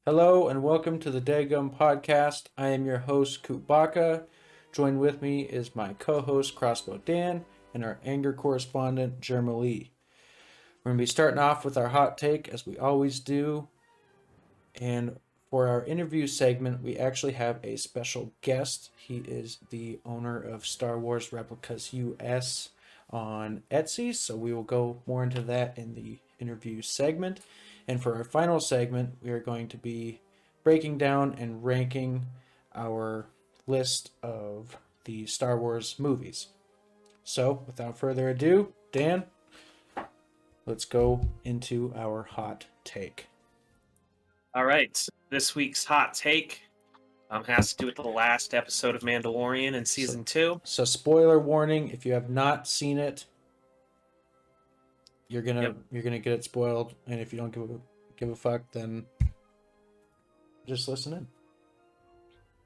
Hello and welcome to the Daggum Podcast. I am your host, Coopbacca. Joined with me is my co-host, Crossbow Dan, and our anger correspondent, Jermalee. We're going to be starting off with our hot take, as we always do. And for our interview segment, we actually have a special guest. He is the owner of StarWarsReplicasUS on Etsy, so we will go more into that in the interview segment. And for our final segment, we are going to be breaking down and ranking our list of the Star Wars movies. So, without further ado, Dan, let's go into our hot take. All right, this week's hot take has to do with the last episode of Mandalorian in season 2. So, spoiler warning: if you have not seen it, you're gonna get it spoiled, and if you don't give a fuck, then just listen in.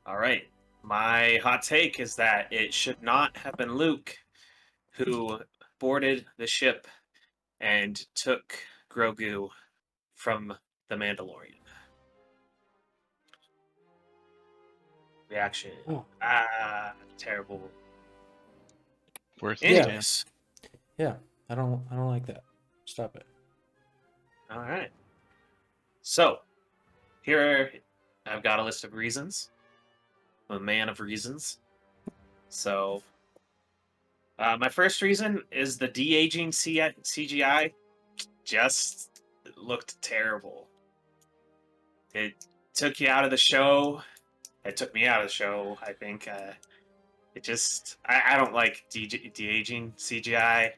All right, my hot take is that it should not have been Luke who boarded the ship and took Grogu from the Mandalorian. Reaction. Terrible. Worth Anyways. Yeah, I don't like that. Stop it. All right. So, here I've got a list of reasons. I'm a man of reasons. So, my first reason is the de-aging CGI just looked terrible. It took you out of the show. It took me out of the show, I think. I don't like de-aging CGI.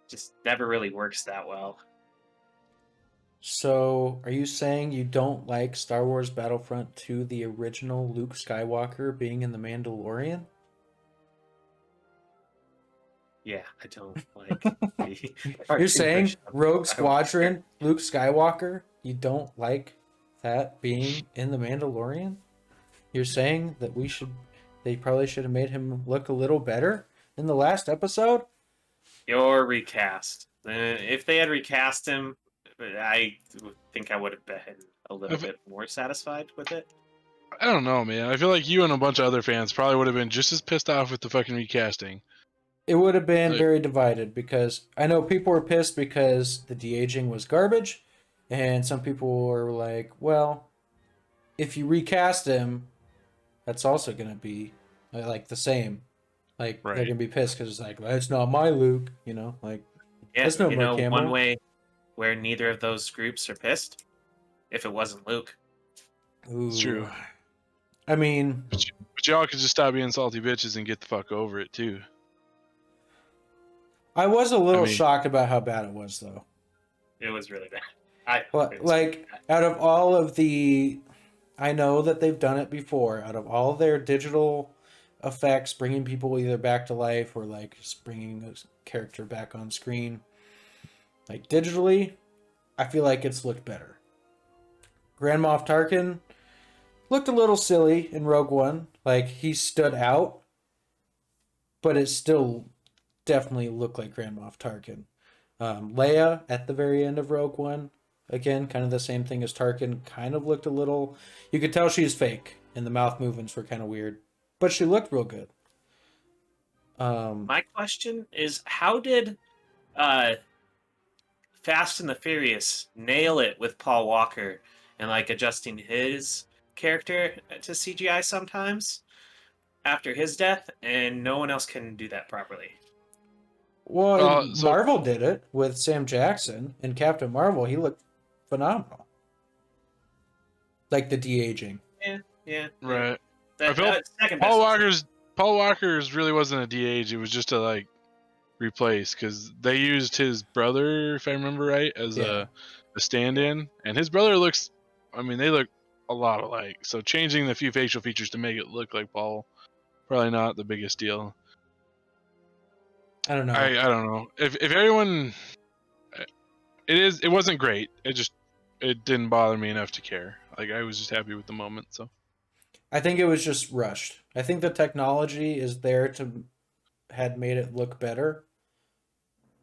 Just never really works that well. So, are you saying you don't like Star Wars Battlefront 2, the original Luke Skywalker being in The Mandalorian? Yeah, I don't like the You're saying Rogue Squadron, Luke Skywalker, you don't like that being in The Mandalorian? You're saying that they probably should have made him look a little better in the last episode? Your recast. If they had recast him, I think I would have been a little bit more satisfied with it. I don't know, man. I feel like you and a bunch of other fans probably would have been just as pissed off with the fucking recasting. It would have been very divided, because I know people were pissed because the de-aging was garbage, and some people were like, well, if you recast him, that's also going to be like the same. Like, they're going to be pissed because it's like, well, it's not my Luke, like, Yeah, no Mark Hamill. One way where neither of those groups are pissed, if it wasn't Luke. Ooh. It's true. I mean... But y'all could just stop being salty bitches and get the fuck over it, too. I was a little shocked about how bad it was, though. It was really bad. Out of all of the... I know that they've done it before. Out of all their digital effects, bringing people either back to life or, like, just bringing a character back on screen, like, digitally, I feel like it's looked better. Grand Moff Tarkin looked a little silly in Rogue One. Like, he stood out, but it still definitely looked like Grand Moff Tarkin. Leia at the very end of Rogue One, again, kind of the same thing as Tarkin, kind of looked a little... You could tell she's fake, and the mouth movements were kind of weird. But she looked real good. My question is, how did Fast and the Furious nail it with Paul Walker and, like, adjusting his character to CGI sometimes after his death, and no one else can do that properly? Well, Marvel did it with Sam Jackson and Captain Marvel. He looked phenomenal. Like the de-aging. Yeah. Right. I felt Paul Walker's really wasn't a de-age. It was just to, like, replace, because they used his brother, if I remember right, as a stand-in, and his brother looks... I mean, they look a lot alike. So changing the few facial features to make it look like Paul, probably not the biggest deal. I don't know. I don't know. If everyone... It wasn't great. It didn't bother me enough to care. Like, I was just happy with the moment, so... I think it was just rushed. I think the technology is there to had made it look better.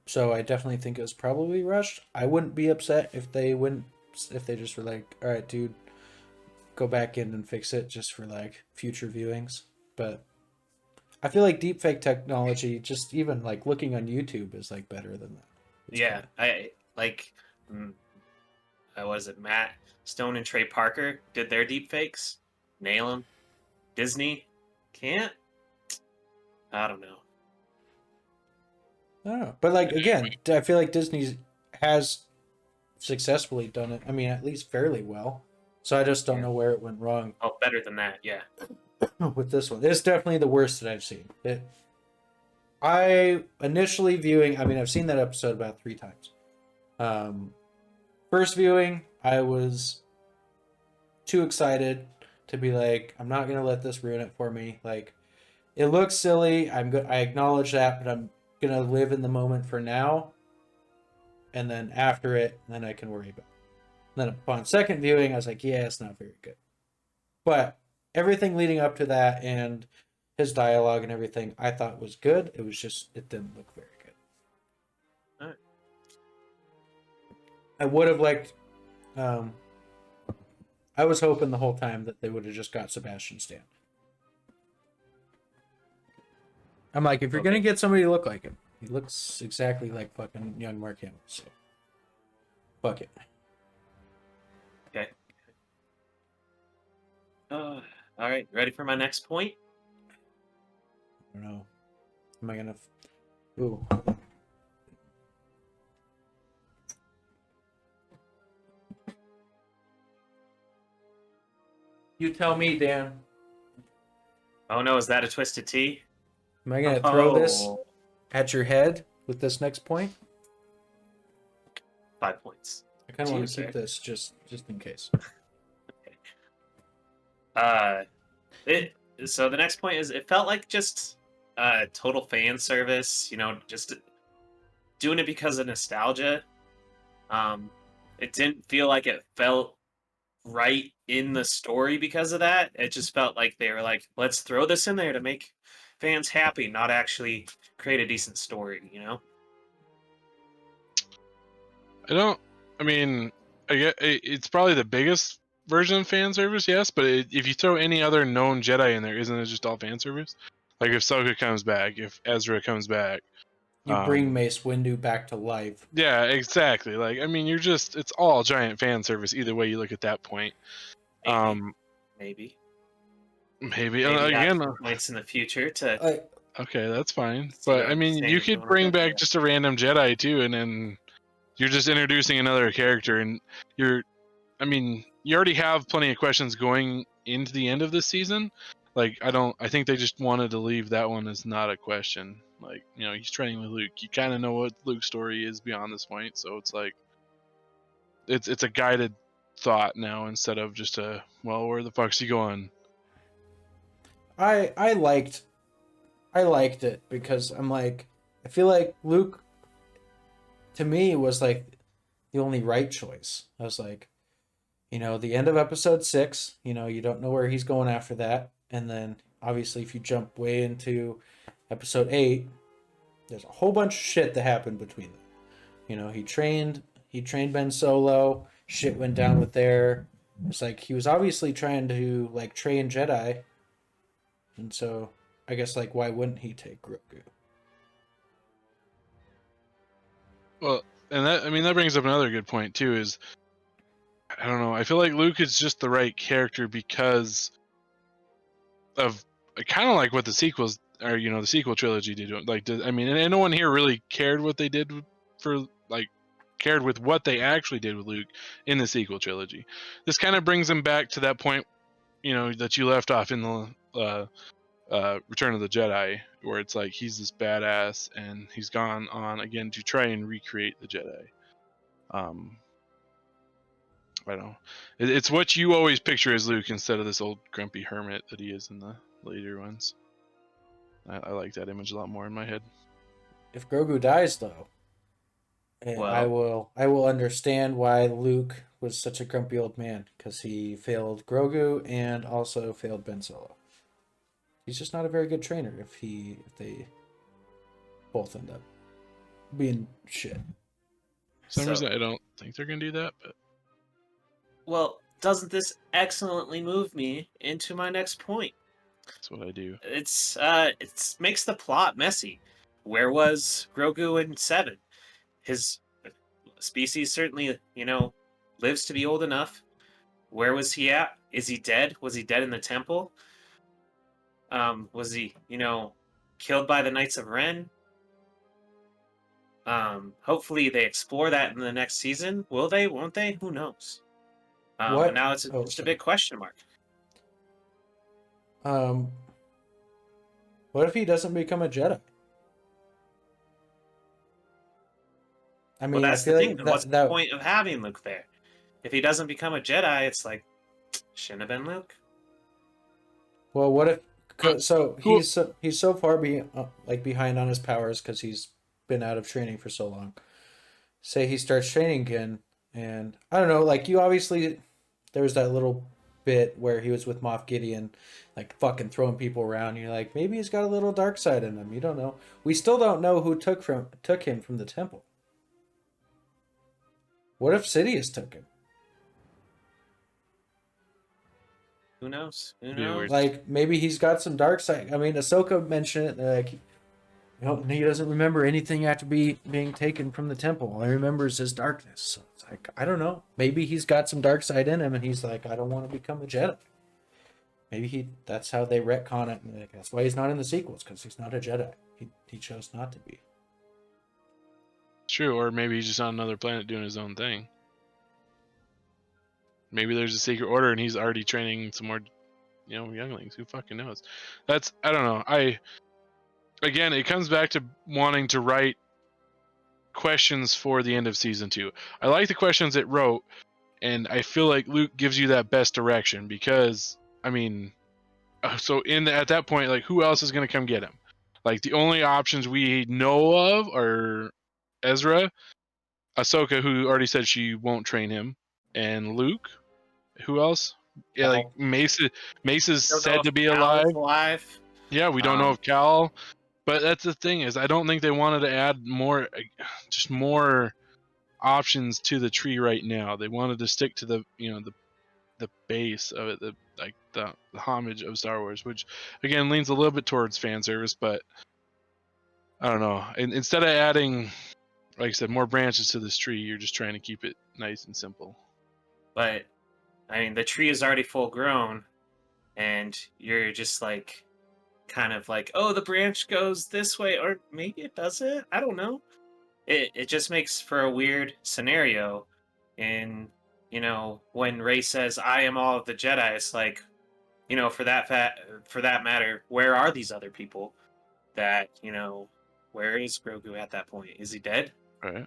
So I definitely think it was probably rushed. I wouldn't be upset if they just were like, all right, dude, go back in and fix it just for like future viewings. But I feel like deepfake technology, just even like looking on YouTube, is like better than that. Yeah, I like. What is it? Matt Stone and Trey Parker did their deepfakes. Nail them. Disney can't. I don't know. I don't know. But like again, I feel like Disney has successfully done it. I mean, at least fairly well. So I just don't know where it went wrong. Oh, better than that, yeah. With this one, it's definitely the worst that I've seen. I initially viewing. I mean, I've seen that episode about 3 times. First viewing, I was too excited to be like, I'm not gonna let this ruin it for me. Like, it looks silly. I acknowledge that, but I'm gonna live in the moment for now. And then after it, then I can worry about it. Then upon second viewing, I was like, yeah, it's not very good. But everything leading up to that and his dialogue and everything, I thought was good. It was just, it didn't look very good. All right. I would have liked, I was hoping the whole time that they would have just got Sebastian Stan. I'm like, if you're going to get somebody to look like him, he looks exactly like fucking young Mark Hamill, so fuck it. Okay. All right, ready for my next point? I don't know. Am I gonna? Ooh. You tell me, Dan. Oh no, is that a twisted T? Am I gonna throw this at your head with this next point? 5 points. I kind of want to keep this just in case. So the next point is, it felt like just total fan service, you know, just doing it because of nostalgia. It didn't feel like it felt right in the story because of that. It just felt like they were like, let's throw this in there to make fans happy, not actually create a decent story, you know? I mean, I get it's probably the biggest version of fan service, yes, but if you throw any other known Jedi in there, isn't it just all fan service? Like if Ahsoka comes back, if Ezra comes back, you bring Mace Windu back to life. Yeah, exactly. Like, I mean, it's all giant fan service either way you look at that point. Maybe. Again, points in the future to. Okay, that's fine. But I mean, you could bring back just a random Jedi too, and then you're just introducing another character, and you already have plenty of questions going into the end of this season. Like, I think they just wanted to leave that one as not a question. Like, you know, he's training with Luke. You kind of know what Luke's story is beyond this point, so it's like, it's a guided thought now instead of just where the fuck's he going? I liked it because I'm like, I feel like Luke, to me, was like the only right choice. I was like, you know, the end of episode 6, you know, you don't know where he's going after that. And then obviously if you jump way into episode 8, there's a whole bunch of shit that happened between them. You know, he trained Ben Solo, shit went down with there. It's like he was obviously trying to like train Jedi. And so I guess like why wouldn't he take Grogu? Well, and that brings up another good point too, is I don't know, I feel like Luke is just the right character because of kind of like what the sequels or, you know, the sequel trilogy did. Like, I mean, and no one here really cared what they did cared with what they actually did with Luke in the sequel trilogy. This kind of brings him back to that point, you know, that you left off in the Return of the Jedi, where it's like he's this badass and he's gone on again to try and recreate the Jedi. I don't know. It's what you always picture as Luke instead of this old grumpy hermit that he is in the later ones. I like that image a lot more in my head. If Grogu dies, though, I will understand why Luke was such a grumpy old man, because he failed Grogu and also failed Ben Solo. He's just not a very good trainer if they both end up being shit. For some reason, I don't think they're gonna do that, but doesn't this excellently move me into my next point? That's what I do. It's makes the plot messy. Where was Grogu in 7? His species certainly, lives to be old enough. Where was he at? Is he dead? Was he dead in the temple? Was he, killed by the Knights of Ren? Hopefully they explore that in the next season. Will they? Won't they? Who knows? What? But now it's just a big question mark. What if he doesn't become a Jedi? I mean, Well, that's I feel the like thing. What's the point of having Luke there? If he doesn't become a Jedi, it's like, shouldn't have been Luke. Well, what if? So he's so far behind on his powers because he's been out of training for so long. Say he starts training again, and I don't know. Like, you obviously, there was that little bit where he was with Moff Gideon, like fucking throwing people around. You're like, maybe he's got a little dark side in him. You don't know. We still don't know who took him from the temple. What if Sidious took him? Who knows? Who Be knows? weird. Like, maybe he's got some dark side. I mean, Ahsoka mentioned it. Like, he doesn't remember anything after being taken from the temple. All he remembers is darkness. So it's like, I don't know. Maybe he's got some dark side in him, and he's like, I don't want to become a Jedi. Maybe that's how they retcon it. And like, that's why he's not in the sequels, because he's not a Jedi. He chose not to be. True, or maybe he's just on another planet doing his own thing. Maybe there's a secret order and he's already training some more, younglings. Who fucking knows? I don't know. Again, it comes back to wanting to write questions for the end of season 2. I like the questions it wrote, and I feel like Luke gives you that best direction because, I mean, so at that point, like, who else is going to come get him? Like, the only options we know of are Ezra, Ahsoka, who already said she won't train him, and Luke. Who else? Yeah, like Mace's said to be alive. Yeah, we don't know if Cal. But that's the thing is, I don't think they wanted to add more options to the tree right now. They wanted to stick to the base of it, the homage of Star Wars, which again leans a little bit towards fan service. But I don't know. And instead of adding, like I said, more branches to this tree, you're just trying to keep it nice and simple. But I mean, the tree is already full grown, and you're just like, kind of like, oh, the branch goes this way, or maybe it doesn't. I don't know. It just makes for a weird scenario. And when Rey says, "I am all of the Jedi," it's like, for that matter, where are these other people? That where is Grogu at that point? Is he dead? Right.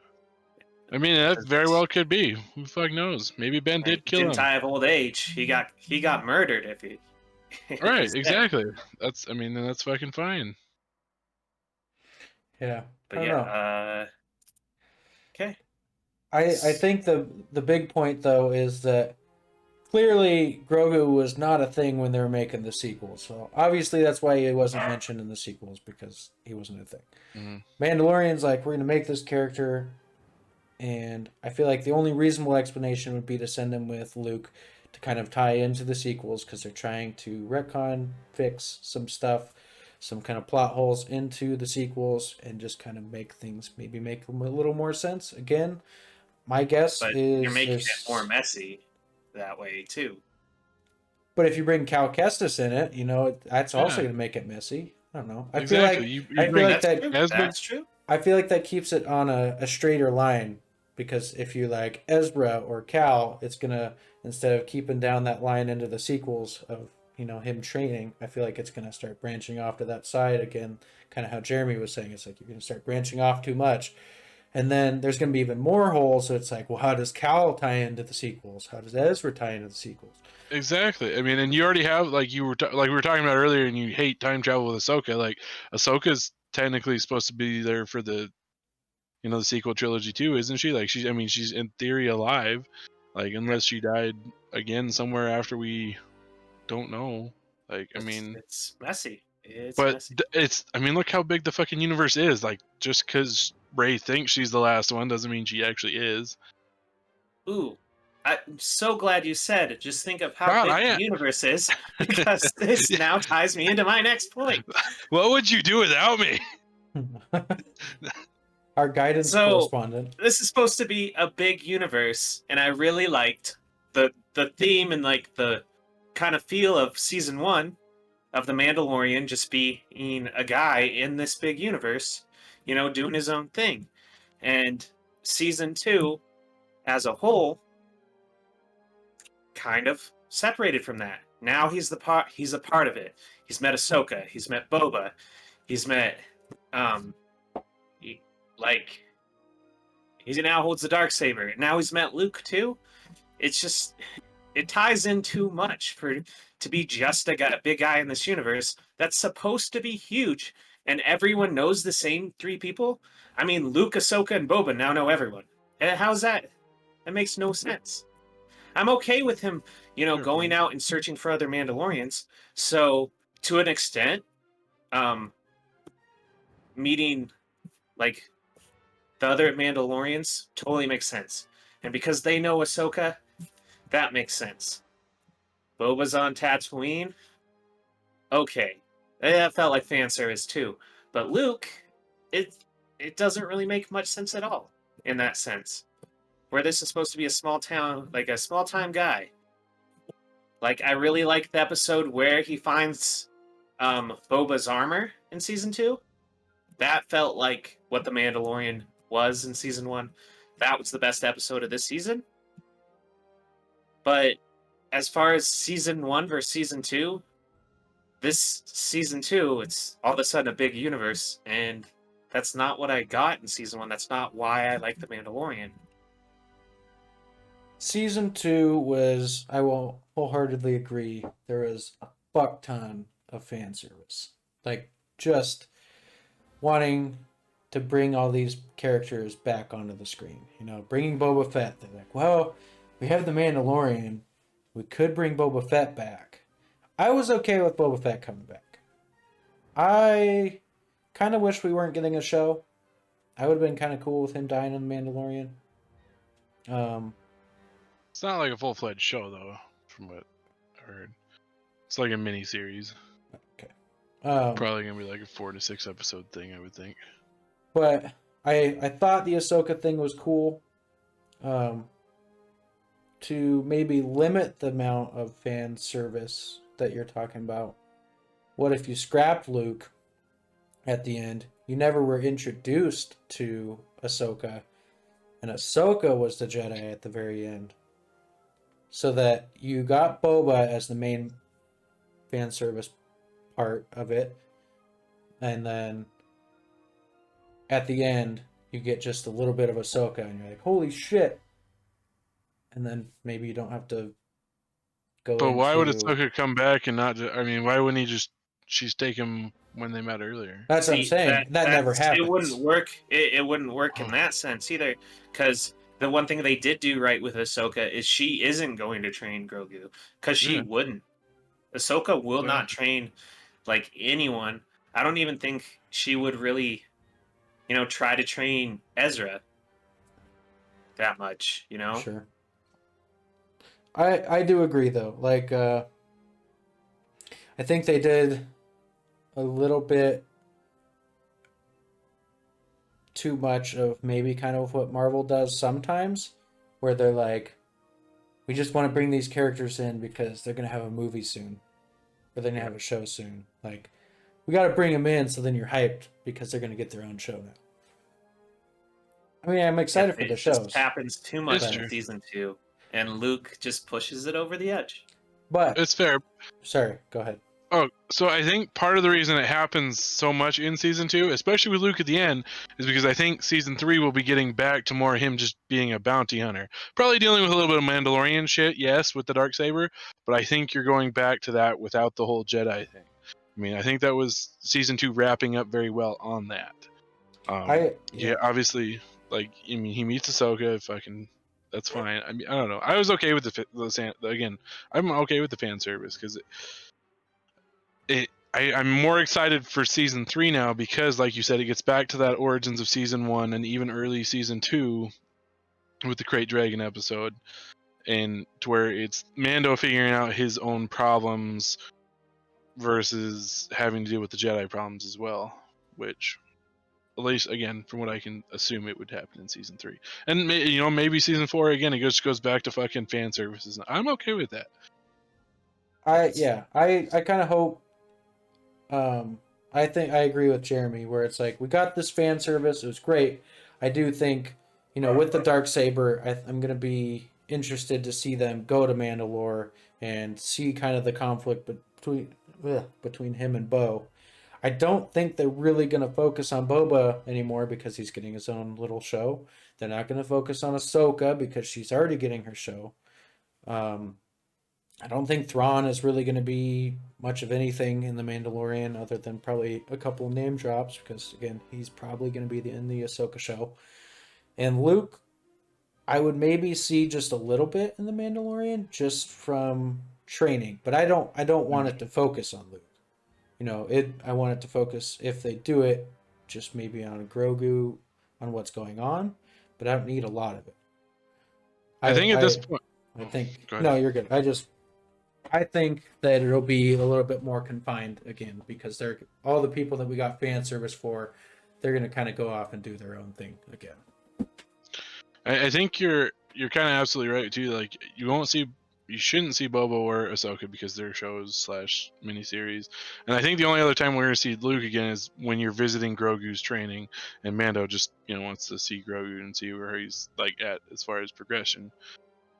I mean, that very well could be. Who fuck knows? Maybe Ben did kill him. Didn't die of old age. He got murdered if he. Right, exactly. That's fucking fine. Yeah. But okay. I think the big point though is that clearly Grogu was not a thing when they were making the sequels. So obviously that's why he wasn't mentioned in the sequels, because he wasn't a thing. Mm-hmm. Mandalorian's like, we're going to make this character, and I feel like the only reasonable explanation would be to send him with Luke to kind of tie into the sequels, because they're trying to retcon, fix some stuff, some kind of plot holes into the sequels, and just kind of make them a little more sense. Again, my guess is you're making it more messy that way too. But if you bring Cal Kestis in it, that's also going to make it messy. I don't know. That's true. I feel like that keeps it on a straighter line, because if you like Ezra or Cal, it's gonna, instead of keeping down that line into the sequels of him training, I feel like it's gonna start branching off to that side again. Kind of how Jeremy was saying, it's like you're gonna start branching off too much, and then there's gonna be even more holes. So it's like, well, how does Cal tie into the sequels? How does Ezra tie into the sequels? Exactly. I mean, and you already have, like we were talking about earlier, and you hate time travel with Ahsoka. Like, Ahsoka's technically supposed to be there for the the sequel trilogy too, isn't she? Like, she's in theory alive, like, unless she died again somewhere after, we don't know. Like, it's messy. Look how big the fucking universe is. Like, just because Rey thinks she's the last one doesn't mean she actually is. Ooh, I'm so glad you said it. Just think of how God, big the universe is, because this now ties me into my next point. What would you do without me? Our guidance correspondent. This is supposed to be a big universe, and I really liked the theme and like the kind of feel of season 1 of The Mandalorian just being a guy in this big universe, you know, doing his own thing. And season 2 as a whole kind of separated from that. Now he's a part of it. He's met Ahsoka, he's met Boba, he's met he now holds the Darksaber. Now he's met Luke too. It's just, it ties in too much to be just a big guy in this universe that's supposed to be huge, and everyone knows the same 3 people. I mean, Luke, Ahsoka, and Boba now know everyone. And how's that? That makes no sense. I'm okay with him, you know, going out and searching for other Mandalorians. So, to an extent, meeting, like, the other Mandalorians totally makes sense. And because they know Ahsoka, that makes sense. Boba's on Tatooine. Okay. That felt like fan service too. But Luke, it doesn't really make much sense at all in that sense. Where this is supposed to be a small town, like a small time guy. Like, I really like the episode where he finds Boba's armor in season 2. That felt like what The Mandalorian was in season 1. That was the best episode of this season. But as far as season 1 versus season 2, this season 2, it's all of a sudden a big universe, and that's not what I got in season 1. That's not why I like The Mandalorian. Season 2 was, I will wholeheartedly agree, there was a fuck ton of fan service. Like, just wanting to bring all these characters back onto the screen. You know, bringing Boba Fett. They're like, well, we have the Mandalorian. We could bring Boba Fett back. I was okay with Boba Fett coming back. I kind of wish we weren't getting a show. I would have been kind of cool with him dying in The Mandalorian. It's not like a full-fledged show, though, from what I heard. It's like a mini-series. Okay. Probably going to be like a 4 to 6 episode thing, I would think. But I thought the Ahsoka thing was cool. To maybe limit the amount of fan service that you're talking about. What if you scrapped Luke at the end? You never were introduced to Ahsoka, and Ahsoka was the Jedi at the very end. So that you got Boba as the main fan service part of it, and then at the end you get just a little bit of Ahsoka, and you're like, holy shit. And then maybe you don't have to go. But why would Ahsoka come back and not? I mean, why wouldn't he just? She's take him when they met earlier. That's what I'm saying. That never happens. It wouldn't work. It wouldn't work in that sense either. Because the one thing they did do right with Ahsoka is she isn't going to train Grogu. Because she wouldn't. Ahsoka will not train like anyone. I don't even think she would really, you know, try to train Ezra that much. You know. Sure. I do agree though. Like, I think they did a little bit too much of maybe kind of what Marvel does sometimes, where they're like, we just want to bring these characters in because they're going to have a movie soon, or they're going to have a show soon. Like, we got to bring them in so then you're hyped because they're going to get their own show now. I mean, I'm excited for the shows. It just happens too much in season 2. And Luke just pushes it over the edge. But it's fair. Sorry, go ahead. Oh, so I think part of the reason it happens so much in season 2, especially with Luke at the end, is because I think season 3 will be getting back to more him just being a bounty hunter. Probably dealing with a little bit of Mandalorian shit, yes, with the Darksaber, but I think you're going back to that without the whole Jedi thing. I mean, I think that was season 2 wrapping up very well on that. Yeah, obviously, like, I mean, he meets Ahsoka, fucking... That's fine. I mean, I don't know. I was okay with the again. I'm okay with the fan service because I'm more excited for season 3 now because, like you said, it gets back to that origins of season 1 and even early season 2 with the Crate Dragon episode, and to where it's Mando figuring out his own problems versus having to deal with the Jedi problems as well, which, at least again, from what I can assume, it would happen in season 3, and maybe season 4 again. It just goes back to fucking fan services. I'm okay with that. I kind of hope. I think I agree with Jeremy where it's like we got this fan service. It was great. I do think, with the Darksaber, I'm gonna be interested to see them go to Mandalore and see kind of the conflict between him and Bo. I don't think they're really gonna focus on Boba anymore because he's getting his own little show. They're not gonna focus on Ahsoka because she's already getting her show. I don't think Thrawn is really going to be much of anything in The Mandalorian other than probably a couple name drops because, again, he's probably going to be in the Ahsoka show. And Luke, I would maybe see just a little bit in The Mandalorian just from training, but I don't want it to focus on Luke. I want it to focus, if they do it, just maybe on Grogu, on what's going on, but I don't need a lot of it. I think at this point... I think... No, you're good. I think that it'll be a little bit more confined again because they're all the people that we got fan service for. They're going to kind of go off and do their own thing again. I think you're kind of absolutely right too. Like you shouldn't see Boba or Ahsoka because they're shows / miniseries. And I think the only other time we're going to see Luke again is when you're visiting Grogu's training, and Mando just wants to see Grogu and see where he's like at as far as progression.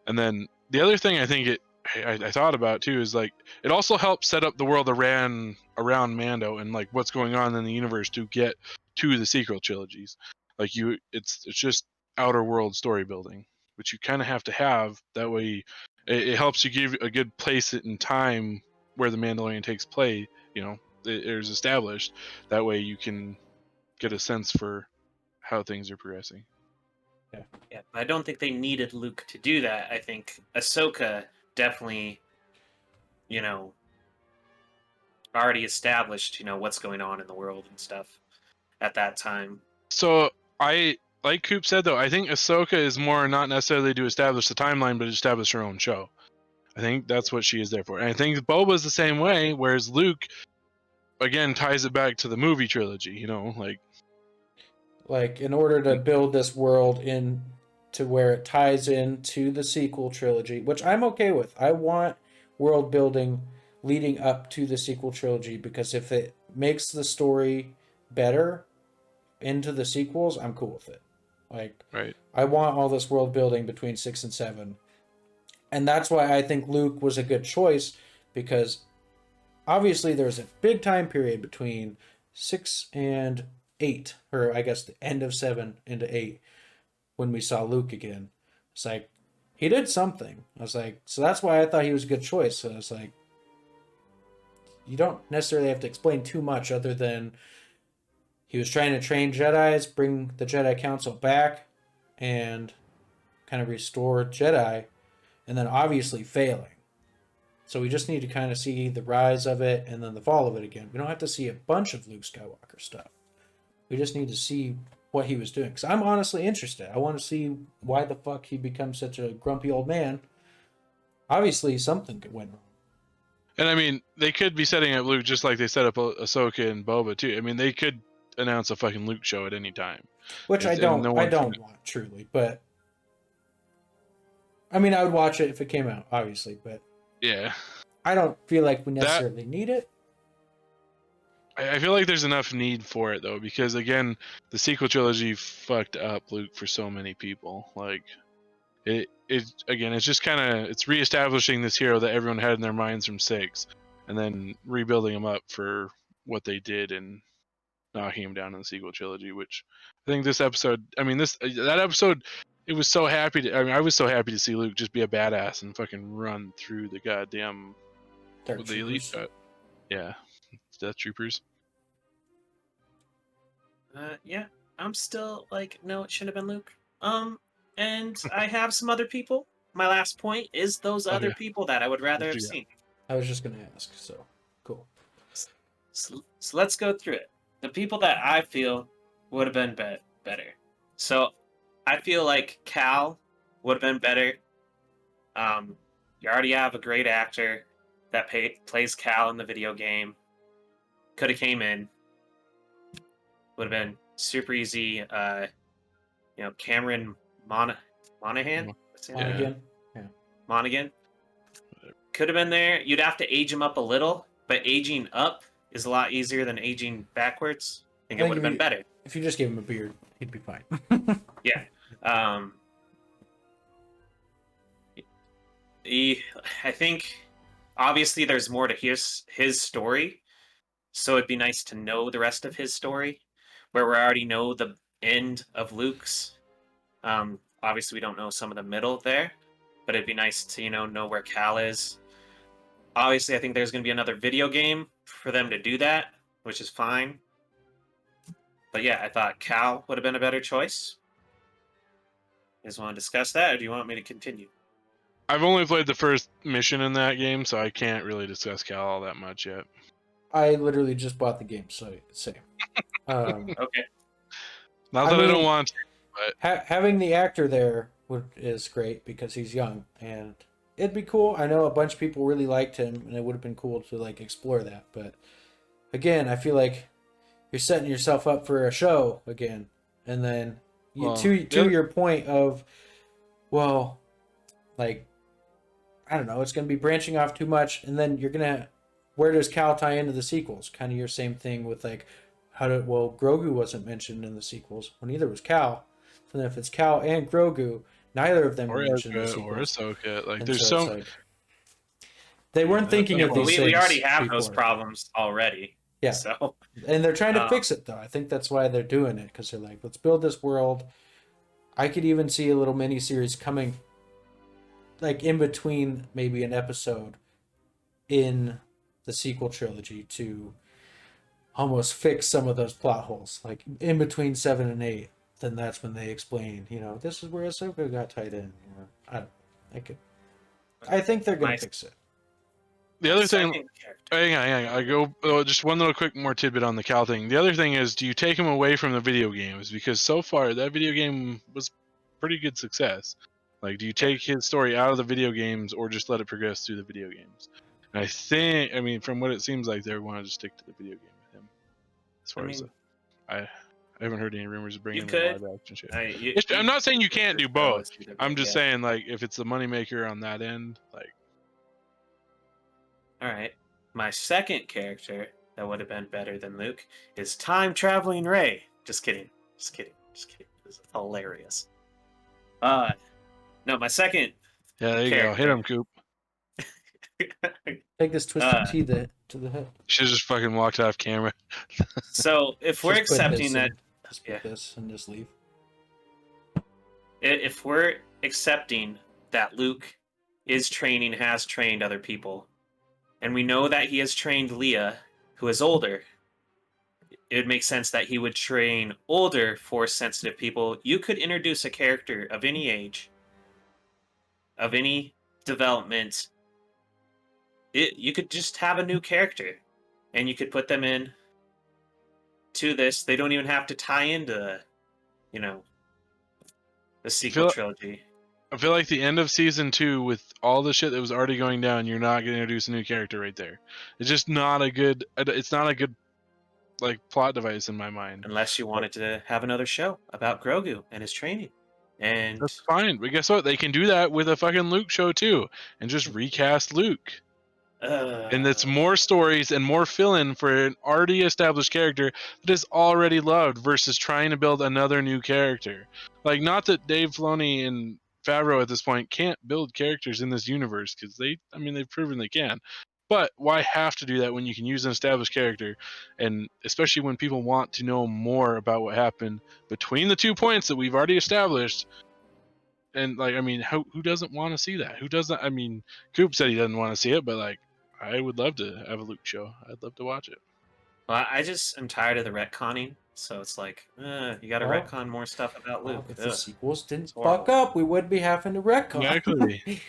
And then the other thing I think I thought about too is like it also helps set up the world around Mando and like what's going on in the universe to get to the sequel trilogies. Like it's just outer world story building, which you kind of have to have. That way, it helps you give a good place in time where the Mandalorian takes play. It is established. That way, you can get a sense for how things are progressing. Yeah, I don't think they needed Luke to do that. I think Ahsoka definitely, already established, what's going on in the world and stuff at that time. So like Coop said, though, I think Ahsoka is more not necessarily to establish the timeline, but establish her own show. I think that's what she is there for. And I think Boba's the same way, whereas Luke, again, ties it back to the movie trilogy, Like, in order to build this world in to where it ties into the sequel trilogy, which I'm okay with. I want world building leading up to the sequel trilogy because if it makes the story better into the sequels, I'm cool with it. Like, right. I want all this world building between 6 and 7. And that's why I think Luke was a good choice because obviously there's a big time period between 6 and 8, or I guess the end of 7 into 8, when we saw Luke again. It's like, he did something. I was like, so that's why I thought he was a good choice. So I was like, you don't necessarily have to explain too much other than he was trying to train Jedis, bring the Jedi Council back, and kind of restore Jedi, and then obviously failing. So we just need to kind of see the rise of it and then the fall of it again. We don't have to see a bunch of Luke Skywalker stuff. We just need to see what he was doing. Because I'm honestly interested. I want to see why the fuck he becomes such a grumpy old man. Obviously, something went wrong. And I mean, they could be setting up Luke just like they set up Ahsoka and Boba too. I mean, they could announce a fucking Luke show at any time. Which I don't want, truly. But, I mean, I would watch it if it came out, obviously. But yeah, I don't feel like we necessarily need it. I feel like there's enough need for it though, because again, the sequel trilogy fucked up Luke for so many people. Like, it's just kind of it's reestablishing this hero that everyone had in their minds from 6, and then rebuilding him up for what they did and knocking him down in the sequel trilogy. Which I think this episode, that episode, it was so happy to. I mean, I was so happy to see Luke just be a badass and fucking run through the goddamn the elite shot. Yeah. Death Troopers. Yeah, I'm still like, no, it should have been Luke. And I have some other people. My last point is those other people that I would rather have seen. I was just gonna ask, so cool. So let's go through it. The people that I feel would have been better. So I feel like Cal would have been better. You already have a great actor that plays Cal in the video game. Could have came in. Would have been super easy. Cameron Monaghan? Again. Monaghan. Could have been there. You'd have to age him up a little, but aging up is a lot easier than aging backwards. I think it would have been better. If you just gave him a beard, he'd be fine. Yeah. I think obviously there's more to his story, so it'd be nice to know the rest of his story, where we already know the end of Luke's. Obviously we don't know some of the middle there, but it'd be nice to know where Cal is. Obviously I think there's going to be another video game for them to do that, which is fine. But yeah, I thought Cal would have been a better choice. You guys want to discuss that, or do you want me to continue? I've only played the first mission in that game, so I can't really discuss Cal all that much yet. I literally just bought the game, so same. Okay. Not that I don't want to, but having the actor there is great because he's young, and it'd be cool. I know a bunch of people really liked him, and it would have been cool to explore that. But again, I feel like you're setting yourself up for a show again, and then to your point of, well, I don't know, it's going to be branching off too much, and then you're going to, where does Cal tie into the sequels? Kind of your same thing with Grogu wasn't mentioned in the sequels. Well, neither was Cal. So then if it's Cal and Grogu, neither of them were mentioned in the sequels. Or Ahsoka. There's so they weren't thinking of these things. We already have before. Those problems already. Yeah. So, and they're trying to fix it, though. I think that's why they're doing it, because they're like, let's build this world. I could even see a little mini-series coming, in between maybe an episode in the sequel trilogy to almost fix some of those plot holes. In between 7 and 8, then that's when they explain, this is where Ahsoka got tied in. I think they're going to fix it. The other thing, hang on. I go just one little quick more tidbit on the Cal thing. The other thing is, do you take him away from the video games? Because so far that video game was pretty good success. Do you take his story out of the video games, or just let it progress through the video games? And I mean, from what it seems like, they want to just stick to the video game with him. As far as I haven't heard any rumors of bringing the live action shit. I'm not saying you can't do both. I'm just saying, if it's the moneymaker on that end, All right. My second character that would have been better than Luke is time traveling Rey. Just kidding. This is hilarious. No, my second. Yeah, there you go. Hit him, Coop. Take this twisted tea to the head. Should just fucking walked off camera. So if we're accepting that, put this and just leave. If we're accepting that Luke has trained other people, and we know that he has trained Leia, who is older, it would make sense that he would train older Force-sensitive people. You could introduce a character of any age, of any development. You could just have a new character, and you could put them in to this. They don't even have to tie into, the sequel trilogy. I feel like the end of season 2, with all the shit that was already going down, you're not going to introduce a new character right there. It's just not a good. It's not a good, plot device in my mind. Unless you wanted to have another show about Grogu and his training. And that's fine. But guess what? They can do that with a fucking Luke show too, and just recast Luke. And it's more stories and more fill-in for an already established character that is already loved, versus trying to build another new character. Not that Dave Filoni and Favreau at this point can't build characters in this universe, because they've proven they can. But why have to do that when you can use an established character, and especially when people want to know more about what happened between the 2 points that we've already established? And who doesn't want to see that? Who doesn't? Coop said he doesn't want to see it, but I would love to have a Luke show. I'd love to watch it. Well, I just am tired of the retconning. So it's you got to retcon more stuff about Luke. If the sequels didn't fuck up, we would be having to retcon. Exactly.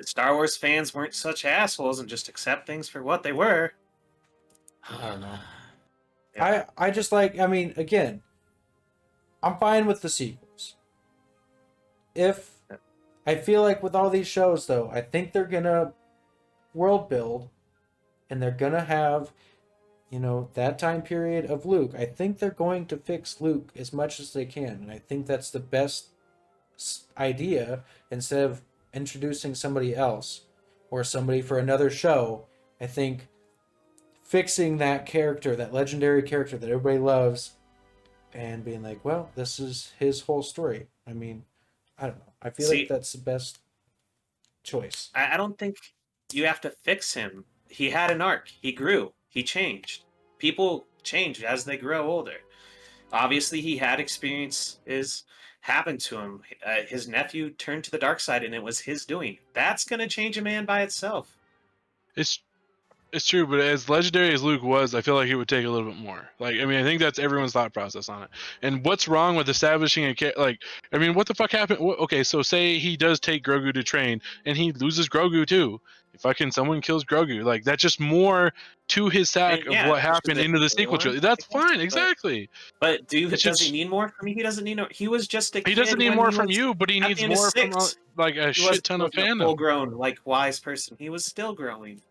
Star Wars fans weren't such assholes and just accept things for what they were. I don't know. Yeah. I just again, I'm fine with the sequels. If I feel like with all these shows, though, I think they're gonna world build, and they're gonna have, that time period of Luke. I think they're going to fix Luke as much as they can, and I think that's the best idea instead of introducing somebody else or somebody for another show. I think fixing that character, that legendary character that everybody loves, and being like, well, this is his whole story. I mean, I don't know. I feel like that's the best choice. I don't think you have to fix him. He had an arc. He grew. He changed. People change as they grow older. Obviously, he had experiences happen to him. His nephew turned to the dark side, and it was his doing. That's going to change a man by itself. It's true, but as legendary as Luke was, I feel like it would take a little bit more. Like, I mean, I think that's everyone's thought process on it. And what's wrong with establishing what the fuck happened? Okay, so say he does take Grogu to train, and he loses Grogu too. Fucking someone kills Grogu. Like, that's just more to his sack of what happened into the sequel trilogy. That's fine, exactly. But does he need more from me? He doesn't need more. He was just a kid. He doesn't need more from you, but he needs more from a shit ton of fandom. Full grown, wise person. He was still growing.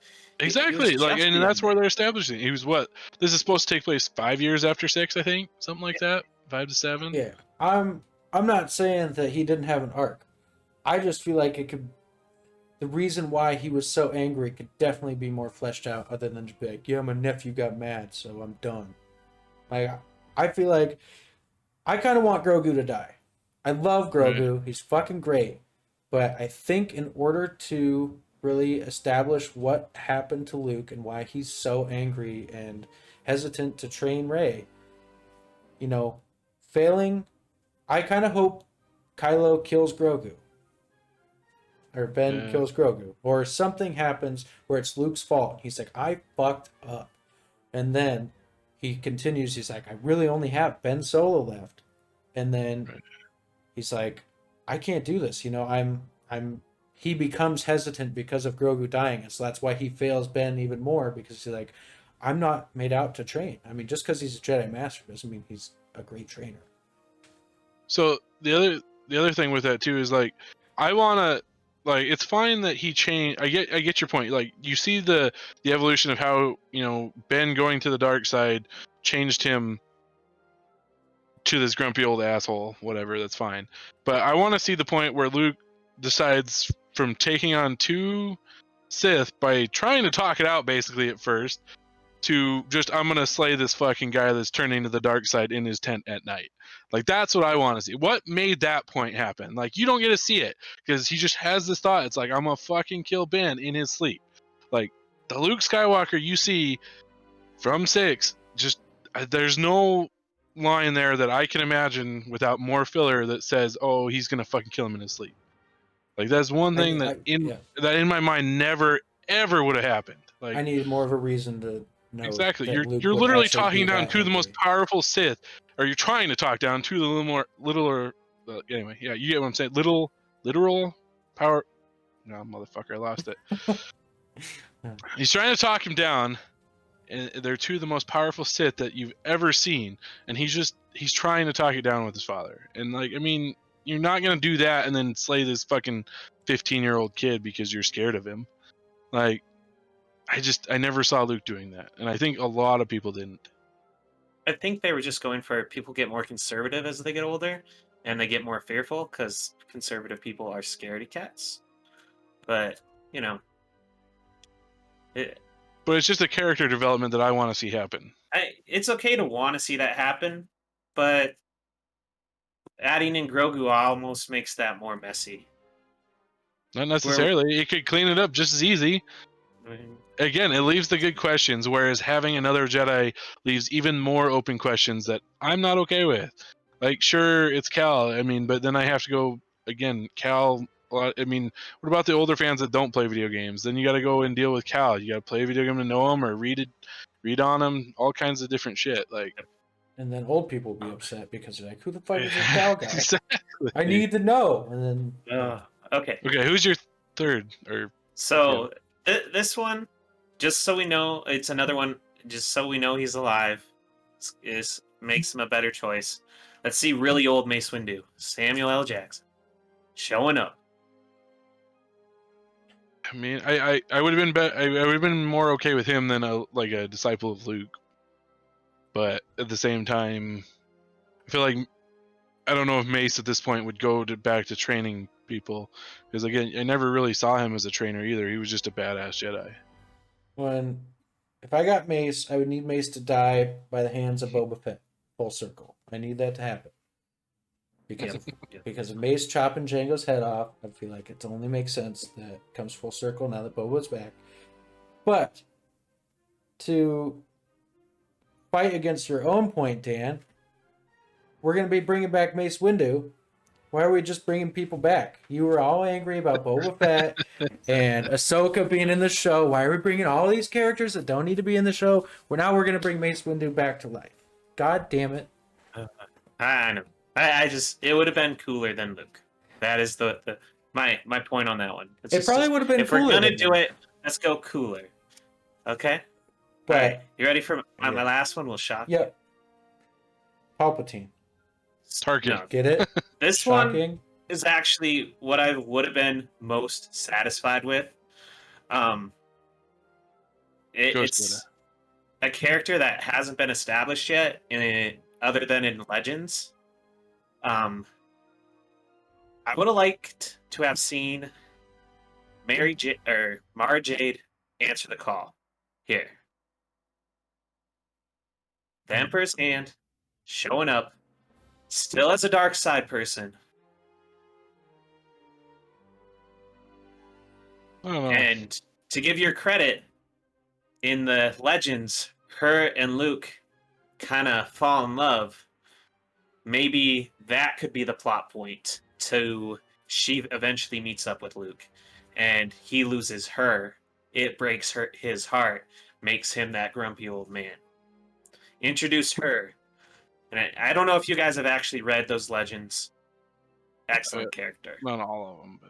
Exactly, and that's where they're establishing. He was what? This is supposed to take place 5 years after 6, I think, something like that, 5 to 7. Yeah, I'm not saying that he didn't have an arc. I just feel like it could. The reason why he was so angry could definitely be more fleshed out, other than just be like, yeah, my nephew got mad, so I'm done. Like, I feel like I kind of want Grogu to die. I love Grogu. Right. He's fucking great, but I think in order to really establish what happened to Luke and why he's so angry and hesitant to train Rey, failing, I kind of hope Kylo kills Grogu. Or Ben kills Grogu. Or something happens where it's Luke's fault. He's like, I fucked up. And then he continues, he's like, I really only have Ben Solo left. And then he's like, I can't do this. He becomes hesitant because of Grogu dying, and so that's why he fails Ben even more, because he's like, I'm not made out to train. I mean, just because he's a Jedi Master doesn't mean he's a great trainer. So the other thing with that too is like, I want to, like, it's fine that he changed. I get your point. Like, you see the evolution of how Ben going to the dark side changed him to this grumpy old asshole. Whatever, that's fine. But I want to see the point where Luke decides, from taking on 2 Sith by trying to talk it out basically at first, to just, I'm gonna slay this fucking guy that's turning to the dark side in his tent at night. Like, that's what I want to see. What made that point happen? Like, you don't get to see it because he just has this thought. It's like, I'm gonna fucking kill Ben in his sleep. Like, the Luke Skywalker you see from 6, just there's no line there that I can imagine without more filler that says, oh, he's gonna fucking kill him in his sleep. Like, that's one thing that in my mind never ever would have happened. Like, I need more of a reason to know. Exactly. You're literally talking down 2 of the most powerful Sith, or you're trying to talk down 2 of the littler. Anyway, yeah, you get what I'm saying. Literal power. No, motherfucker, I lost it. He's trying to talk him down, and they're 2 of the most powerful Sith that you've ever seen, and he's trying to talk it down with his father. And like, I mean, you're not gonna do that and then slay this fucking 15-year-old kid because you're scared of him. Like, I never saw Luke doing that, and I think a lot of people didn't. I think they were just going for people get more conservative as they get older, and they get more fearful because conservative people are scaredy cats. But but it's just a character development that I want to see happen. It's okay to want to see that happen, but adding in Grogu almost makes that more messy. Not necessarily. It could clean it up just as easy. Again, it leaves the good questions, whereas having another Jedi leaves even more open questions that I'm not okay with. Like, sure, it's Cal, I mean, but then I have to go, again, Cal, I mean, what about the older fans that don't play video games? Then you got to go and deal with Cal. You got to play a video game to know him, or read on him, all kinds of different shit. Like, and then old people will be upset because they're like, who the fuck is this Cal guy? Exactly. I need to know. And then okay, who's your third? Or this one, just so we know, it's another one, just so we know he's alive, makes him a better choice. Let's see really old Mace Windu, Samuel L. Jackson, showing up. I mean, I would have been I would have been more okay with him than a disciple of Luke. But at the same time, I feel like I don't know if Mace at this point would go back to training people, because again, I never really saw him as a trainer either. He was just a badass Jedi. If I got Mace, I would need Mace to die by the hands of Boba Fett. Full circle. I need that to happen. Because of Mace chopping Jango's head off, I feel like it only makes sense that it comes full circle now that Boba's back. But to fight against your own point, Dan, we're going to be bringing back Mace Windu. Why are we just bringing people back? You were all angry about Boba Fett and Ahsoka being in the show. Why are we bringing all these characters that don't need to be in the show? We're going to bring Mace Windu back to life. God damn it. I know. I just, it would have been cooler than Luke. That is my point on that one. It probably would have been cooler. If we're going to do it, let's go cooler. Okay? But, all right. You ready for my last one? We'll shock. Yep. Palpatine. Tarkin. No. Get it? This Shocking. one is actually what I would have been most satisfied with. It's a character that hasn't been established yet, other than in Legends. I would have liked to have seen Mara Jade answer the call here. The Emperor's hand showing up, still as a dark side person. And to give your credit, in the Legends, her and Luke kind of fall in love. Maybe that could be the plot point to she eventually meets up with Luke and he loses her. It breaks his heart, makes him that grumpy old man. Introduce her. And I don't know if you guys have actually read those Legends. Excellent character. Not all of them,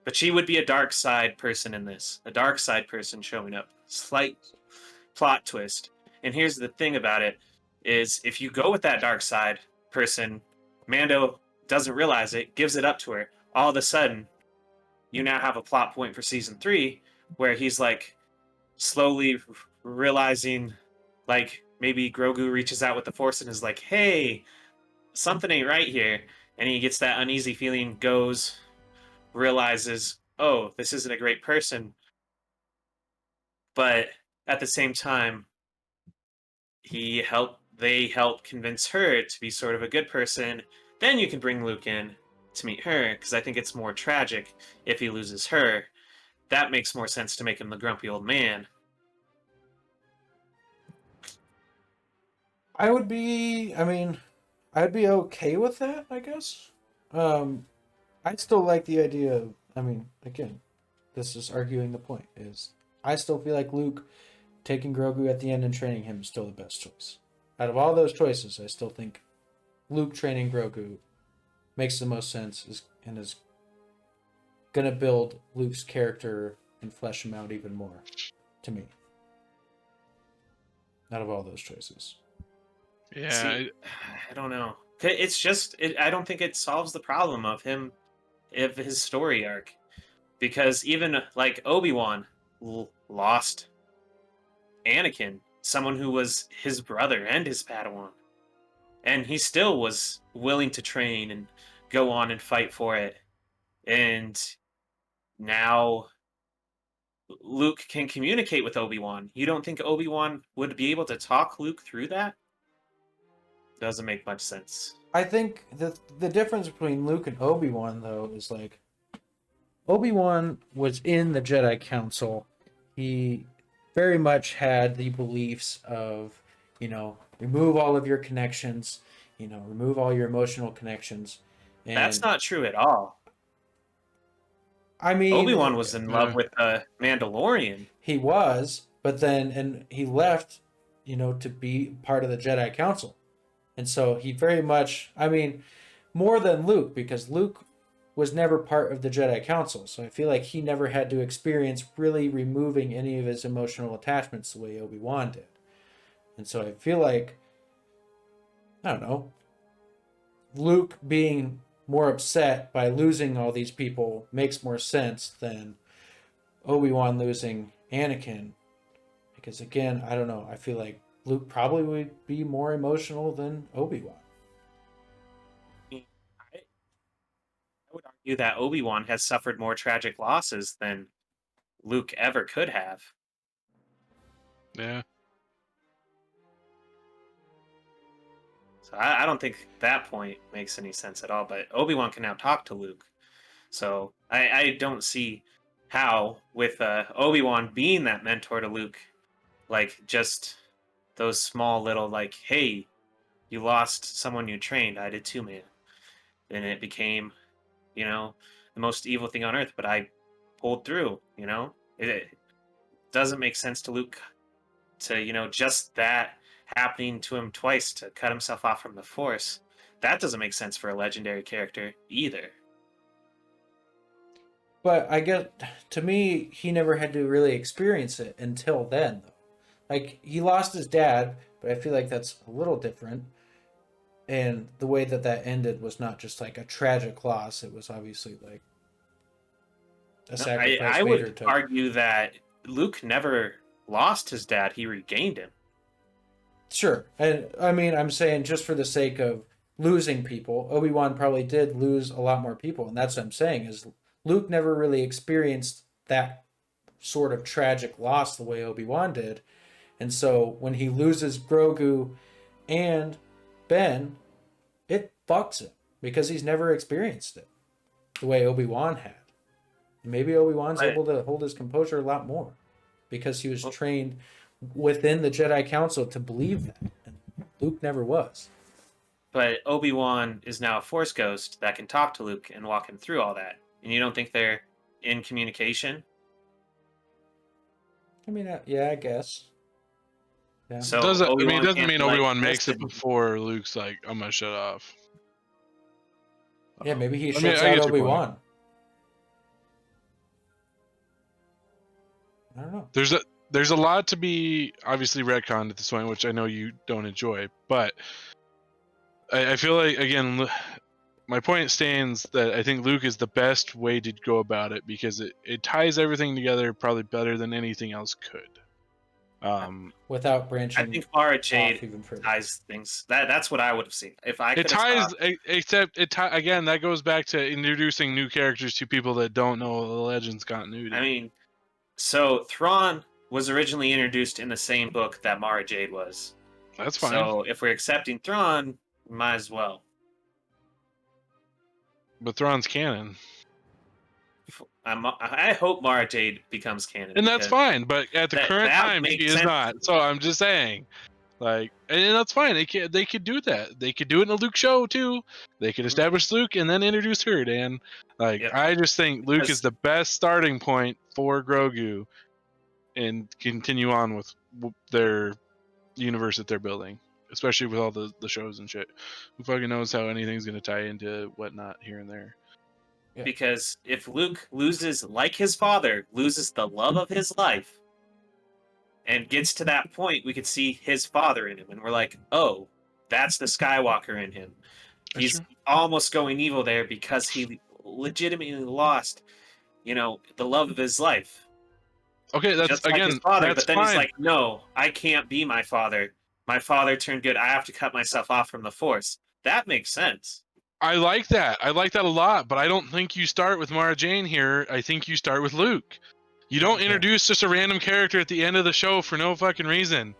but she would be a dark side person in this. A dark side person showing up. Slight plot twist. And here's the thing about it, is if you go with that dark side person, Mando doesn't realize it, gives it up to her. All of a sudden, you now have a plot point for season 3 where he's like slowly realizing, like maybe Grogu reaches out with the Force and is like, hey, something ain't right here. And he gets that uneasy feeling, goes, realizes, oh, this isn't a great person. But at the same time, they help convince her to be sort of a good person. Then you can bring Luke in to meet her, because I think it's more tragic if he loses her. That makes more sense to make him the grumpy old man. I'd be okay with that, I guess. I'd still like the idea of, again, this is arguing the point, is I still feel like Luke taking Grogu at the end and training him is still the best choice. Out of all those choices, I still think Luke training Grogu makes the most sense and is going to build Luke's character and flesh him out even more, to me. Out of all those choices. Yeah. See, I don't know. It's just, I don't think it solves the problem of his story arc. Because even like Obi-Wan lost Anakin, someone who was his brother and his Padawan. And he still was willing to train and go on and fight for it. And now Luke can communicate with Obi-Wan. You don't think Obi-Wan would be able to talk Luke through that? Doesn't make much sense. I think the difference between Luke and Obi-Wan, though, is like Obi-Wan was in the Jedi Council. He very much had the beliefs of, remove all of your connections, remove all your emotional connections. And that's not true at all. I mean, Obi-Wan was in love with the Mandalorian. He was, but then he left, to be part of the Jedi Council. And so he very much, more than Luke, because Luke was never part of the Jedi Council. So I feel like he never had to experience really removing any of his emotional attachments the way Obi-Wan did. And so I feel like, I don't know, Luke being more upset by losing all these people makes more sense than Obi-Wan losing Anakin, because again, I don't know, I feel like Luke probably would be more emotional than Obi-Wan. I would argue that Obi-Wan has suffered more tragic losses than Luke ever could have. Yeah. So I don't think that point makes any sense at all, but Obi-Wan can now talk to Luke. So I don't see how, with Obi-Wan being that mentor to Luke, like just those small little, like, hey, you lost someone you trained. I did too, man. And it became, the most evil thing on earth, but I pulled through, It doesn't make sense to Luke to, just that happening to him twice to cut himself off from the Force. That doesn't make sense for a legendary character either. But I guess, to me, he never had to really experience it until then, though. Like, he lost his dad, but I feel like that's a little different. And the way that ended was not just like a tragic loss. It was obviously like a sacrifice. I would argue that Luke never lost his dad. He regained him. Sure. And I mean, I'm saying just for the sake of losing people, Obi-Wan probably did lose a lot more people. And that's what I'm saying is Luke never really experienced that sort of tragic loss the way Obi-Wan did. And so when he loses Grogu and Ben, it fucks him because he's never experienced it the way Obi-Wan had. Maybe Obi-Wan's able to hold his composure a lot more because he was trained within the Jedi Council to believe that. And Luke never was. But Obi-Wan is now a Force ghost that can talk to Luke and walk him through all that. And you don't think they're in communication? I mean, yeah, I guess. Yeah. So it doesn't mean Obi-Wan like, makes it before Luke's like, I'm going to shut off. Yeah, maybe he shuts out Obi-Wan. I don't know. There's a lot to be obviously retconned at this point, which I know you don't enjoy, but I feel like, again, my point stands that I think Luke is the best way to go about it because it ties everything together probably better than anything else could. Without branching, I think Mara Jade ties things. That's what I would have seen if I could. It ties, except again, that goes back to introducing new characters to people that don't know the Legends continuity. I mean, so Thrawn was originally introduced in the same book that Mara Jade was. That's fine. So if we're accepting Thrawn, might as well. But Thrawn's canon. I hope Mara Jade becomes canon. And that's fine, but at the current time, she is not. So I'm just saying, like, and that's fine. They could do that. They could do it in a Luke show, too. They could establish Luke and then introduce her, Dan. Like, yep. I just think Luke is the best starting point for Grogu and continue on with their universe that they're building, especially with all the shows and shit. Who fucking knows how anything's going to tie into whatnot here and there. Yeah. Because if Luke loses, like his father, loses the love of his life and gets to that point, we could see his father in him. And we're like, oh, that's the Skywalker in him. He's almost going evil there because he legitimately lost, the love of his life. Okay, that's just like again, his father, that's but then fine. He's like, no, I can't be my father. My father turned good. I have to cut myself off from the Force. That makes sense. I like that. I like that a lot, but I don't think you start with Mara Jade here. I think you start with Luke. You don't introduce just a random character at the end of the show for no fucking reason.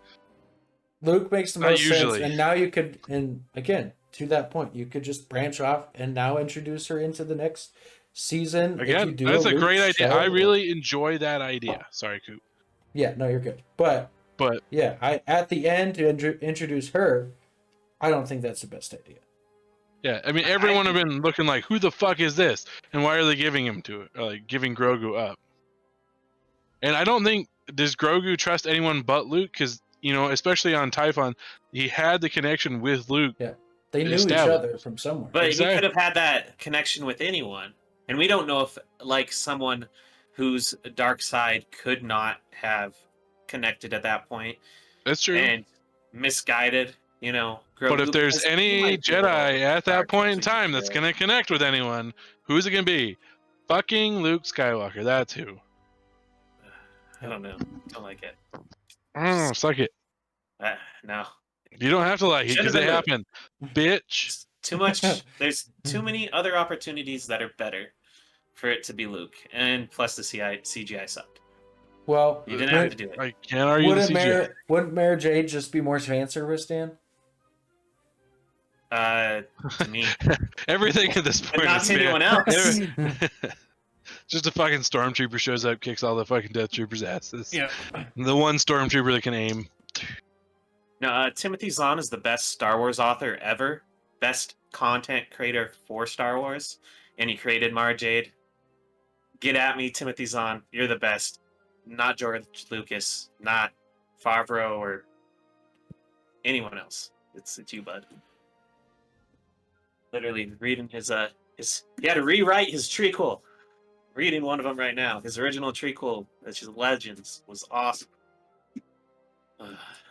Luke makes the most sense, and now you could, and again, to that point, you could just branch off and now introduce her into the next season. Again, that's a great idea. I really enjoy that idea. Sorry, Coop. Yeah, no, you're good. But yeah, at the end to introduce her, I don't think that's the best idea. Yeah, I mean, everyone have been looking like, who the fuck is this? And why are they giving him to it? Like, giving Grogu up. And I don't think, does Grogu trust anyone but Luke? Because, especially on Typhon, he had the connection with Luke. Yeah, they knew each other from somewhere. But he could have had that connection with anyone. And we don't know if, like, someone whose dark side could not have connected at that point. That's true. And misguided, But if there's any Jedi at that point in time that's going to connect with anyone, who's it going to be? Fucking Luke Skywalker. That's who. I don't know. Don't like it. Suck it. No. You don't have to like it Shouldn't because it have been happened, bitch. It's too much. There's too many other opportunities that are better for it to be Luke, and plus the CGI sucked. Well, You didn't have to do it. I can't argue the CGI. Wouldn't Mara Jade just be more fan service, Dan? To me, Everything at this but point not is to anyone else. Just a fucking stormtrooper shows up, kicks all the fucking Death Troopers' asses. Yeah. The one stormtrooper that can aim. No, Timothy Zahn is the best Star Wars author ever, best content creator for Star Wars, and he created Mara Jade. Get at me, Timothy Zahn. You're the best. Not George Lucas, not Favreau or anyone else. It's you, bud. Literally reading his he had to rewrite his trequel. Reading one of them right now. His original trequel, which is Legends, was awesome.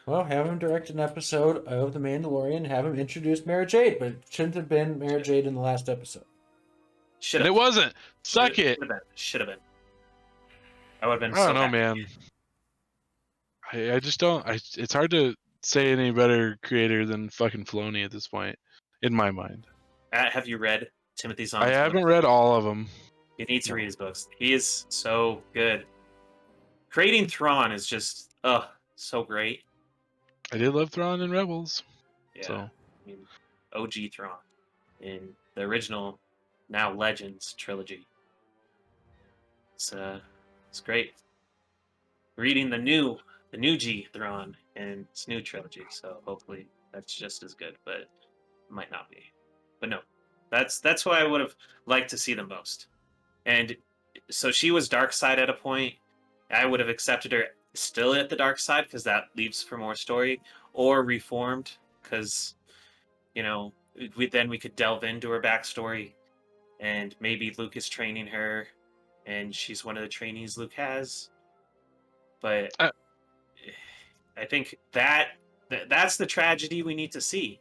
Well, have him direct an episode of The Mandalorian, have him introduce Mara Jade, but it shouldn't have been Mara Jade in the last episode. Should And have. it wasn't. Suck it. Should have been. I would have been I don't so know, happy. man. I just don't. It's hard to say any better creator than fucking Filoni at this point, in my mind. Have you read Timothy Zahn's I haven't books? read all of them. You need to read his books. He is so good. Creating Thrawn is just so great. I did love Thrawn and Rebels. Yeah. So I mean, OG Thrawn in the original, now Legends trilogy. It's great. Reading the new G Thrawn in its new trilogy, so hopefully that's just as good, but it might not be. But no, that's what I would have liked to see the most. And so she was dark side at a point. I would have accepted her still at the dark side because that leaves for more story, or reformed because we could delve into her backstory, and maybe Luke is training her, and she's one of the trainees Luke has. But I think that's the tragedy we need to see,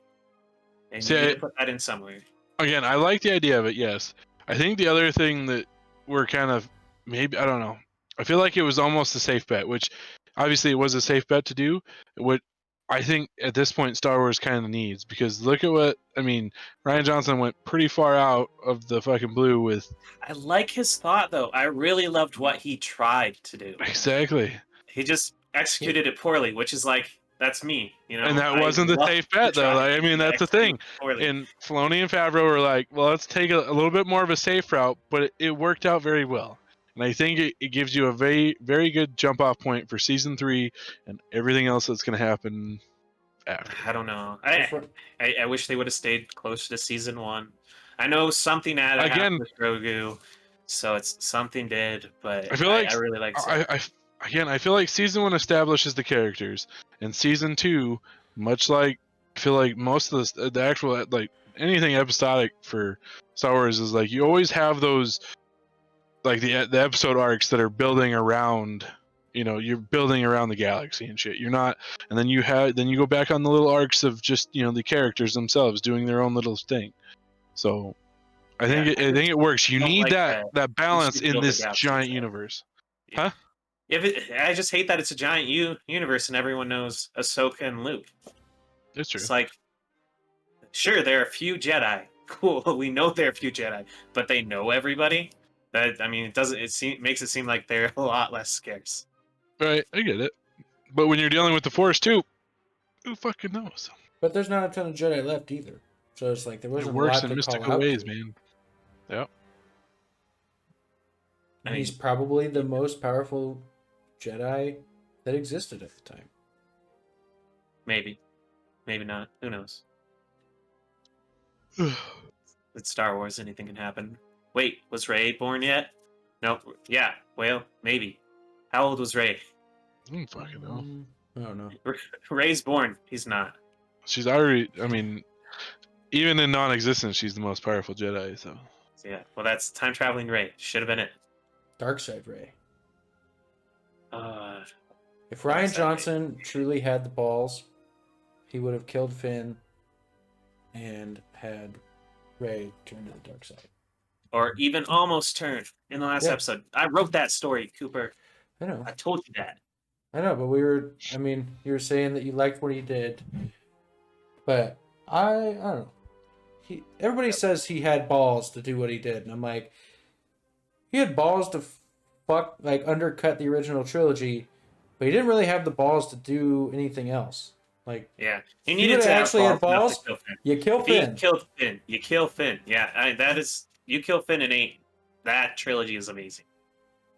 and you need to put that in somewhere. Again, I like the idea of it. Yes, I think the other thing that we're kind of maybe I don't know. I feel like it was almost a safe bet, which obviously it was a safe bet to do. What I think at this point Star Wars kind of needs, because look at what I mean. Rian Johnson went pretty far out of the fucking blue with. I like his thought though. I really loved what he tried to do. Exactly. He just executed it poorly, which is like that's me, And that wasn't the safe bet though. Like, I mean, that's the thing. And Filoni and Favreau were like, well, let's take a little bit more of a safe route, but it worked out very well. And I think it gives you a very, very good jump off point for season 3 and everything else that's going to happen after. I don't know. I wish they would have stayed closer to season 1. I know something happened with Grogu, so it's something did, but I feel like I really like it. I feel like season 1 establishes the characters, and season 2, much like I feel like most of the actual like anything episodic for Star Wars is like you always have those like the episode arcs that are building around, you're building around the galaxy and shit. You're not, and then you go back on the little arcs of just the characters themselves doing their own little thing. So I think it works. You need like that balance in this giant universe. Huh? I just hate that it's a giant universe and everyone knows Ahsoka and Luke. It's true. It's like, sure, there are a few Jedi. Cool, we know there are a few Jedi, but they know everybody. It makes it seem like they're a lot less scarce. Right, I get it. But when you're dealing with the Force too, who fucking knows? But there's not a ton of Jedi left either. So it's like there wasn't a lot works to in call mystical out ways, to. man. Yep. And he's probably the most powerful Jedi that existed at the time. Maybe not. Who knows? It's Star Wars. Anything can happen. Wait, was Rey born yet? No. Yeah. Well, maybe. How old was Rey? I don't fucking know. I don't know. Rey's born. He's not. She's already. I mean, even in non-existence, she's the most powerful Jedi. So. Yeah. Well, that's time traveling Rey. Should have been it. Dark side Rey. If Dark Rian side Johnson truly had the balls, he would have killed Finn and had Rey turn to the dark side. Or even almost turned in the last episode. I wrote that story, Cooper. I know. I told you that. I know, but you were saying that you liked what he did, but I don't know. Everybody says he had balls to do what he did, and I'm like, he had balls to undercut the original trilogy, but he didn't really have the balls to do anything else. Like, yeah, he needed to actually have balls. You kill Finn. You kill Finn. Yeah, you kill Finn and 8. That trilogy is amazing.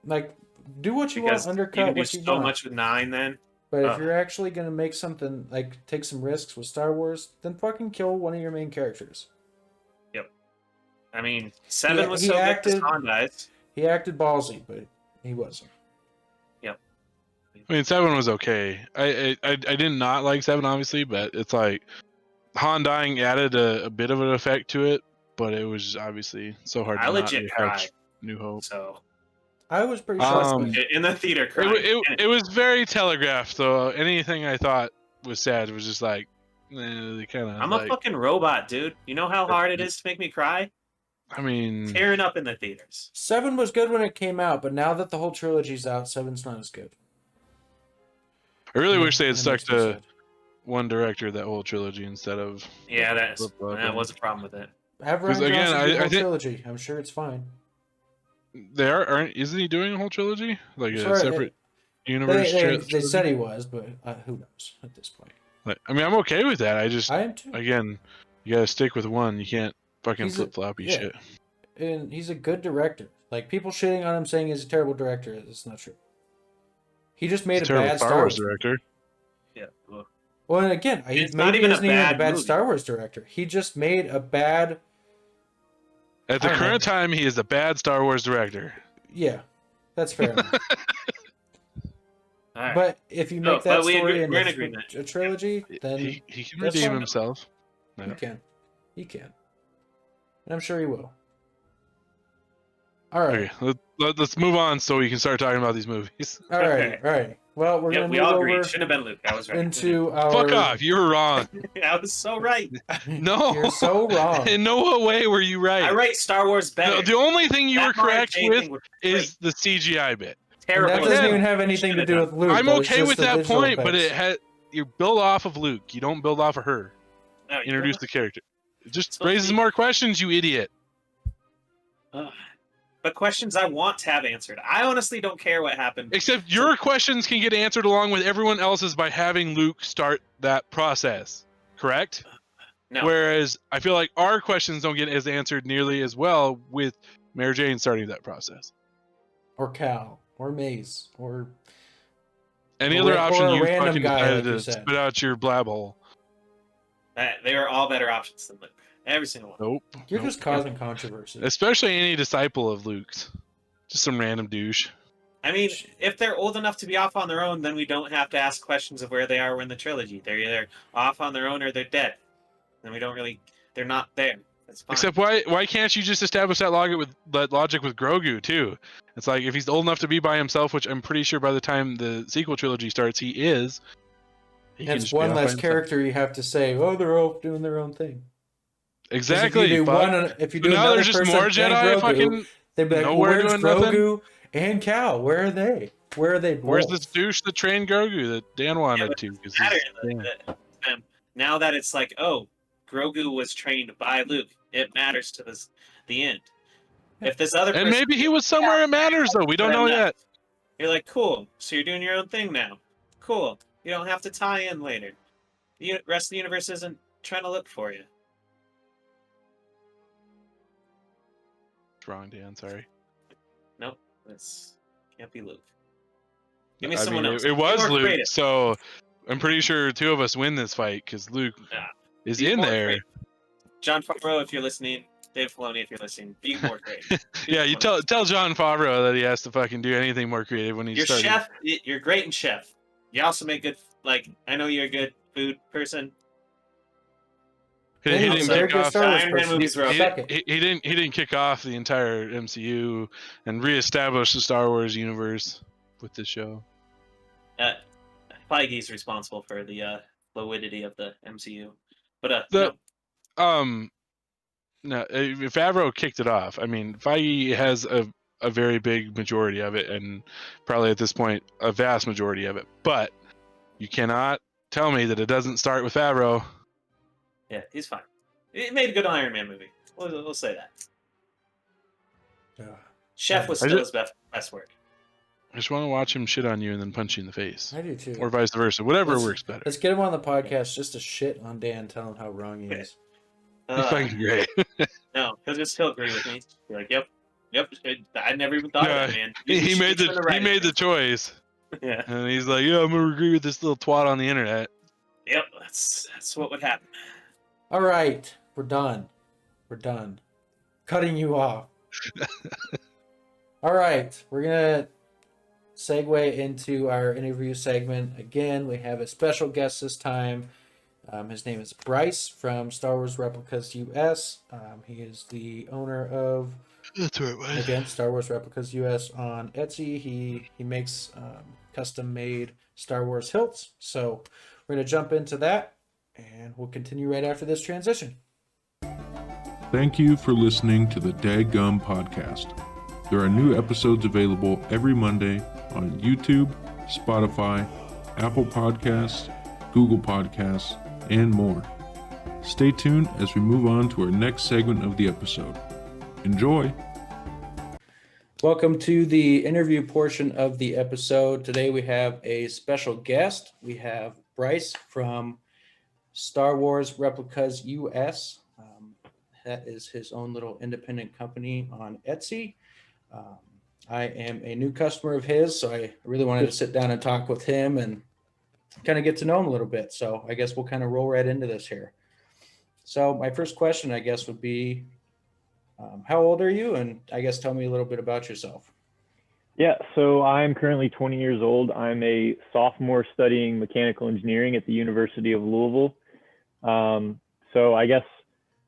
Like, do what you want, undercut you can do what you so want. much with 9 then. But if you're actually gonna make something like take some risks with Star Wars, then fucking kill one of your main characters. Yep. I mean, 7 was so good because Han dies. He acted ballsy, but he wasn't. Yep. I mean, 7 was okay. I did not like 7, obviously, but it's like Han dying added a bit of an effect to it, but it was obviously so hard to not have New Hope. So I was pretty shocked in the theater. It was very telegraphed, though. Anything I thought was sad was just like, they kind of. I'm a fucking robot, dude. You know how hard it is to make me cry? I mean, tearing up in the theaters. 7 was good when it came out, but now that the whole trilogy's out, 7's not as good. I really wish they had stuck to one director that whole trilogy instead of. Yeah, that was a problem with it. Have Ryan Johnson do the whole trilogy. I'm sure it's fine. They aren't. Isn't he doing a whole trilogy, like a separate universe? They said he was, but who knows at this point. I mean, I'm okay with that. I am too. Again, you gotta stick with one. You can't fucking flip floppy shit. And he's a good director. Like, people shitting on him saying he's a terrible director. It's not true. He just made a bad Star Wars director. Yeah. Well, and again, he's not even a bad Star Wars director. He just made a bad. At the current time, he is a bad Star Wars director. Yeah, that's fair enough. Right. But if you make that story into a trilogy, then he can redeem himself. He can. And I'm sure he will. All right. Okay, let's move on so we can start talking about these movies. All right. Well, we're gonna move all over. Agreed. Shouldn't have been Luke. I was right. Into our. Fuck off! You were wrong. I was so right. No, you're so wrong. In no way were you right. I rate Star Wars better. No, the only thing you were correct with is the CGI bit. Terrible. And that doesn't even have anything to do with Luke. I'm okay with that point, but you build off of Luke. You don't build off of her. No, introduce the character. It just raises more questions, you idiot. But questions I want to have answered. I honestly don't care what happened. Except your questions can get answered along with everyone else's by having Luke start that process. Correct? No. Whereas I feel like our questions don't get as answered nearly as well with Mary Jane starting that process. Or Cal. Or Mace. Or any other option you fucking decided to spit out your blab hole. They are all better options than Luke. Every single one. Nope. You're just causing controversy. Especially any disciple of Luke's. Just some random douche. I mean, if they're old enough to be off on their own, then we don't have to ask questions of where they are in the trilogy. They're either off on their own or they're dead. Then they're not there. That's fine. Except why can't you just establish that logic with Grogu too? It's like if he's old enough to be by himself, which I'm pretty sure by the time the sequel trilogy starts he is. That's one less character you have to say, oh, they're all doing their own thing. Exactly. If you do now there's just more Jedi Grogu, fucking they'd be like, nowhere where's doing Grogu nothing? And Cal? Where are they? Where are they both? Where's this douche that trained Grogu that Dan wanted to? Now that it's like, oh, Grogu was trained by Luke, it matters to the end. If this other person, and maybe he was somewhere it matters though. We don't know yet. You're like, cool. So you're doing your own thing now. Cool. You don't have to tie in later. The rest of the universe isn't trying to look for you. It's wrong, Dan. Sorry. Nope. This can't be Luke. Give me someone else. It was Luke, creative. So I'm pretty sure two of us win this fight because Luke is in there. Creative. Jon Favreau, if you're listening. Dave Filoni, if you're listening, be more creative. Yeah, you tell Jon Favreau that he has to fucking do anything more creative when he's starting. Chef. You're great in chef. You also make good. I know you're a good food person. He didn't kick off. He didn't kick off the entire MCU and reestablish the Star Wars universe with this show. Feige's responsible for the fluidity of the MCU, but No, Favreau kicked it off. I mean, Feige has a a very big majority of it, and probably at this point a vast majority of it. But you cannot tell me that it doesn't start with Favreau. Yeah, he's fine. It made a good Iron Man movie. We'll say that. Chef was still his best work. I just want to watch him shit on you and then punch you in the face. I do too. Or vice versa. Whatever works better. Let's get him on the podcast just to shit on Dan, tell him how wrong he is. He's fucking great. No, he'll agree with me. Be like, yep. I never even thought of that, man. He made the choice. Yeah. And he's like, yeah, I'm gonna agree with this little twat on the internet. Yep, that's what would happen. All right, we're done. Cutting you off. All right, we're gonna segue into our interview segment. Again, we have a special guest this time. His name is Bryce from StarWarsReplicasUS. He is the owner of, that's right, man. Again, StarWarsReplicasUS on Etsy. He makes custom-made Star Wars hilts. So we're going to jump into that, and we'll continue right after this transition. Thank you for listening to the Daggum Podcast. There are new episodes available every Monday on YouTube, Spotify, Apple Podcasts, Google Podcasts, and more. Stay tuned as we move on to our next segment of the episode. Enjoy! Welcome to the interview portion of the episode. Today we have a special guest. We have Bryce from Star Wars Replicas US. That is his own little independent company on Etsy. I am a new customer of his, so I really wanted to sit down and talk with him and kind of get to know him a little bit. So I guess we'll kind of roll right into this here. So my first question, I guess, would be, how old are you? And I guess tell me a little bit about yourself. Yeah, so I'm currently 20 years old. I'm a sophomore studying mechanical engineering at the University of Louisville. So I guess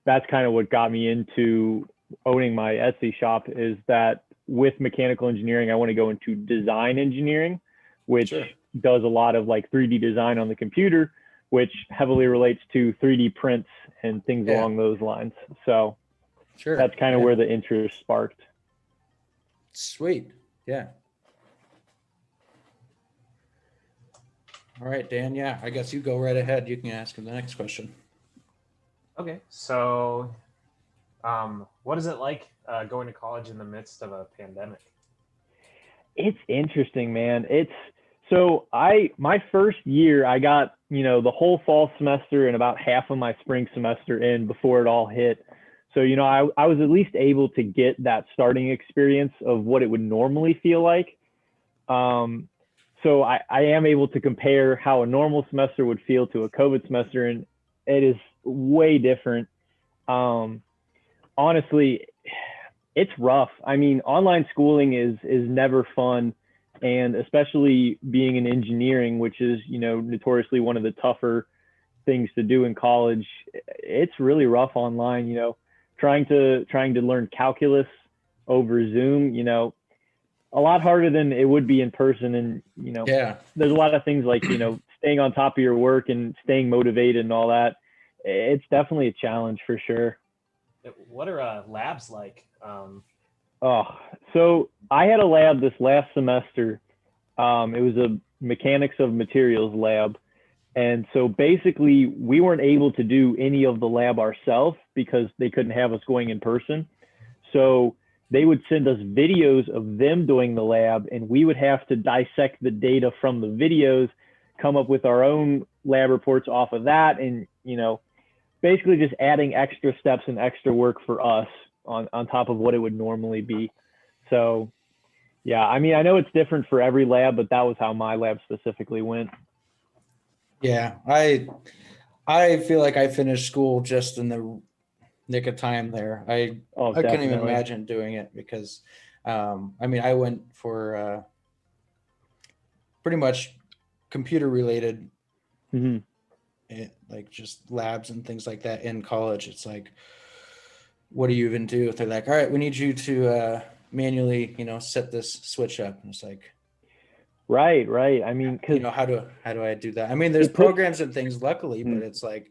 that's kind of what got me into owning my Etsy shop, is that with mechanical engineering, I want to go into design engineering, which does a lot of like 3D design on the computer, which heavily relates to 3D prints and things along those lines. So that's kind of where the interest sparked. Sweet. Yeah. All right, Dan. Yeah, I guess you go right ahead. You can ask him the next question. Okay. So what is it like going to college in the midst of a pandemic? It's interesting, man. So my first year, I got, the whole fall semester and about half of my spring semester in before it all hit. So, I was at least able to get that starting experience of what it would normally feel like. So I am able to compare how a normal semester would feel to a COVID semester, and it is way different. Honestly, it's rough. I mean, online schooling is never fun. And especially being in engineering, which is, notoriously one of the tougher things to do in college, it's really rough online, trying to learn calculus over Zoom, a lot harder than it would be in person. And, there's a lot of things like, staying on top of your work and staying motivated and all that. It's definitely a challenge for sure. What are labs like? So I had a lab this last semester. It was a mechanics of materials lab. And so basically we weren't able to do any of the lab ourselves because they couldn't have us going in person. So they would send us videos of them doing the lab, and we would have to dissect the data from the videos, come up with our own lab reports off of that. And, basically just adding extra steps and extra work for us on top of what it would normally be. So yeah, I mean, I know it's different for every lab, but that was how my lab specifically went. Yeah, I feel like I finished school just in the nick of time there. I couldn't even imagine doing it because, I went for pretty much computer related, like just labs and things like that in college. It's like, what do you even do if they're like, all right, we need you to manually, set this switch up, and it's like, right. I mean, cause how do I do that? I mean, there's programs and things, luckily, but it's like,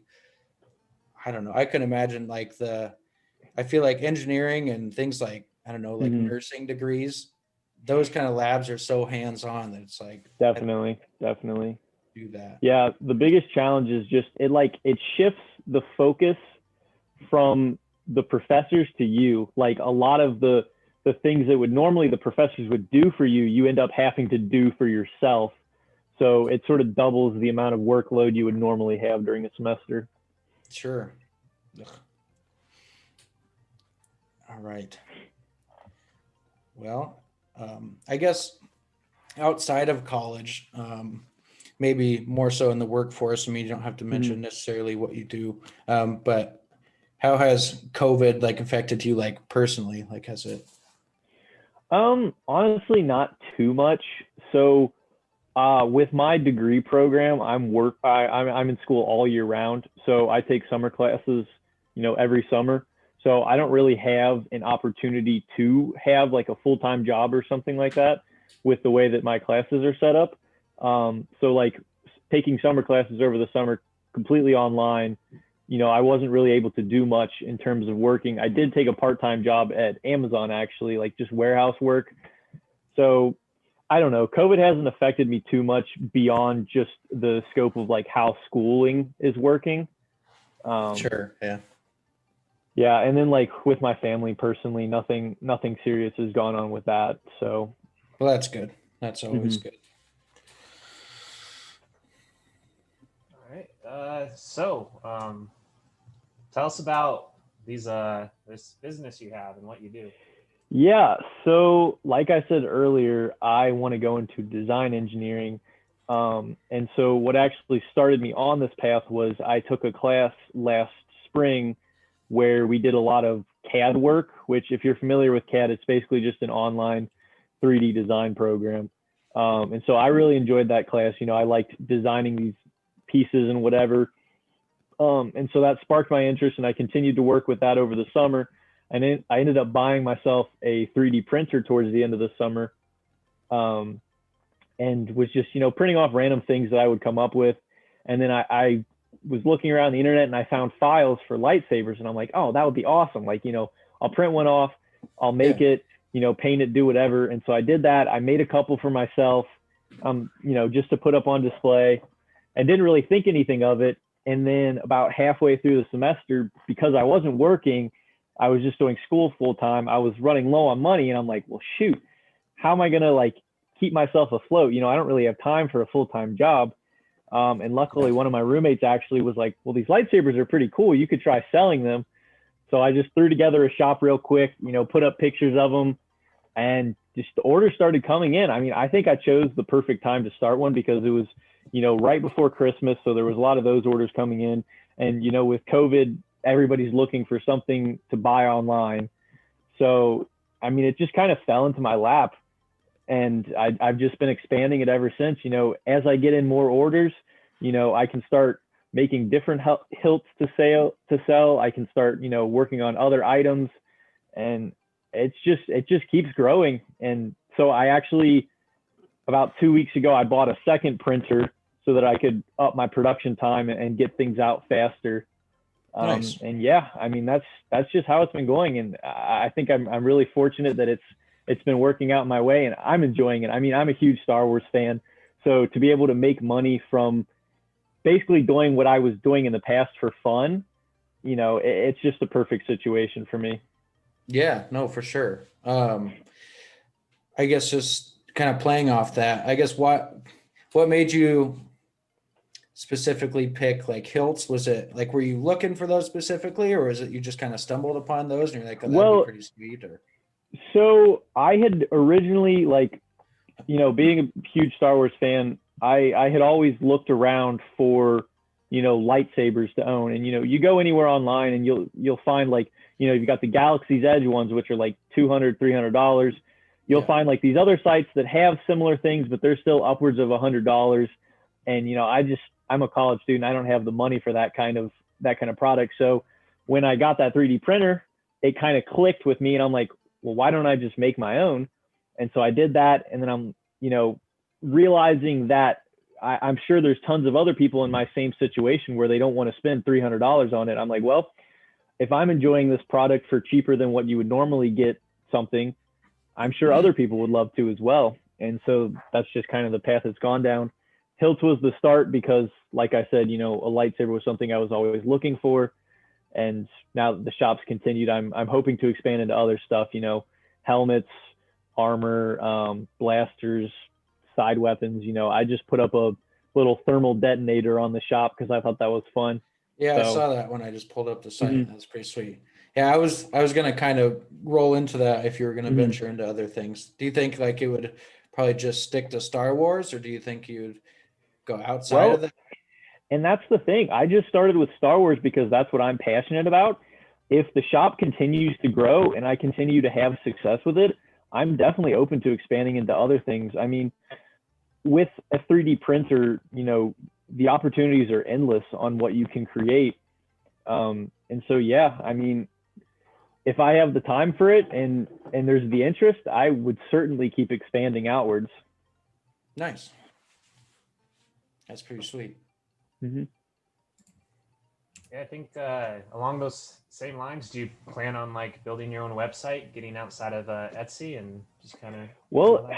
I don't know. I can imagine like I feel like engineering and things like I don't know, like nursing degrees. Those kind of labs are so hands-on that it's like Definitely. do that. Yeah, the biggest challenge is just it shifts the focus from the professors to you. Like a lot of the things that would normally the professors would do for you, you end up having to do for yourself. So it sort of doubles the amount of workload you would normally have during a semester. Sure. Ugh. All right. Well, I guess outside of college, maybe more so in the workforce. I mean, you don't have to mention necessarily what you do, but how has COVID like affected you, like personally? Like, has it? Honestly, not too much. So, with my degree program, I'm in school all year round. So I take summer classes, every summer. So I don't really have an opportunity to have like a full-time job or something like that with the way that my classes are set up. So like taking summer classes over the summer completely online, I wasn't really able to do much in terms of working. I did take a part-time job at Amazon, actually, like just warehouse work. So I don't know, COVID hasn't affected me too much beyond just the scope of like how schooling is working. Sure. Yeah. Yeah, and then like with my family personally, nothing serious has gone on with that. So, well, that's good. That's always good. All right. So, tell us about this business you have and what you do. Yeah. So, like I said earlier, I want to go into design engineering. And so what actually started me on this path was I took a class last spring where we did a lot of CAD work, which if you're familiar with CAD, it's basically just an online 3D design program. And so I really enjoyed that class. I liked designing these pieces and whatever. And so that sparked my interest, and I continued to work with that over the summer. And then I ended up buying myself a 3D printer towards the end of the summer, and was just, printing off random things that I would come up with. And then I was looking around the internet and I found files for lightsabers, and I'm like, oh, that would be awesome. Like, I'll print one off, I'll make it, paint it, do whatever. And so I did that. I made a couple for myself, just to put up on display, and didn't really think anything of it. And then about halfway through the semester, because I wasn't working, I was just doing school full time, I was running low on money, and I'm like, well, shoot, how am I going to like keep myself afloat? I don't really have time for a full-time job. And luckily one of my roommates actually was like, well, these lightsabers are pretty cool, you could try selling them. So I just threw together a shop real quick, put up pictures of them, and just the orders started coming in. I mean, I think I chose the perfect time to start one because it was, right before Christmas. So there was a lot of those orders coming in. And, with COVID, everybody's looking for something to buy online. So, I mean, it just kind of fell into my lap. And I've just been expanding it ever since. As I get in more orders, I can start making different hilts to sell. I can start, working on other items, and it just keeps growing. And so I actually, about 2 weeks ago, I bought a second printer so that I could up my production time and get things out faster. Nice. And yeah, I mean, that's just how it's been going. And I think I'm really fortunate that it's been working out my way, and I'm enjoying it. I mean, I'm a huge Star Wars fan. So to be able to make money from basically doing what I was doing in the past for fun, it's just a perfect situation for me. Yeah, no, for sure. I guess just kind of playing off that, I guess what made you specifically pick like hilts? Was it like, were you looking for those specifically, or is it you just kind of stumbled upon those and you're like, oh, that'd be pretty sweet? Or so I had originally, like, being a huge Star Wars fan, I had always looked around for, lightsabers to own. And, you go anywhere online and you'll find like, you've got the Galaxy's Edge ones, which are like $200, $300. You'll find like these other sites that have similar things, but they're still upwards of $100. And, I'm a college student. I don't have the money for that kind of product. So when I got that 3D printer, it kind of clicked with me, and I'm like, well, why don't I just make my own? And so I did that. And then I'm, realizing that I'm sure there's tons of other people in my same situation where they don't want to spend $300 on it. I'm like, well, if I'm enjoying this product for cheaper than what you would normally get something, I'm sure other people would love to as well. And so that's just kind of the path it's gone down. Hilts was the start because, like I said, a lightsaber was something I was always looking for. And now that the shop's continued, I'm hoping to expand into other stuff, helmets, armor, blasters, side weapons. I just put up a little thermal detonator on the shop because I thought that was fun. Yeah, I saw that when I just pulled up the site. That's pretty sweet. Yeah, I was gonna kind of roll into that if you were gonna venture into other things. Do you think like it would probably just stick to Star Wars, or do you think you'd go outside of that? And that's the thing. I just started with Star Wars because that's what I'm passionate about. If the shop continues to grow and I continue to have success with it, I'm definitely open to expanding into other things. I mean, with a 3D printer, the opportunities are endless on what you can create. And so, yeah, I mean, if I have the time for it and there's the interest, I would certainly keep expanding outwards. Nice. That's pretty sweet. Mm-hmm. Yeah, I think along those same lines, do you plan on like building your own website, getting outside of Etsy, and just kind of? Well,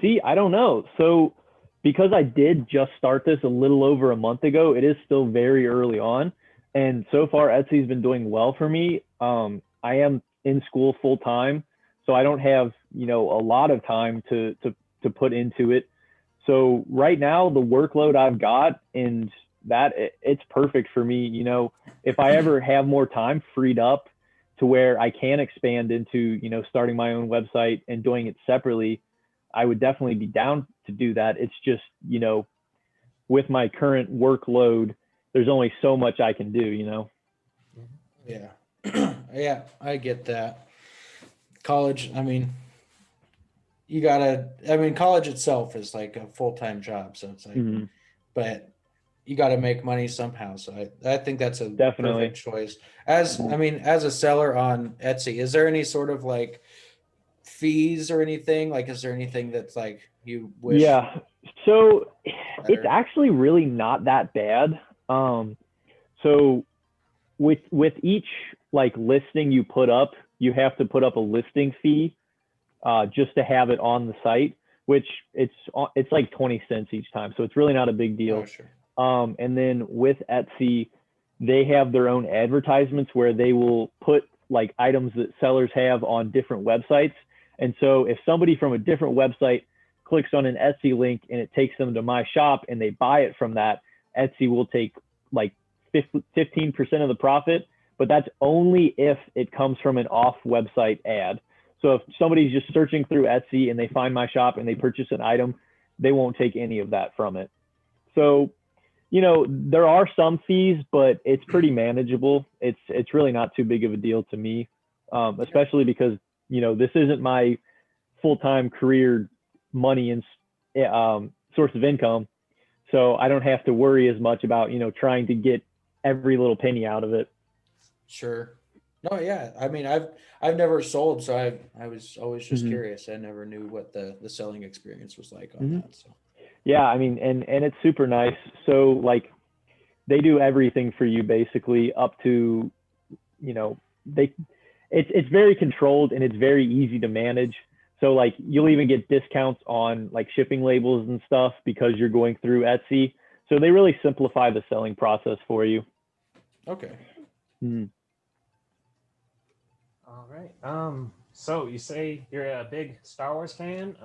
see, I don't know. So because I did just start this a little over a month ago, it is still very early on, and so far Etsy's been doing well for me. I am in school full time, so I don't have a lot of time to put into it. So right now the workload I've got and that it's perfect for me. If I ever have more time freed up to where I can expand into, starting my own website and doing it separately, I would definitely be down to do that. It's just, with my current workload, there's only so much I can do, Yeah. Yeah, I get that. College, I mean, college itself is like a full-time job. So it's like, but you got to make money somehow. So I think that's a Definitely perfect choice. As a seller on Etsy, is there any sort of like fees or anything? Like, is there anything that's like you wish? Yeah. So better? It's actually really not that bad. So with each like listing you put up, you have to put up a listing fee just to have it on the site, which it's like 20 cents each time. So it's really not a big deal. Oh, sure. And then with Etsy, they have their own advertisements where they will put like items that sellers have on different websites. And so if somebody from a different website clicks on an Etsy link and it takes them to my shop and they buy it from that, Etsy will take like 15% of the profit, but that's only if it comes from an off website ad. So if somebody's just searching through Etsy and they find my shop and they purchase an item, they won't take any of that from it. So there are some fees, but it's pretty manageable. It's really not too big of a deal to me, especially because, this isn't my full-time career money and source of income. So I don't have to worry as much about, trying to get every little penny out of it. Sure. No, yeah. I mean, I've never sold, so I was always just curious. I never knew what the selling experience was like on that. So. Yeah, I mean, and it's super nice. So like they do everything for you basically up to, it's very controlled and it's very easy to manage. So like you'll even get discounts on like shipping labels and stuff because you're going through Etsy. So they really simplify the selling process for you. Okay. All right. So you say you're a big Star Wars fan.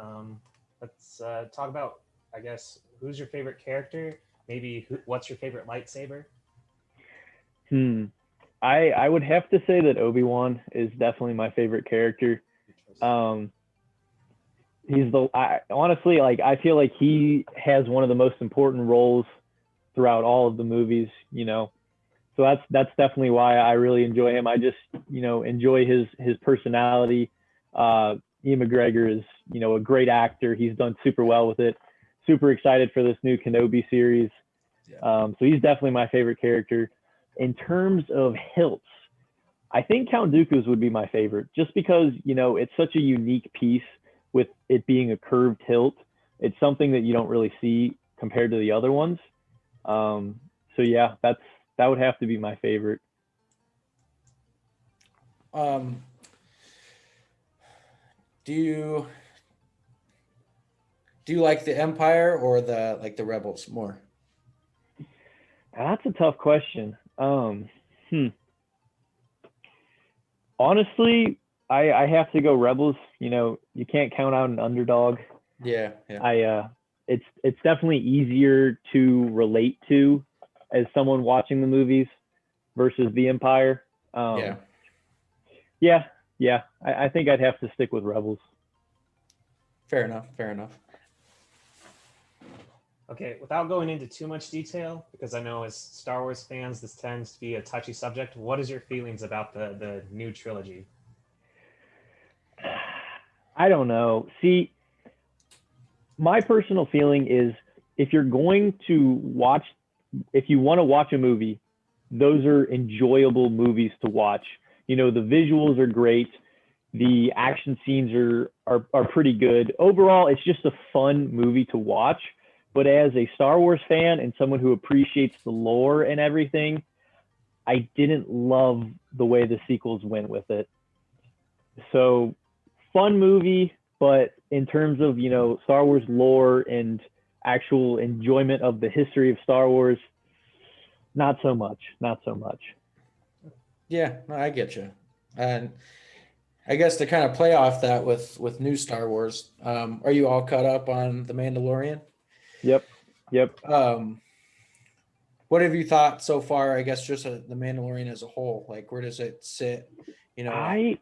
Let's talk about, I guess, who's your favorite character? Maybe what's your favorite lightsaber? I would have to say that Obi-Wan is definitely my favorite character. He's honestly, like, I feel like he has one of the most important roles throughout all of the movies, So that's definitely why I really enjoy him. I just, enjoy his personality. Ian McGregor is, a great actor. He's done super well with it. Super excited for this new Kenobi series. Yeah. So he's definitely my favorite character. In terms of hilts, I think Count Dooku's would be my favorite, just because, it's such a unique piece with it being a curved hilt. It's something that you don't really see compared to the other ones. So yeah, that would have to be my favorite. Do you like the Empire or the Rebels more? That's a tough question. Honestly, I have to go Rebels. You know, you can't count out an underdog. Yeah, yeah. It's definitely easier to relate to as someone watching the movies versus the Empire. Yeah. I think I'd have to stick with Rebels. Fair enough. Okay, without going into too much detail, because I know as Star Wars fans, this tends to be a touchy subject. What is your feelings about the new trilogy? I don't know. See, my personal feeling is if you want to watch a movie, those are enjoyable movies to watch. You know, the visuals are great. The action scenes are pretty good. Overall, it's just a fun movie to watch. But as a Star Wars fan and someone who appreciates the lore and everything, I didn't love the way the sequels went with it. So, fun movie, but in terms of, you know, Star Wars lore and actual enjoyment of the history of Star Wars, not so much. Yeah, no, I get you. And I guess to kind of play off that with new Star Wars, are you all caught up on The Mandalorian? Yep. What have you thought so far? I guess just The Mandalorian as a whole. Like, where does it sit? You know, I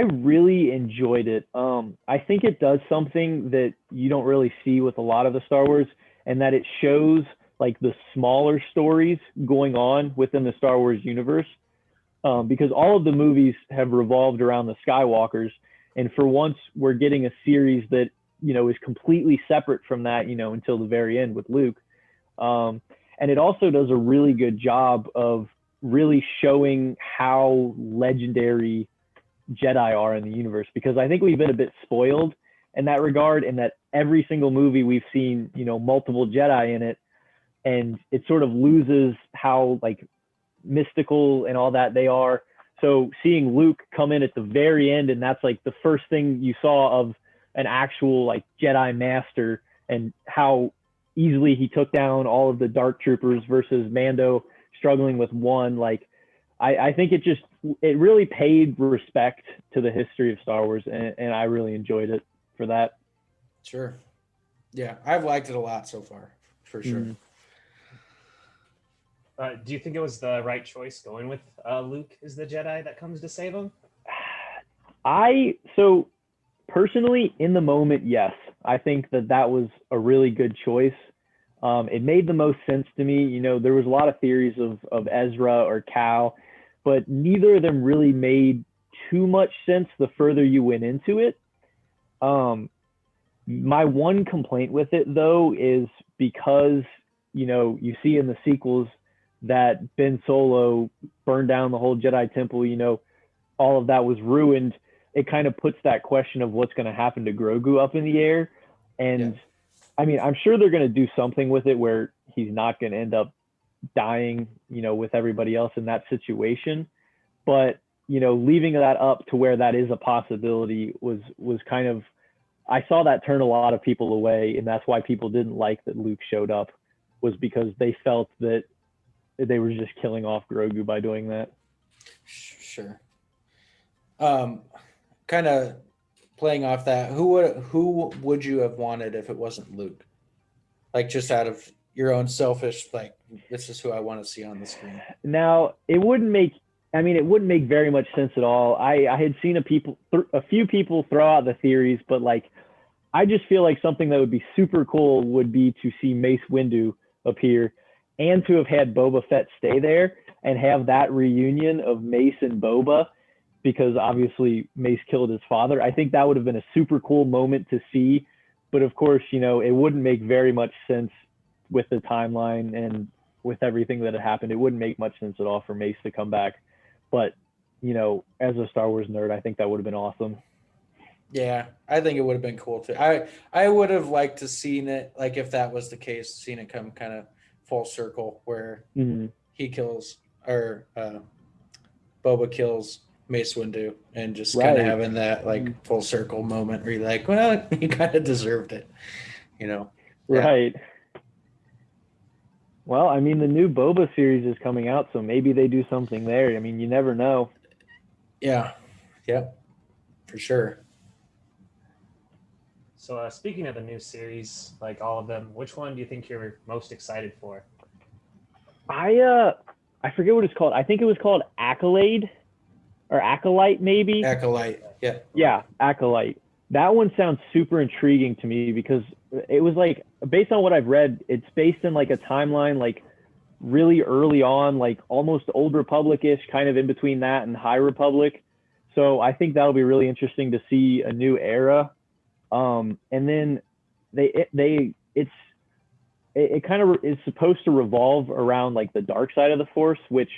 really enjoyed it. I think it does something that you don't really see with a lot of the Star Wars, and that it shows like the smaller stories going on within the Star Wars universe. Because all of the movies have revolved around the Skywalkers, and for once we're getting a series that, you know, is completely separate from that, you know, until the very end with Luke. And it also does a really good job of really showing how legendary Jedi are in the universe, because I think we've been a bit spoiled in that regard, in that every single movie we've seen, you know, multiple Jedi in it, and it sort of loses how like mystical and all that they are. So seeing Luke come in at the very end, and that's like the first thing you saw of an actual like Jedi master, and how easily he took down all of the dark troopers versus Mando struggling with one. Like, I think it really paid respect to the history of Star Wars, and I really enjoyed it for that. Sure. Yeah, I've liked it a lot so far, for sure. Do you think it was the right choice going with Luke as the Jedi that comes to save him? So personally, in the moment, yes. I think that was a really good choice. It made the most sense to me. You know, there was a lot of theories of Ezra or Cal, but neither of them really made too much sense the further you went into it. My one complaint with it, though, is because, you know, you see in the sequels that Ben Solo burned down the whole Jedi Temple, you know, all of that was ruined. It kind of puts that question of what's going to happen to Grogu up in the air. And yeah. I mean, I'm sure they're going to do something with it where he's not going to end up dying, you know, with everybody else in that situation. But, you know, leaving that up to where that is a possibility was kind of, I saw that turn a lot of people away. And that's why people didn't like that Luke showed up, was because they felt that they were just killing off Grogu by doing that. Sure. Kind of playing off that, who would you have wanted if it wasn't Luke? Like, just out of your own selfish, like, this is who I want to see on the screen. Now, it wouldn't make very much sense at all. I had seen a few people throw out the theories, but like, I just feel like something that would be super cool would be to see Mace Windu appear, and to have had Boba Fett stay there and have that reunion of Mace and Boba, because obviously Mace killed his father. I think that would have been a super cool moment to see. But of course, you know, it wouldn't make very much sense with the timeline and with everything that had happened. It wouldn't make much sense at all for Mace to come back. But, you know, as a Star Wars nerd, I think that would have been awesome. Yeah, I think it would have been cool too. I would have liked to seen it, like, if that was the case, seen it come kind of full circle where he kills, or Boba kills Mace Windu, and just kind of having that like full circle moment where you're like, well, you kind of deserved it, you know? Right. Well, I mean, the new Boba series is coming out, so maybe they do something there. I mean, you never know. Yeah. Yep. For sure. So, speaking of the new series, like all of them, which one do you think you're most excited for? I forget what it's called. I think it was called Accolade or Acolyte, maybe. Acolyte. Yeah. Yeah, Acolyte. That one sounds super intriguing to me because it was like, based on what I've read, it's based in like a timeline like really early on, like almost Old Republic-ish, kind of in between that and High Republic. So I think that'll be really interesting to see a new era. And then it kind of is supposed to revolve around like the dark side of the Force, which,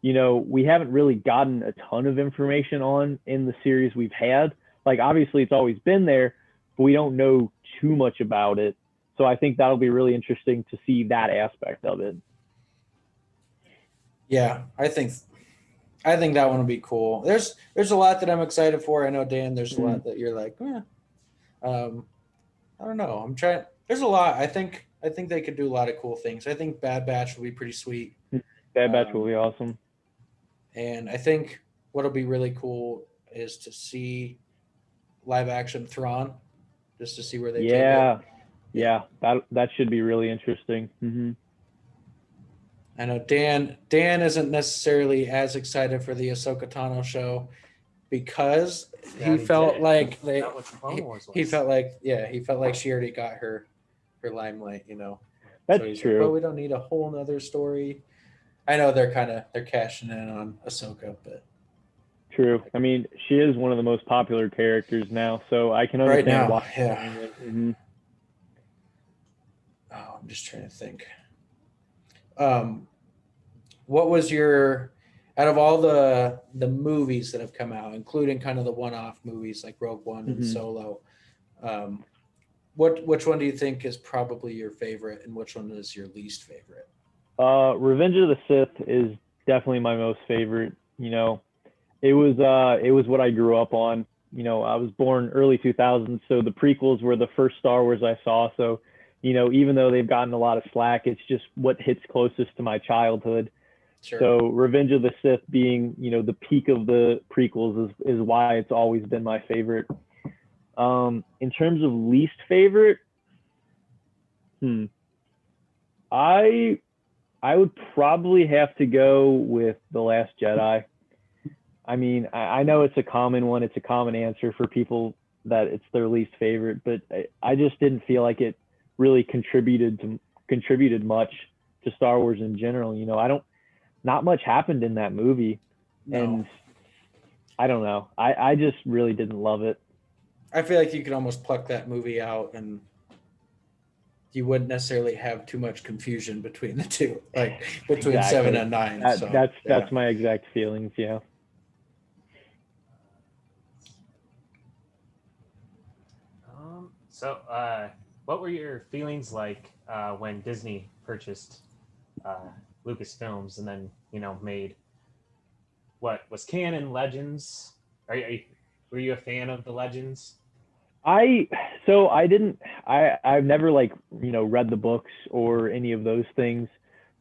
you know, we haven't really gotten a ton of information on in the series we've had. Like, obviously it's always been there, but we don't know too much about it. So I think that'll be really interesting to see that aspect of it. Yeah, I think that one will be cool. There's a lot that I'm excited for. I know, Dan, there's a lot that you're like, I don't know. I'm trying. There's a lot. I think they could do a lot of cool things. I think Bad Batch will be pretty sweet. Bad Batch will be awesome. And I think what'll be really cool is to see live action Thrawn, just to see where they take it. Yeah, that should be really interesting. Mm-hmm. I know Dan isn't necessarily as excited for the Ahsoka Tano show because he felt like he felt like she already got her limelight, you know. That's so true. Like, well, we don't need a whole nother story. I know they're cashing in on Ahsoka, but true. I mean, she is one of the most popular characters now, so I can understand why. Yeah. Mm-hmm. Oh, I'm just trying to think. What was out of all the movies that have come out, including kind of the one-off movies like Rogue One and Solo, which one do you think is probably your favorite, and which one is your least favorite? Revenge of the Sith is definitely my most favorite. You know, it was what I grew up on. You know, I was born early 2000s, so the prequels were the first Star Wars I saw. So, you know, even though they've gotten a lot of slack, it's just what hits closest to my childhood. Sure. So Revenge of the Sith being, you know, the peak of the prequels is why it's always been my favorite. In terms of least favorite, I would probably have to go with The Last Jedi. I mean, I know it's a common one. It's a common answer for people that it's their least favorite, but I just didn't feel like it really contributed much to Star Wars in general. You know, not much happened in that movie. No. And I don't know. I just really didn't love it. I feel like you could almost pluck that movie out and you wouldn't necessarily have too much confusion between the two, like between 7 and 9. That's my exact feelings. Yeah. So, what were your feelings like when Disney purchased Lucasfilms and then, you know, made what was canon Legends? Were you a fan of the Legends? I've never like, you know, read the books or any of those things,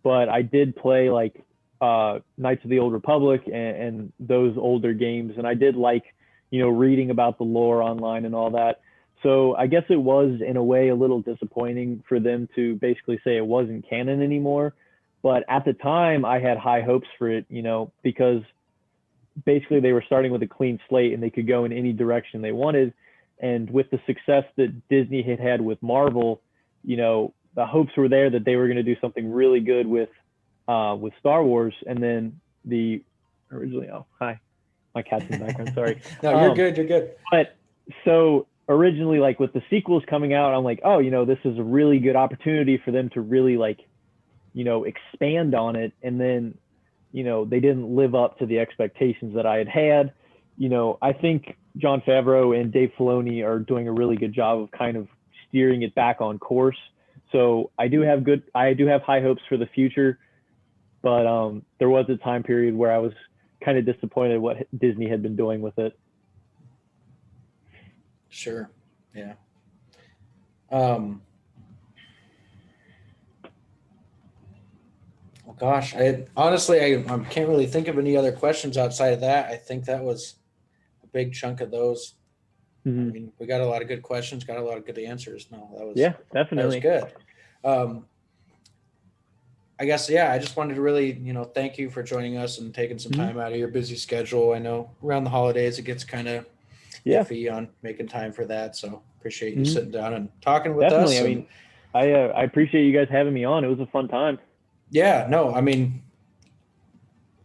but I did play like Knights of the Old Republic and those older games, and I did like, you know, reading about the lore online and all that. So I guess it was in a way a little disappointing for them to basically say it wasn't canon anymore. But at the time I had high hopes for it, you know, because basically they were starting with a clean slate and they could go in any direction they wanted. And with the success that Disney had had with Marvel, you know, the hopes were there that they were going to do something really good with Star Wars. And then hi, my cat's in the background, sorry. No, you're good. But so originally, like with the sequels coming out, I'm like, oh, you know, this is a really good opportunity for them to really like, you know, expand on it. And then, you know, they didn't live up to the expectations that I had. You know, I think Jon Favreau and Dave Filoni are doing a really good job of kind of steering it back on course. So I do have high hopes for the future, but there was a time period where I was kind of disappointed what Disney had been doing with it. Sure. Yeah. Well, gosh, I can't really think of any other questions outside of that. I think that was a big chunk of those. Mm-hmm. I mean, we got a lot of good questions, got a lot of good answers. No, that was definitely that was good. I guess, I just wanted to really, thank you for joining us and taking some time out of your busy schedule. I know around the holidays it gets kind of iffy on making time for that, so appreciate you sitting down and talking with us. I mean, I appreciate you guys having me on. It was a fun time. Yeah, no, I mean,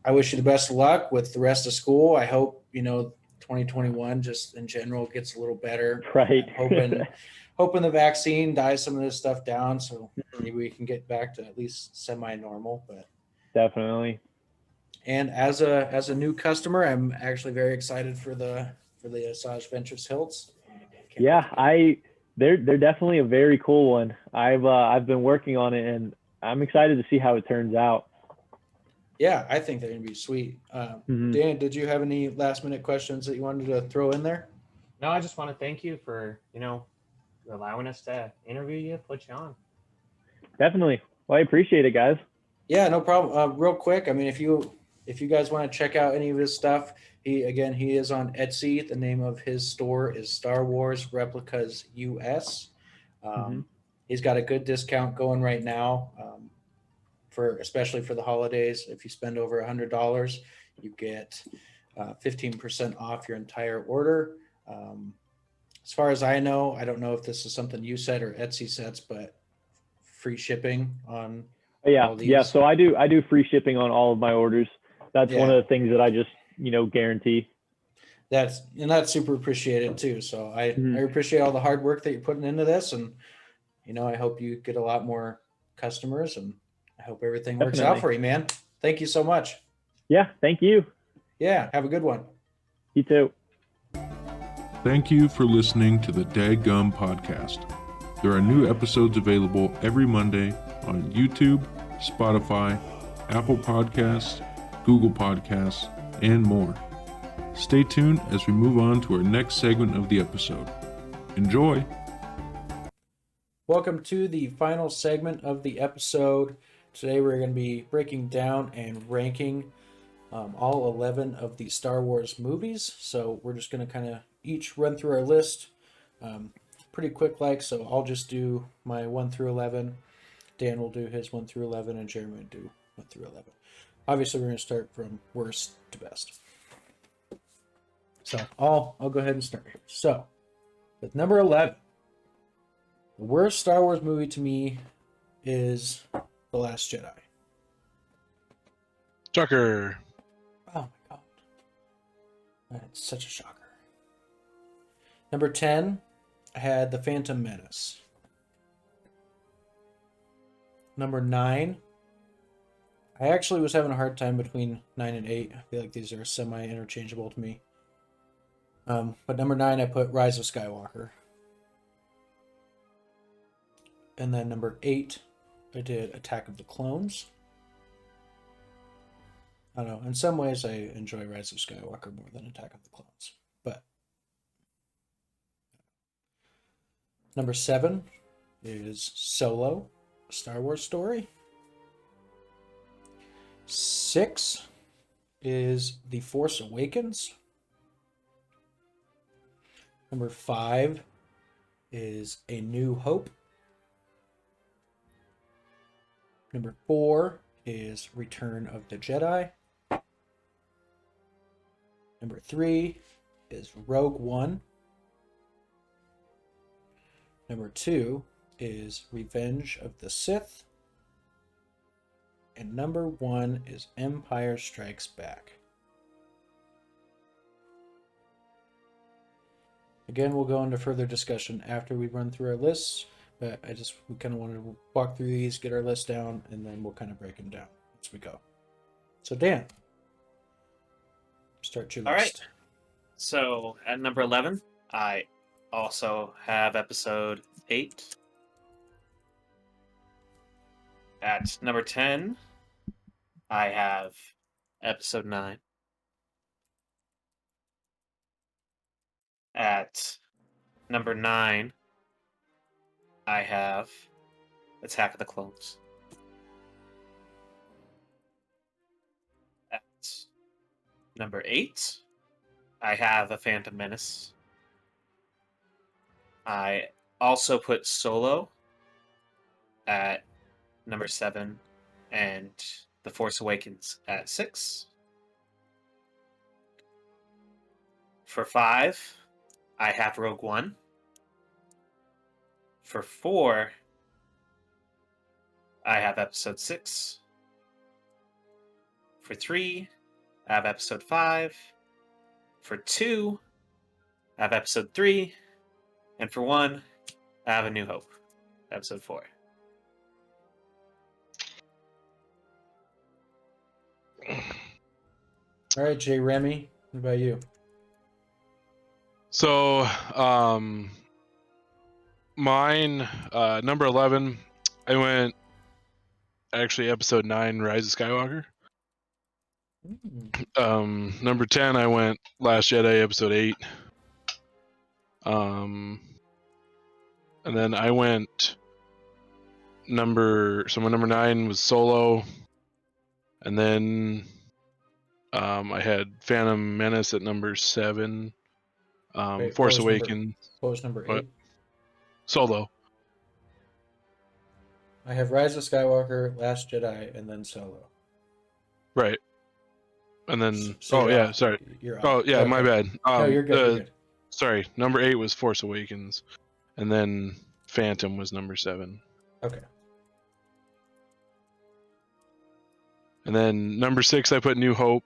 I wish you the best of luck with the rest of school. I hope 2021 just in general gets a little better. Right. I'm hoping the vaccine dies some of this stuff down, so maybe we can get back to at least semi-normal. But definitely. And as a new customer, I'm actually very excited for the Asajj Ventress hilts. They're definitely a very cool one. I've been working on it, and I'm excited to see how it turns out. Yeah, I think they're gonna be sweet. Dan, did you have any last minute questions that you wanted to throw in there? No, I just want to thank you for allowing us to interview you, put you on. Definitely. Well, I appreciate it, guys. Yeah, no problem. Real quick, I mean, if you guys want to check out any of his stuff, he is on Etsy. The name of his store is StarWarsReplicasUS. He's got a good discount going right now, especially for the holidays. If you spend over $100, you get 15% off your entire order. As far as I know, I don't know if this is something you said or Etsy sets, but free shipping on all these. Yeah. So I do free shipping on all of my orders. That's one of the things that I just guarantee. That's super appreciated too. So I appreciate all the hard work that you're putting into this, and I hope you get a lot more customers, and I hope everything works out for you, man. Thank you so much. Yeah, thank you. Yeah, have a good one. You too. Thank you for listening to the Daggum Podcast. There are new episodes available every Monday on YouTube, Spotify, Apple Podcasts, Google Podcasts, and more. Stay tuned as we move on to our next segment of the episode. Enjoy! Welcome to the final segment of the episode. Today we're going to be breaking down and ranking all 11 of the Star Wars movies. So we're just going to kind of each run through our list pretty quick so I'll just do my 1 through 11. Dan will do his 1 through 11, and Jeremy will do 1 through 11. Obviously, we're going to start from worst to best. So I'll go ahead and start. So with number 11, the worst Star Wars movie to me is The Last Jedi. Shocker. Oh my god. That's such a shocker. Number 10, I had The Phantom Menace. Number 9, I actually was having a hard time between 9 and 8. I feel like these are semi-interchangeable to me. But number 9, I put Rise of Skywalker. And then number 8, I did Attack of the Clones. I don't know. In some ways, I enjoy Rise of Skywalker more than Attack of the Clones. But number 7 is Solo, a Star Wars story. 6 is The Force Awakens. Number 5 is A New Hope. Number 4 is Return of the Jedi. Number 3 is Rogue One. Number 2 is Revenge of the Sith. And number 1 is Empire Strikes Back. Again, we'll go into further discussion after we run through our lists, but we kind of wanted to walk through these, get our list down, and then we'll kind of break them down as we go. So Dan, start your list. All right. So at number 11, I also have episode 8. At number 10, I have episode 9. At number 9, I have Attack of the Clones. At number 8, I have A Phantom Menace. I also put Solo at number 7 and The Force Awakens at 6. For 5, I have Rogue One. For 4, I have Episode 6. For 3, I have Episode 5. For 2, I have Episode 3. And for 1, I have A New Hope, Episode 4. All right, J. Remy, what about you? So, mine, number 11, I went actually Episode 9, Rise of Skywalker. Number 10, I went Last Jedi, Episode 8. And then I went my number 9 was Solo. And then I had Phantom Menace at number 7. Wait, Force Awakens. What was number 8? What? Solo. I have Rise of Skywalker, Last Jedi, and then Solo. Right. And then So you're yeah, off. sorry. You're Oh off. yeah, Okay. my bad. No, you're good. You're good. Sorry, number 8 was Force Awakens, and then Phantom was number 7. Okay. And then number 6, I put New Hope.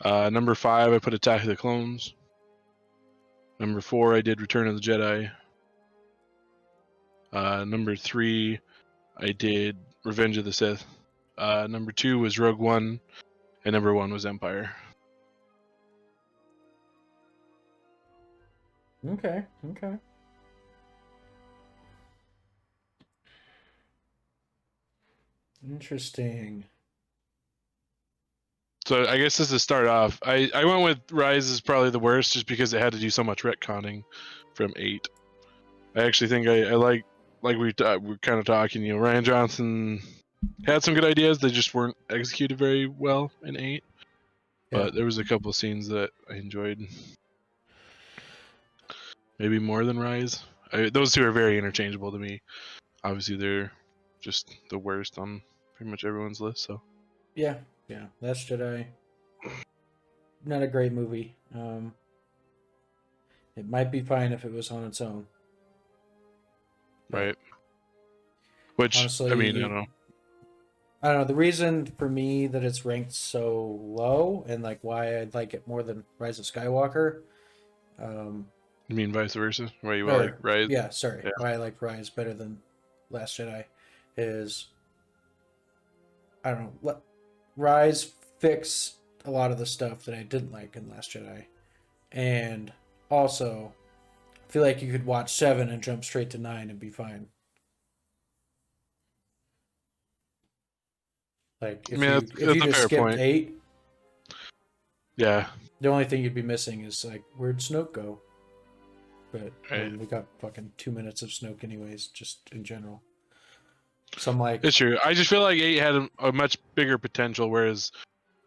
Number 5, I put Attack of the Clones. Number 4, I did Return of the Jedi. Number 3, I did Revenge of the Sith. Number 2 was Rogue One, and number 1 was Empire. Okay. Interesting. So I guess just to start off, I went with Rise is probably the worst just because it had to do so much retconning from 8. I actually think I like we're kind of talking, Rian Johnson had some good ideas, they just weren't executed very well in 8. Yeah. But there was a couple of scenes that I enjoyed. Maybe more than Rise. Those two are very interchangeable to me. Obviously they're just the worst on pretty much everyone's list, so. Yeah. Last Jedi. Not a great movie. It might be fine if it was on its own. Right. Which, Honestly, I mean, I don't know. I don't know. The reason for me that it's ranked so low and like why I like it more than Rise of Skywalker. You mean vice versa? Why you like Rise? Yeah, sorry. Yeah. Why I like Rise better than Last Jedi is I don't know. Rise fixed a lot of the stuff that I didn't like in Last Jedi, and also I feel like you could watch 7 and jump straight to 9 and be fine. Like if you just skipped 8, yeah, the only thing you'd be missing is like where'd Snoke go? But we got fucking 2 minutes of Snoke anyways, just in general. So I'm like, it's true. I just feel like 8 had a much bigger potential, whereas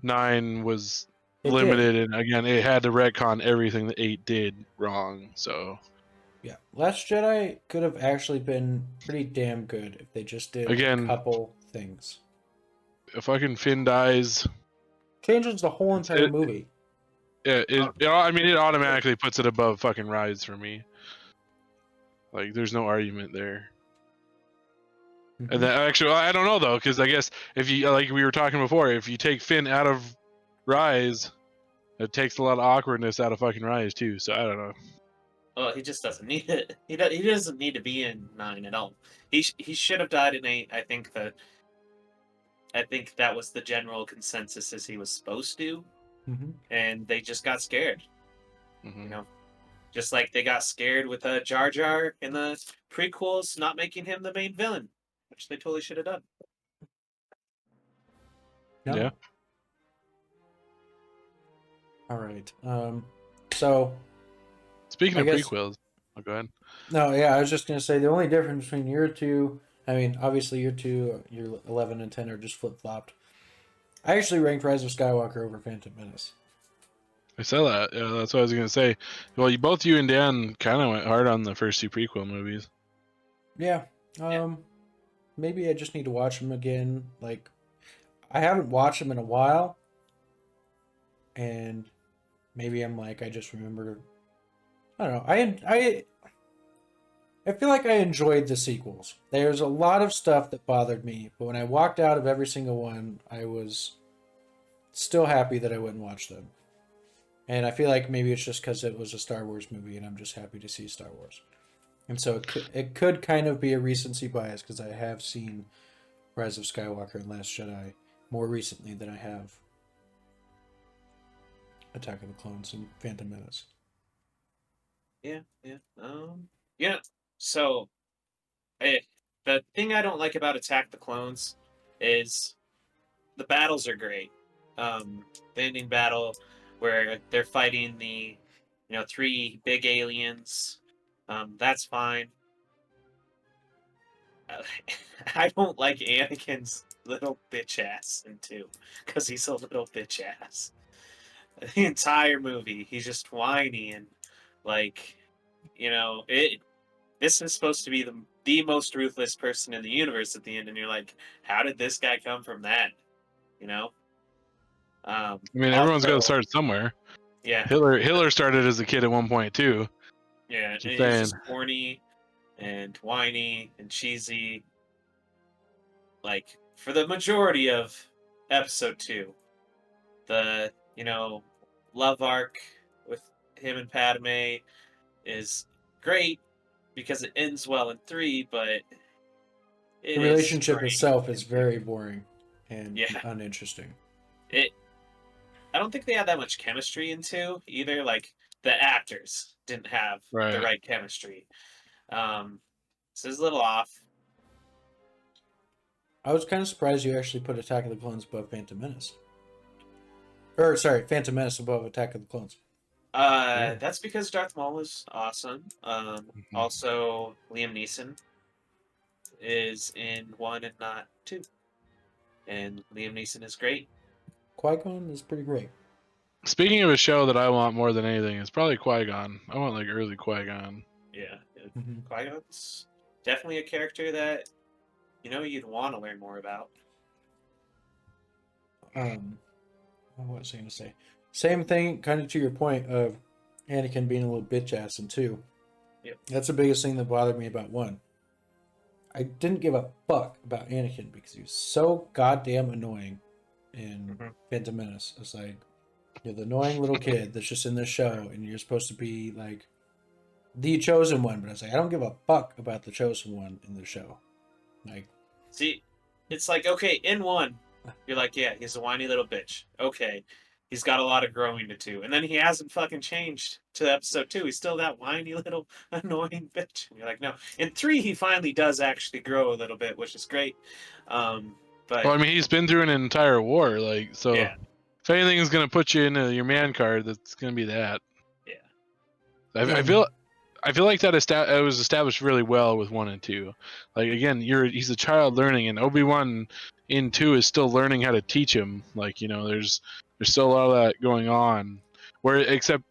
9 was limited, and again, it had to retcon everything that 8 did wrong. So yeah, Last Jedi could have actually been pretty damn good if they just did Again, a couple things. if fucking Finn dies, Changes the whole entire movie. yeah, I mean, it automatically puts it above fucking Rise for me. Like, there's no argument there. Mm-hmm. And then actually, I don't know though, because I guess if you, like we were talking before, if you take Finn out of Rise, it takes a lot of awkwardness out of fucking Rise too. So I don't know. Well, he just doesn't need it. He doesn't need to be in 9 at all. He should have died in 8. I think that was the general consensus, as he was supposed to, and they just got scared. Mm-hmm. Just like they got scared with Jar Jar in the prequels, not making him the main villain, which they totally should have done. No. Yeah. All right. So Speaking I of guess- prequels, go ahead. No, yeah, I was just gonna say the only difference between your two. I mean, obviously your two, your 11 and 10 are just flip flopped. I actually ranked Rise of Skywalker over Phantom Menace. I saw that. Yeah, that's what I was gonna say. Well, you and Dan kind of went hard on the first two prequel movies. Yeah. Maybe I just need to watch them again. Like, I haven't watched them in a while, and maybe I'm like, I just remember. I don't know. I feel like I enjoyed the sequels. There's a lot of stuff that bothered me, but when I walked out of every single one, I was still happy that I went and watched them. And I feel like maybe it's just because it was a Star Wars movie, and I'm just happy to see Star Wars. And so it could kind of be a recency bias because I have seen Rise of Skywalker and Last Jedi more recently than I have Attack of the Clones and Phantom Menace. Yeah. Yeah. So, the thing I don't like about Attack the Clones is the battles are great. The ending battle where they're fighting the, 3 big aliens. That's fine. I don't like Anakin's little bitch ass in 2 because he's a little bitch ass. The entire movie, he's just whiny and this is supposed to be the most ruthless person in the universe at the end, and you're like, how did this guy come from that? I mean, everyone's got to also- start somewhere. Yeah, Hitler started as a kid at one point too. yeah, and Just he's saying. just corny and whiny and cheesy. Like, for the majority of episode 2, the, love arc with him and Padme is great because it ends well in 3, but The relationship strange. itself is very boring and Yeah. uninteresting. I don't think they had that much chemistry in 2 either. Like, the actors didn't have the Right. right chemistry. So it's a little off. I was kind of surprised you actually put Attack of the Clones above Phantom Menace. Or, sorry, Phantom Menace above Attack of the Clones. That's because Darth Maul is awesome. Also, Liam Neeson is in 1 and not 2. And Liam Neeson is great. Qui-Gon is pretty great. Speaking of a show that I want more than anything, it's probably Qui-Gon. I want early Qui-Gon. Yeah. Mhm. Qui-Gon's definitely a character that, you'd want to learn more about. What was I going to say? Same thing, kind of to your point of Anakin being a little bitch ass in 2. Yep. That's the biggest thing that bothered me about 1. I didn't give a fuck about Anakin because he was so goddamn annoying in Phantom Menace. It's like, you're the annoying little kid that's just in this show, and you're supposed to be like the chosen one. But I was like, I don't give a fuck about the chosen one in the show. Like, See, it's like, okay, in 1, you're like, yeah, he's a whiny little bitch. Okay, he's got a lot of growing to do. And then he hasn't fucking changed to episode 2. He's still that whiny little annoying bitch. And you're like, no. In 3, he finally does actually grow a little bit, which is great. But Well, I mean, he's been through an entire war, so yeah, if anything is gonna put you into your man card, that's gonna be that. yeah. I feel like that it was established really well with 1 and 2. Like, again, he's a child learning, and Obi-Wan in 2 is still learning how to teach him. Like, there's still a lot of that going on. Except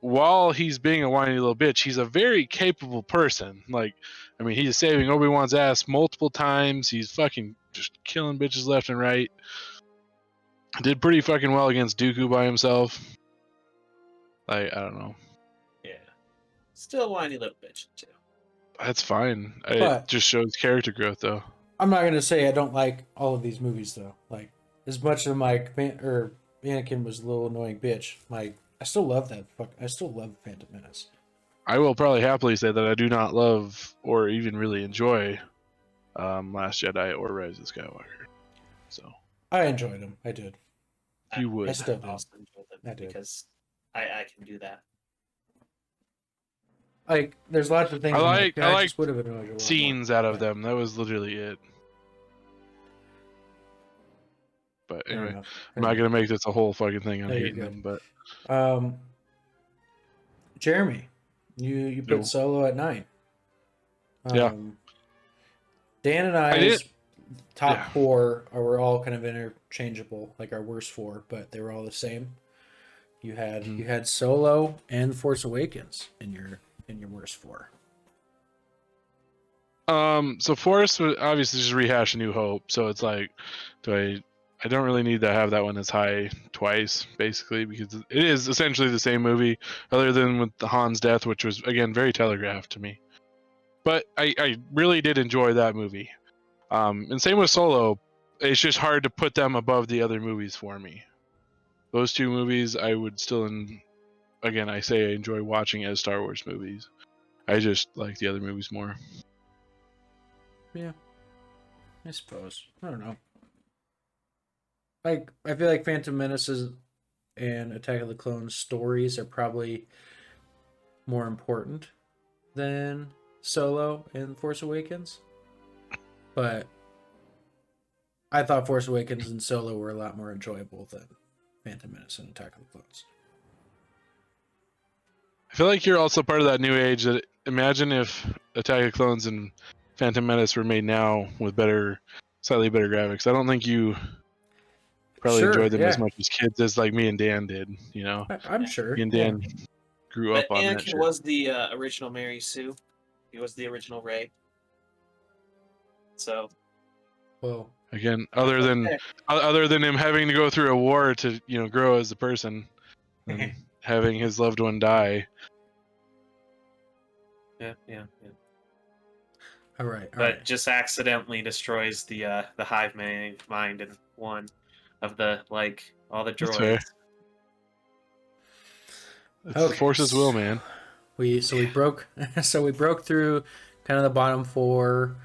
while he's being a whiny little bitch, he's a very capable person. Like, I mean, he's saving Obi-Wan's ass multiple times. He's fucking just killing bitches left and right. Did pretty fucking well against Dooku by himself. I don't know. Yeah. Still a whiny little bitch, too. That's fine. It But- just shows character growth, though. I'm not gonna say I don't like all of these movies though. Like, as much as Anakin was a little annoying bitch, like, I still love that. I still love Phantom Menace. I will probably happily say that I do not love or even really enjoy Last Jedi or Rise of Skywalker. So I enjoyed them. I did. you would. I still do. Also enjoy them I did. because I can do that. Like, there's lots of things. I I'm like- I just would have enjoyed it a lot Scenes more. out of But them. That was literally it. But fair anyway, enough, I'm fair not gonna make this a whole fucking thing on No, you're hating good. them. But enough. Jeremy, You put Solo at 9. Yeah. Dan and I did. I's top 4 were all kind of interchangeable, like our worst 4, but they were all the same. You had Solo and Force Awakens in your worst 4. So Force would obviously just rehash A New Hope, so it's like, I don't really need to have that one as high twice, basically, because it is essentially the same movie, other than with the Han's death, which was, again, very telegraphed to me. But I really did enjoy that movie. And same with Solo. It's just hard to put them above the other movies for me. Those 2 movies I would still, again, I say I enjoy watching as Star Wars movies. I just like the other movies more. Yeah, I suppose. I don't know. Like, I feel like Phantom Menaces and Attack of the Clones stories are probably more important than Solo and Force Awakens. But I thought Force Awakens and Solo were a lot more enjoyable than Phantom Menace and Attack of the Clones. I feel like you're also part of that new age that imagine if Attack of the Clones and Phantom Menace were made now with slightly better graphics. I don't think you probably enjoyed them as much as kids as like me and Dan did, you know? I'm sure. Me and Dan grew up on that Anakin shit. was the original Mary Sue. He was the original Rey. So, well, again, other than him having to go through a war to, you know, grow as a person and having his loved one die. Yeah. All right. But just accidentally destroys the hive mind in one of the all the droids. It's the Force's will, man. We broke through kind of the bottom 4.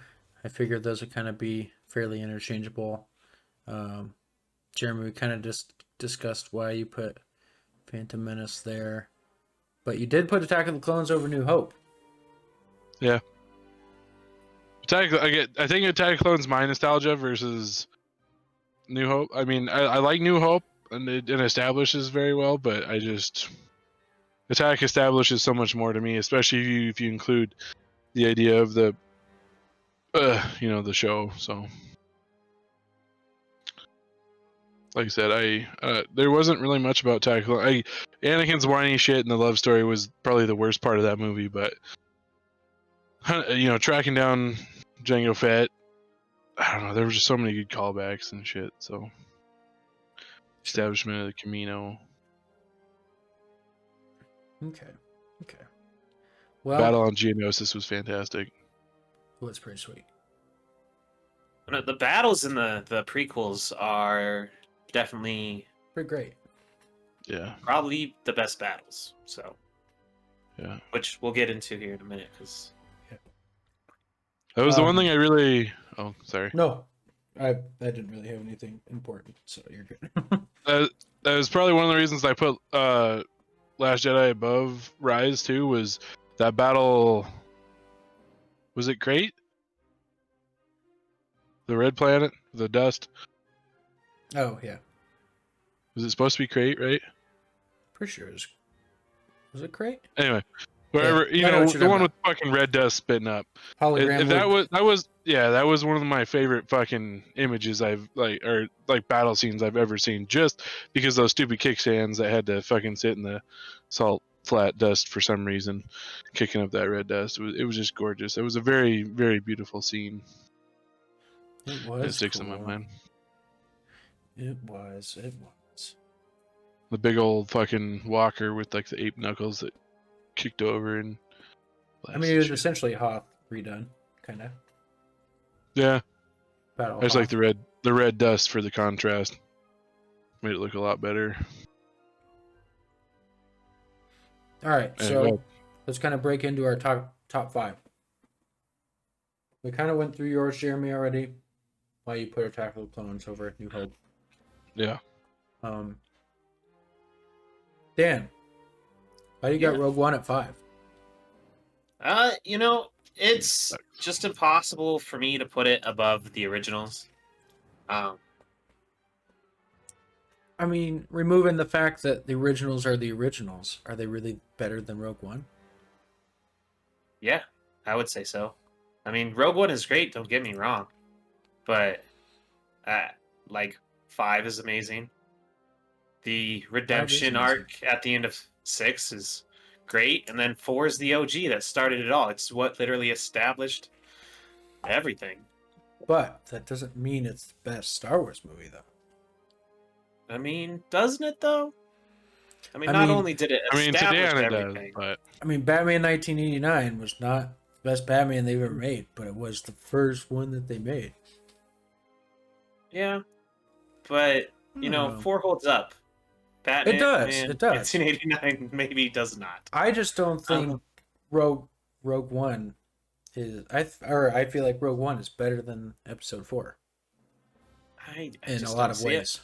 I figured those would kind of be fairly interchangeable. Jeremy, we kind of just discussed why you put Phantom Menace there, but you did put Attack of the Clones over New Hope. Yeah. I think Attack of the Clones my nostalgia versus New Hope. I mean, I like New Hope and it establishes very well, but Attack establishes so much more to me, especially if you include the idea of the the show. So like I said, there wasn't really much about Attack of the Clones. Anakin's whiny shit and the love story was probably the worst part of that movie, but tracking down Jango Fett, I don't know, there were just so many good callbacks and shit. So establishment of the Camino. Okay. Well, Battle on Geonosis was fantastic. Well, it's pretty sweet. The battles in the prequels are definitely pretty great. Yeah. Probably the best battles. So. Yeah. Which we'll get into here in a minute, because. Yeah. That was the one thing I really. Oh, sorry. No, I didn't really have anything important, so you're good. That was probably one of the reasons I put Last Jedi above Rise too. Was that battle? Was it great? The red planet, the dust. Oh yeah. Was it supposed to be Crate, right? Pretty sure it was it Crate? Anyway, wherever the one with fucking red dust spitting up. Hologram. That was one of my favorite fucking images I've battle scenes I've ever seen. Just because those stupid kickstands that had to fucking sit in the salt flat dust for some reason, kicking up that red dust. It was just gorgeous. It was a very, very beautiful scene. It was. It sticks in my mind. It was. The big old fucking walker with like the ape knuckles that kicked over and. I mean, it was essentially Hoth redone, kind of. Yeah. Battle I just like the red dust for the contrast. Made it look a lot better. All right, so let's kind of break into our top 5. We kind of went through yours, Jeremy, already. Why you put Attack of the Clones over New Hope? Yeah. Dan, why do you got Rogue One at 5? It's just impossible for me to put it above the originals. I mean, removing the fact that the originals are the originals, are they really better than Rogue One? Yeah, I would say so. I mean, Rogue One is great. Don't get me wrong, but like 5 is amazing. The redemption arc at the end of 6 is great, and then 4 is the OG that started it all. It's what literally established everything. But that doesn't mean it's the best Star Wars movie, though. I mean, doesn't it though? I mean, not only did it establish everything. But I mean, Batman 1989 was not the best Batman they've ever made, but it was the first one that they made. Yeah, but you know, 4 holds up. Batman, it does. It does. 1989 maybe does not. I just don't think Rogue One is. I feel like Rogue One is better than Episode 4 I in just a lot don't of see it. ways.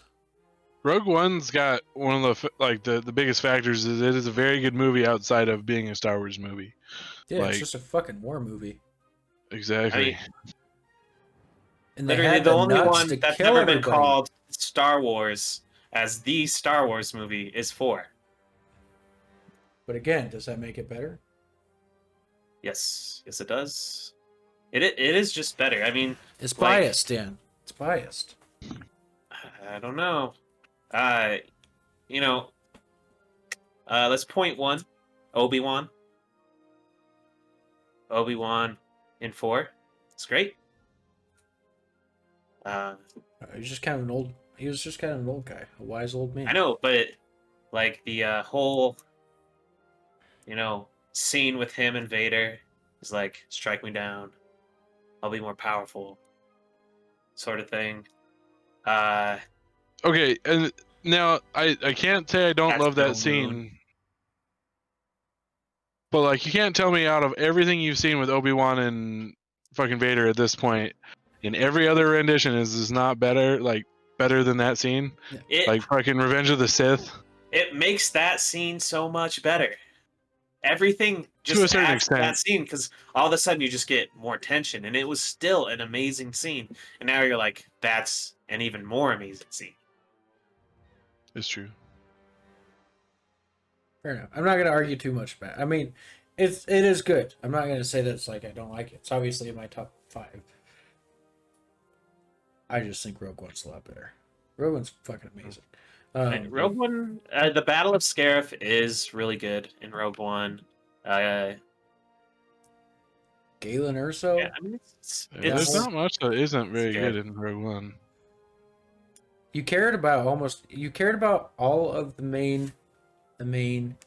Rogue One's got one of the biggest factors is it is a very good movie outside of being a Star Wars movie. Yeah, Like- it's just a fucking war movie. Exactly. And they Literally, had the only nuts one to that's kill never been everybody. called Star Wars as the Star Wars movie is 4. But again, does that make it better? Yes, it does. It is just better. I mean, It's Like- biased, Dan. It's biased. I don't know. You know, let's point one. Obi-Wan in 4. It's great. He's just kind of an old. He was just kind of an old guy, a wise old man. I know, but like the whole, scene with him and Vader is like, strike me down, I'll be more powerful, sort of thing. Okay, and now I can't say I don't That's love no that moon. scene. But like you can't tell me out of everything you've seen with Obi-Wan and fucking Vader at this point, in every other rendition is not better than that scene. It Like fucking Revenge of the Sith. it makes that scene so much better. Everything just To a certain adds to that extent. scene because all of a sudden you just get more tension, and it was still an amazing scene. And now you're like, that's an even more amazing scene. It's true. Fair enough. I'm not going to argue too much about it. I mean, it is good. I'm not going to say that it's like I don't like it. It's obviously in my top 5. I just think Rogue One's a lot better. Rogue One's fucking amazing. And Rogue One, the Battle of Scarif is really good in Rogue One. Galen Erso. Yeah, I mean, There's not much that isn't very good. good in Rogue One. You cared about all of the main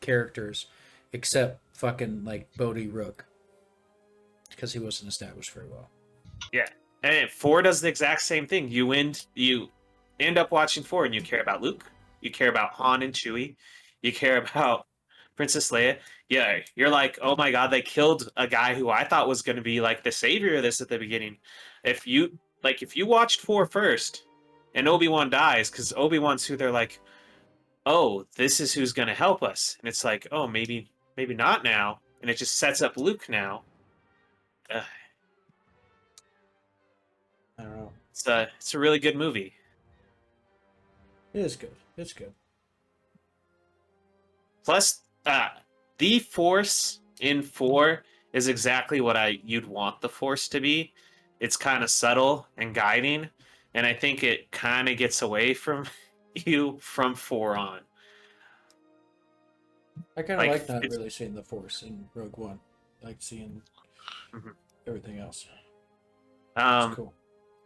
characters except fucking like Bodhi Rook because he wasn't established very well. And 4 does the exact same thing. You end up watching 4 and you care about Luke, you care about Han and Chewie, you care about Princess Leia. Yeah, you're like, oh my god, they killed a guy who I thought was going to be like the savior of this at the beginning. If you watched 4 first and Obi-Wan dies, because Obi-Wan's who they're like, oh, this is who's going to help us, and it's like, oh, maybe not now, and it just sets up Luke now. I don't know. It's a really good movie. It is good. It's good. Plus, the Force in 4 is exactly what you'd want the Force to be. It's kind of subtle and guiding, and I think it kind of gets away from you from 4 on. I kind of Like, like not it's- really seeing the Force in Rogue One. I like seeing Mhm. everything else. It's cool.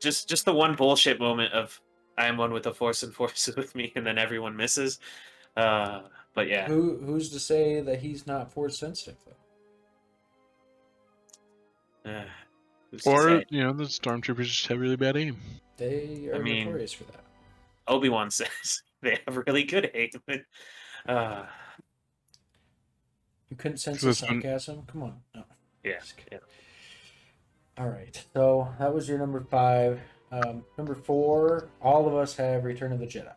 Just the one bullshit moment of I am one with the Force and Force is with me, and then everyone misses. But yeah, Who's to say that he's not Force sensitive though? who's to Or say? the stormtroopers just have really bad aim. They are I mean- notorious for that. Obi-Wan says they have really good aim. You couldn't sense So the it's fun- sarcasm? Come on. No. Yeah, Just kidding. yeah. All right. So that was your number 5. Number 4, all of us have Return of the Jedi.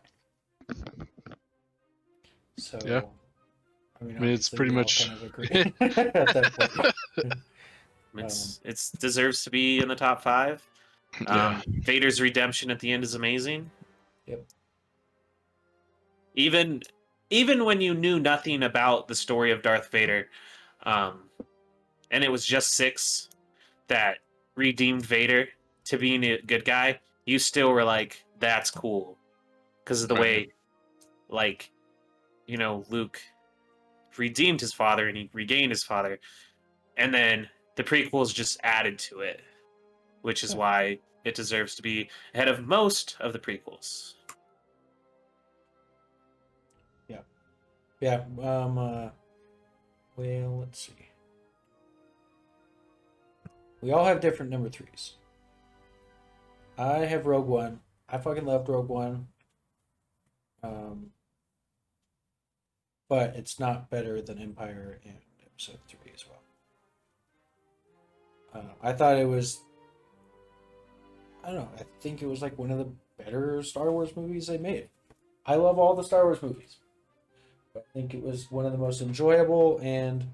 So, Yeah. I mean, It's obviously pretty we all much- kind of agree at that point. It's deserves to be in the top 5. Yeah. Vader's redemption at the end is amazing. Yep. Even when you knew nothing about the story of Darth Vader, and it was just 6 that redeemed Vader to being a good guy, you still were like, that's cool. Because of the way, like, Luke redeemed his father and he regained his father. And then the prequels just added to it, which is why it deserves to be ahead of most of the prequels. Yeah. Well, let's see. We all have different number 3s. I have Rogue One. I fucking loved Rogue One. But it's not better than Empire and Episode 3 as well. I thought it was... I don't know. I think it was like one of the better Star Wars movies they made. I love all the Star Wars movies. I think it was one of the most enjoyable, and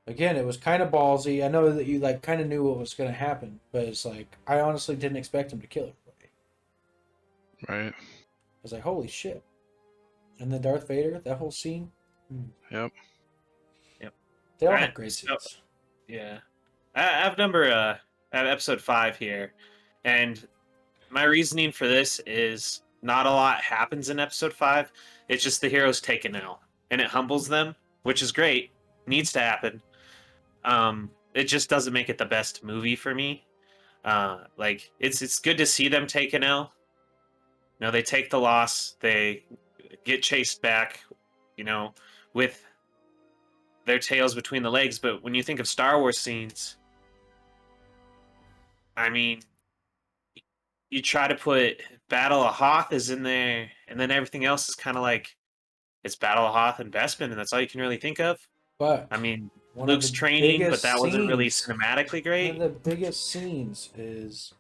again, it was kind of ballsy. I know that you like kind of knew what was going to happen, but it's like I honestly didn't expect him to kill everybody. Right. I was like, holy shit! And then Darth Vader, that whole scene. Yep. They all have great scenes. Yeah, I have episode 5 here, and my reasoning for this is not a lot happens in episode 5. It's just the heroes take an L, and it humbles them, which is great. Needs to happen. It just doesn't make it the best movie for me. Like it's good to see them take an L. They take the loss. They get chased back, with their tails between the legs. But when you think of Star Wars scenes, I mean, you try to put Battle of Hoth is in there, and then everything else is kind of like it's Battle of Hoth and Bespin, and that's all you can really think of. But I mean, Luke's training, but that wasn't really cinematically great. One of the biggest scenes is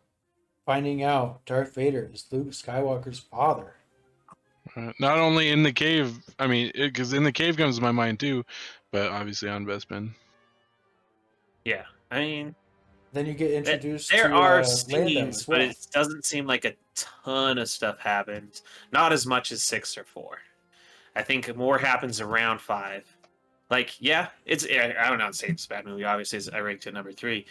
finding out Darth Vader is Luke Skywalker's father. Not only in the cave, I mean, because in the cave comes to my mind too, but obviously on Bespin. Yeah, I mean, then you get introduced there to are Lando scenes, as well. but it doesn't seem like a ton of stuff happens. Not as much as 6 or 4. I think more happens around 5. Like, yeah, I don't know, say it's a bad movie. Obviously, I ranked it number 3.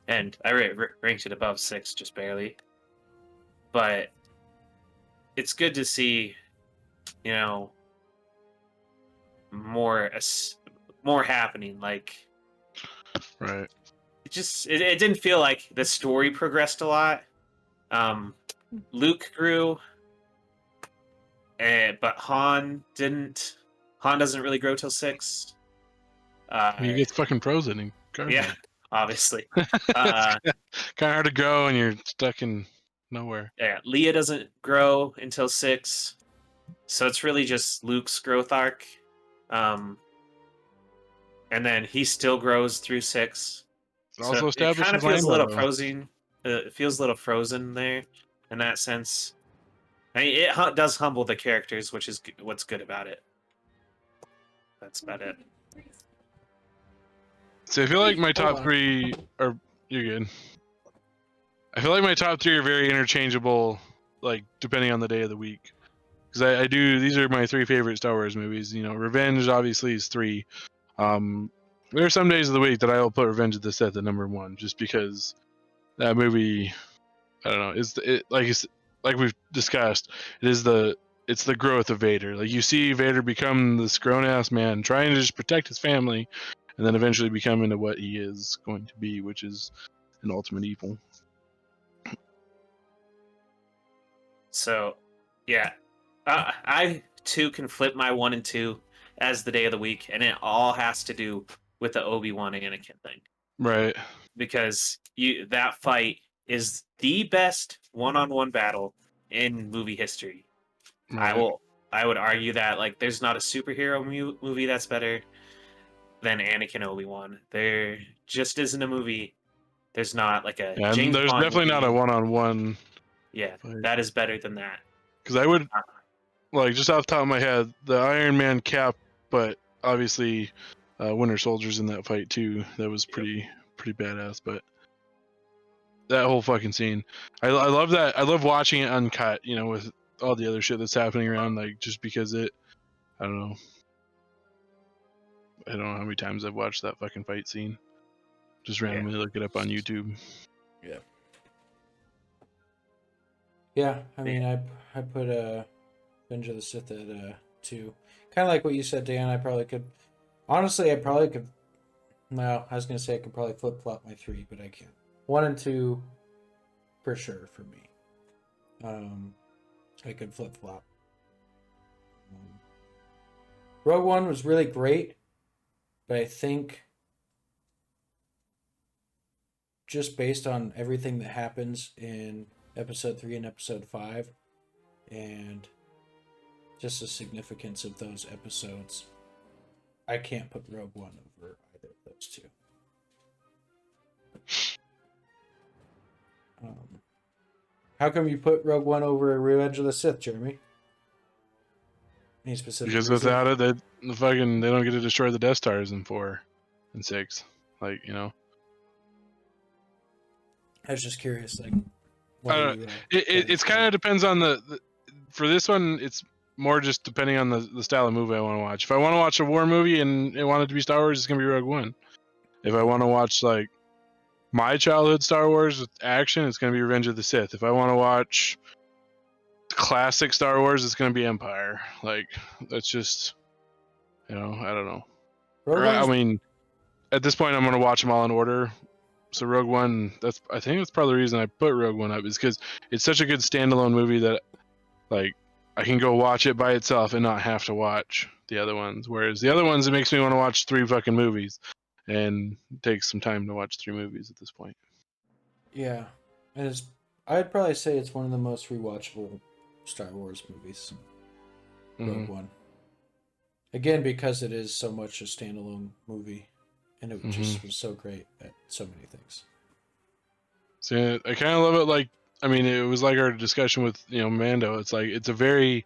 And I ranked it above 6, just barely. But it's good to see, more happening. Like, right. It didn't feel like the story progressed a lot. Luke grew, but Han didn't. Han doesn't really grow till 6. He gets fucking frozen. Yeah, obviously. Kind of hard to grow, and you're stuck in nowhere. Yeah, Leia doesn't grow until 6, so it's really just Luke's growth arc. And then he still grows through 6. It also establishes it kind of feels a little Lando. frozen. It feels a little frozen there, in that sense. I mean, it does humble the characters, which is what's good about it. That's about it. So I feel like my top 3 are... You're good. I feel like my top 3 are very interchangeable, like, depending on the day of the week. Because I do... These are my 3 favorite Star Wars movies. Revenge, obviously, is 3. There are some days of the week that I'll put Revenge of the Sith at number 1, just because that movie... I don't know. Like we've discussed, it's the growth of Vader. Like, you see Vader become this grown-ass man trying to just protect his family, and then eventually become into what he is going to be, which is an ultimate evil. So, yeah. I, too, can flip my 1 and 2 as the day of the week, and it all has to do with the Obi-Wan Anakin thing. Right. Because that fight is the best one-on-one battle in movie history. Right. I would argue that, like, there's not a superhero movie that's better than Anakin Obi-Wan. There just isn't a movie. There's not like a James there's Bond definitely movie. not a one-on-one. Yeah, fight. that is better than that. Because I would, like, just off the top of my head, the Iron Man Cap, but obviously Winter Soldier's in that fight too. That was pretty badass. But that whole fucking scene, I love that. I love watching it uncut, with all the other shit that's happening around, like, just because I don't know. I don't know how many times I've watched that fucking fight scene. Just randomly look it up on YouTube. Yeah. Yeah, I mean, I put Revenge of the Sith at 2. Kind of like what you said, Dan. I probably could. Honestly, I probably could. No, I was gonna say I could probably flip flop my 3, but I can't. 1 and 2, for sure for me. I could flip flop. Rogue One was really great, but I think just based on everything that happens in Episode 3 and Episode 5, and just the significance of those episodes, I can't put Rogue One over either of those two. How come you put Rogue One over Revenge of the Sith, Jeremy? Any specific Because reason? without it, they don't get to destroy the Death Stars in 4 and 6. Like, you know. I was just curious, like, it's kind of depends on the. For this one, it's more just depending on the style of movie I want to watch. If I want to watch a war movie and I want it to be Star Wars, it's gonna be Rogue One. If I want to watch like my childhood Star Wars with action, it's gonna be Revenge of the Sith. If I want to watch classic Star Wars, it's gonna be Empire. Like, that's just, you know, I don't know. I mean, at this point, I'm gonna watch them all in order. So Rogue One, I think that's probably the reason I put Rogue One up, is because it's such a good standalone movie that, like, I can go watch it by itself and not have to watch the other ones. Whereas the other ones, it makes me want to watch 3 fucking movies, and it takes some time to watch 3 movies at this point. Yeah, and I'd probably say it's one of the most rewatchable Star Wars movies. Rogue One. Again, because it is so much a standalone movie, and it just was so great at so many things. So I kind of love it. Like, I mean, it was like our discussion with, you know, Mando. It's like, it's a very,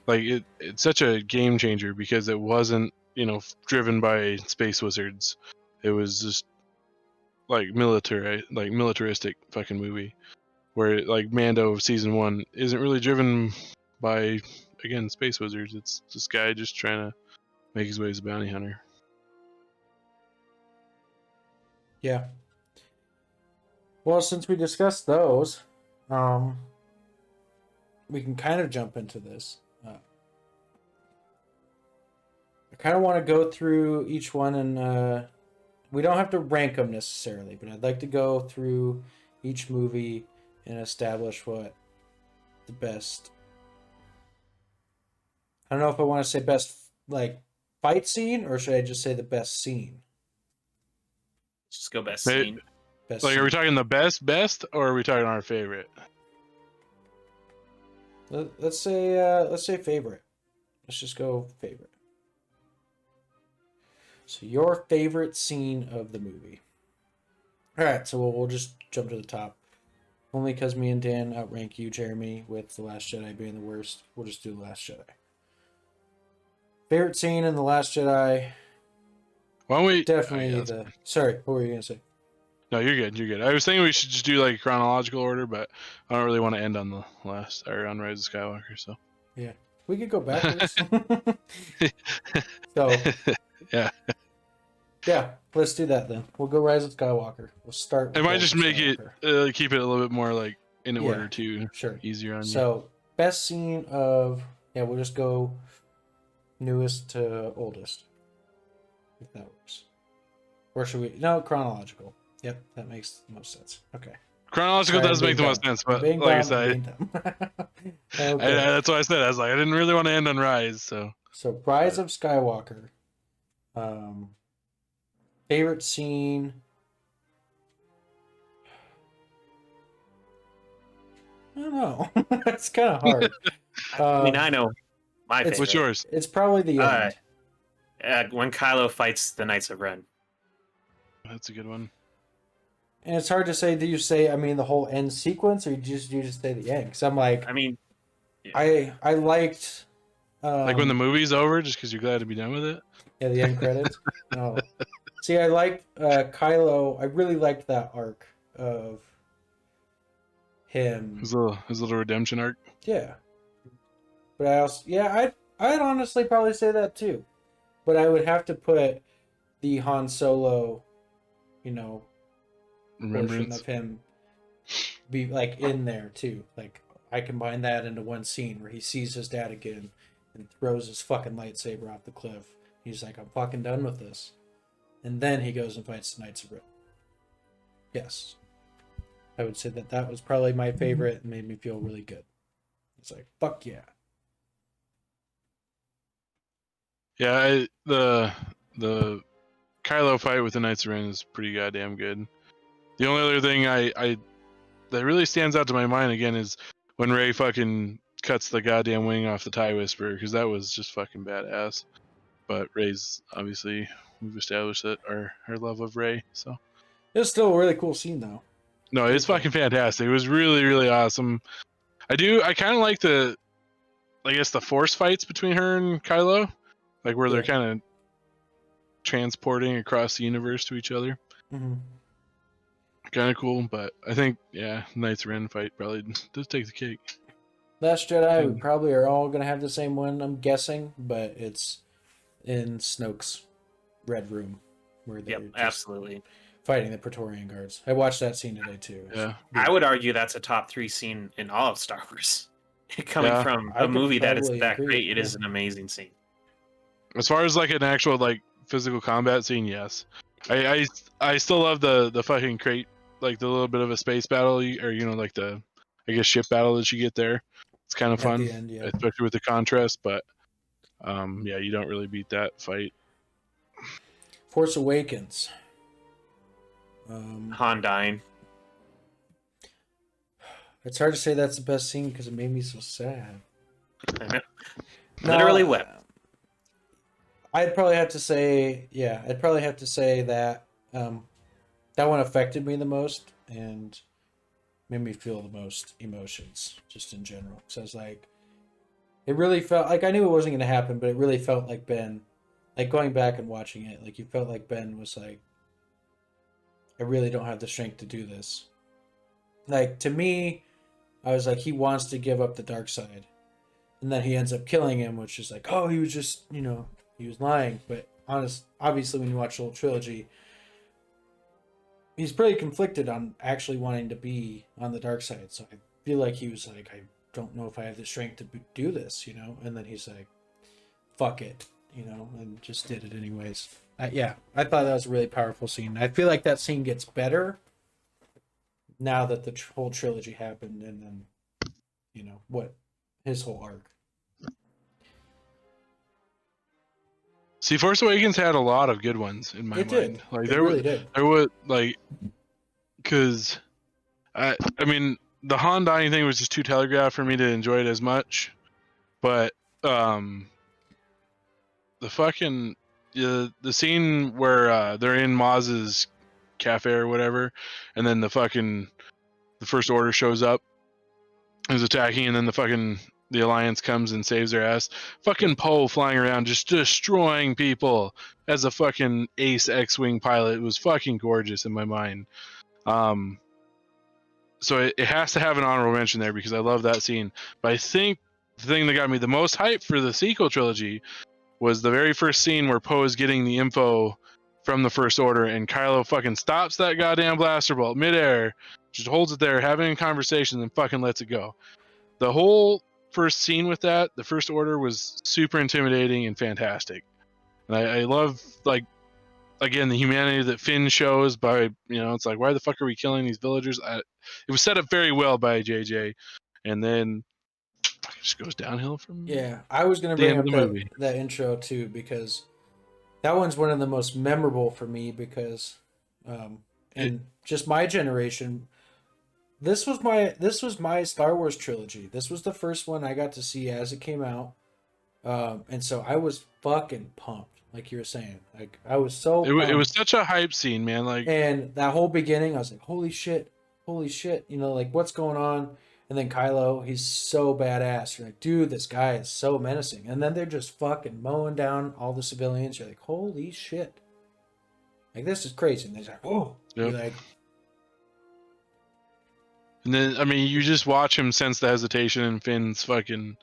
like, it's such a game changer because it wasn't, you know, driven by space wizards. It was just like militaristic fucking movie, where like Mando season 1 isn't really driven by, again, space wizards. It's this guy just trying to make his way as a bounty hunter. Yeah. Well, since we discussed those, we can kind of jump into this. I kind of want to go through each one, and we don't have to rank them necessarily, but I'd like to go through each movie and establish what the best. I don't know if I want to say best, like, fight scene, or should I just say the best scene? Just go best scene. Best Like, scene. are we talking the best, or are we talking our favorite? Let's say favorite. Let's just go favorite. So your favorite scene of the movie. All right, so we'll just jump to the top. Only because me and Dan outrank you, Jeremy, with The Last Jedi being the worst. We'll just do The Last Jedi. Favorite scene in The Last Jedi. Why don't we? Definitely Sorry, what were you gonna say? No, you're good. You're good. I was thinking we should just do like chronological order, but I don't really want to end on the last or on Rise of Skywalker. So yeah, we could go backwards. So yeah, let's do that then. We'll go Rise of Skywalker. We'll start. I might just make it keep it a little bit more like in order too. Sure. Easier on you. So best scene of we'll just go newest to oldest, if that works. Or should we? No, chronological. Yep, that makes the most sense. Okay. Chronological does make the most sense, but like I said, okay. That's what I said. I was like, I didn't really want to end on Rise, so. So Rise of Skywalker. Favorite scene. I don't know. It's kind of hard. I mean, I know my favorite. What's yours? It's probably the end. When Kylo fights the Knights of Ren. That's a good one. And it's hard to say. Do you say, the whole end sequence, or you just say the end? Because I'm like, I mean, I liked. Like when the movie's over, just because you're glad to be done with it. Yeah, the end credits. No. See, I liked Kylo. I really liked that arc of him. His little redemption arc. Yeah. But I also, I'd honestly probably say that too. but I would have to put the Han Solo, portion Remembrance. of him be like in there too. Like I combine that into one scene where he sees his dad again and throws his fucking lightsaber off the cliff. He's like, I'm fucking done with this. And then he goes and fights the Knights of Ren. Yes. I would say that was probably my favorite and made me feel really good. It's like, fuck yeah. Yeah, the Kylo fight with the Knights of Ren is pretty goddamn good. The only other thing that really stands out to my mind again is when Rey fucking cuts the goddamn wing off the TIE Whisperer, because that was just fucking badass. But Rey's, obviously, we've established that our love of Rey, so. It was still a really cool scene though. No, it's fucking fantastic. It was really, really awesome. I kind of like the Force fights between her and Kylo, like where they're kind of transporting across the universe to each other. Mm-hmm. Kind of cool, but I think, Knights of Ren fight probably does take the cake. Last Jedi, we probably are all going to have the same one, I'm guessing, but it's in Snoke's Red Room, where they're absolutely fighting the Praetorian Guards. I watched that scene today, too. Yeah. I would argue that's a top 3 scene in all of Star Wars. Coming from a movie that is that great, it is an amazing scene. As far as like an actual like physical combat scene, yes. I still love the fucking crate, like the little bit of a space battle, or like the, I guess, ship battle that you get there. It's kind of fun, At the end, yeah. especially with the contrast. But you don't really beat that fight. Force Awakens. Han dying. It's hard to say that's the best scene because it made me so sad. Literally wept. I'd probably have to say that that one affected me the most and made me feel the most emotions, just in general. Because I was like, it really felt like I knew it wasn't going to happen, but it really felt like Ben, like going back and watching it, like you felt like Ben was like, I really don't have the strength to do this. Like, to me, I was like, he wants to give up the dark side. And then he ends up killing him, which is like, oh, he was just, he was lying. But obviously, when you watch the whole trilogy, he's pretty conflicted on actually wanting to be on the dark side. So I feel like he was like, I don't know if I have the strength to do this, And then he's like, fuck it, and just did it anyways. I thought that was a really powerful scene. I feel like that scene gets better now that the whole trilogy happened, and then, what his whole arc. See, Force Awakens had a lot of good ones in my mind. Did. Like It really did. There was like, because I mean, the Han dying thing was just too telegraphed for me to enjoy it as much. But the fucking the scene where they're in Maz's cafe or whatever, and then the First Order shows up, is attacking, and then the Alliance comes and saves their ass. Fucking Poe flying around just destroying people as a fucking ace X-Wing pilot. It was fucking gorgeous in my mind. So it has to have an honorable mention there because I love that scene. But I think the thing that got me the most hype for the sequel trilogy was the very first scene where Poe is getting the info from the First Order, and Kylo fucking stops that goddamn blaster bolt midair, just holds it there, having a conversation, and fucking lets it go. The whole first scene with that, the First Order, was super intimidating and fantastic. And I love, like, again, the humanity that Finn shows by, it's like, why the fuck are we killing these villagers? It was set up very well by JJ, and then it just goes downhill from I was going to bring up movie. that intro too, because that one's one of the most memorable for me because and just my generation, this was my Star Wars trilogy. This was the first one I got to see as it came out. And so I was fucking pumped, like you were saying. Like I was so it was such a hype scene, man. Like, and that whole beginning, I was like, holy shit, like what's going on? And then Kylo, he's so badass. You're like, dude, this guy is so menacing. And then they're just fucking mowing down all the civilians. You're like, holy shit. Like, this is crazy. And they're like, whoa. Yep. You're like, and then, I mean, you just watch him sense the hesitation in Finn's fucking,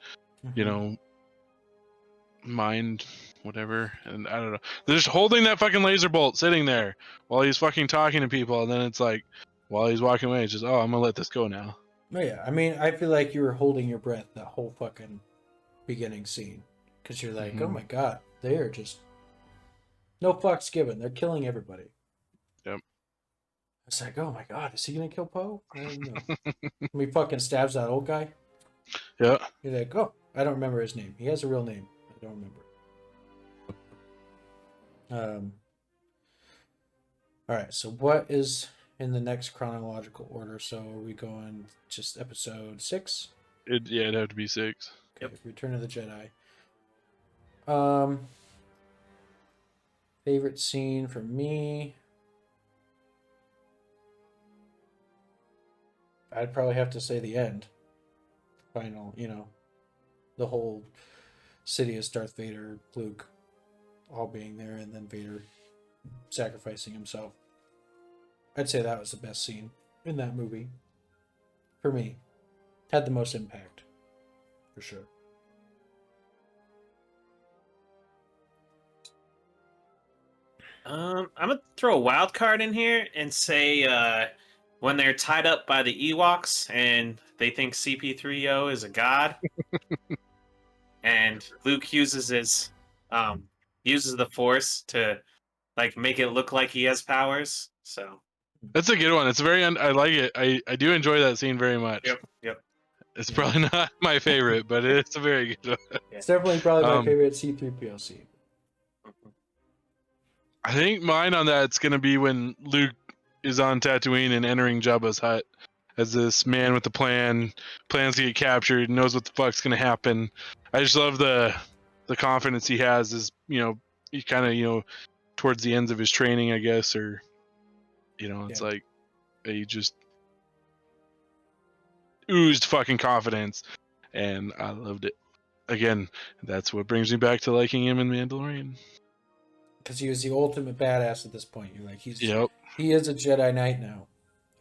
mind whatever. And I don't know. They're just holding that fucking laser bolt sitting there while he's fucking talking to people. And then it's like, while he's walking away, it's just, oh, I'm going to let this go now. Oh, yeah. I mean, I feel like you were holding your breath that whole fucking beginning scene. Because you're like, oh my God, they are just no fucks given. They're killing everybody. Yep. It's like, oh my God, is he going to kill Poe? I don't know. When he fucking stabs that old guy. Yeah. You're like, oh, I don't remember his name. He has a real name. I don't remember. All right, so what is in the next chronological order? So are we going just episode 6? It'd have to be 6. Okay, Yep. Return of the Jedi. Favorite scene for me? I'd probably have to say the end. Final, the whole Sidious, Darth Vader, Luke, all being there, and then Vader sacrificing himself. I'd say that was the best scene in that movie. For me. Had the most impact. For sure. I'm gonna throw a wild card in here and say when they're tied up by the Ewoks and they think CP3O is a god, and Luke uses the Force to like make it look like he has powers. So That's a good one. It's I like it. I do enjoy that scene very much. Yep. It's probably not my favorite, but it's a very good one. It's definitely probably my favorite C-3PO scene. I think mine on that's going to be when Luke is on Tatooine and entering Jabba's hut as this man with a plans to get captured, knows what the fuck's going to happen. I just love the confidence he has as, he kind of, towards the ends of his training, I guess, or, it's like he just oozed fucking confidence, and I loved it. Again, that's what brings me back to liking him in Mandalorian. Because he was the ultimate badass at this point. You're like, he is a Jedi Knight now.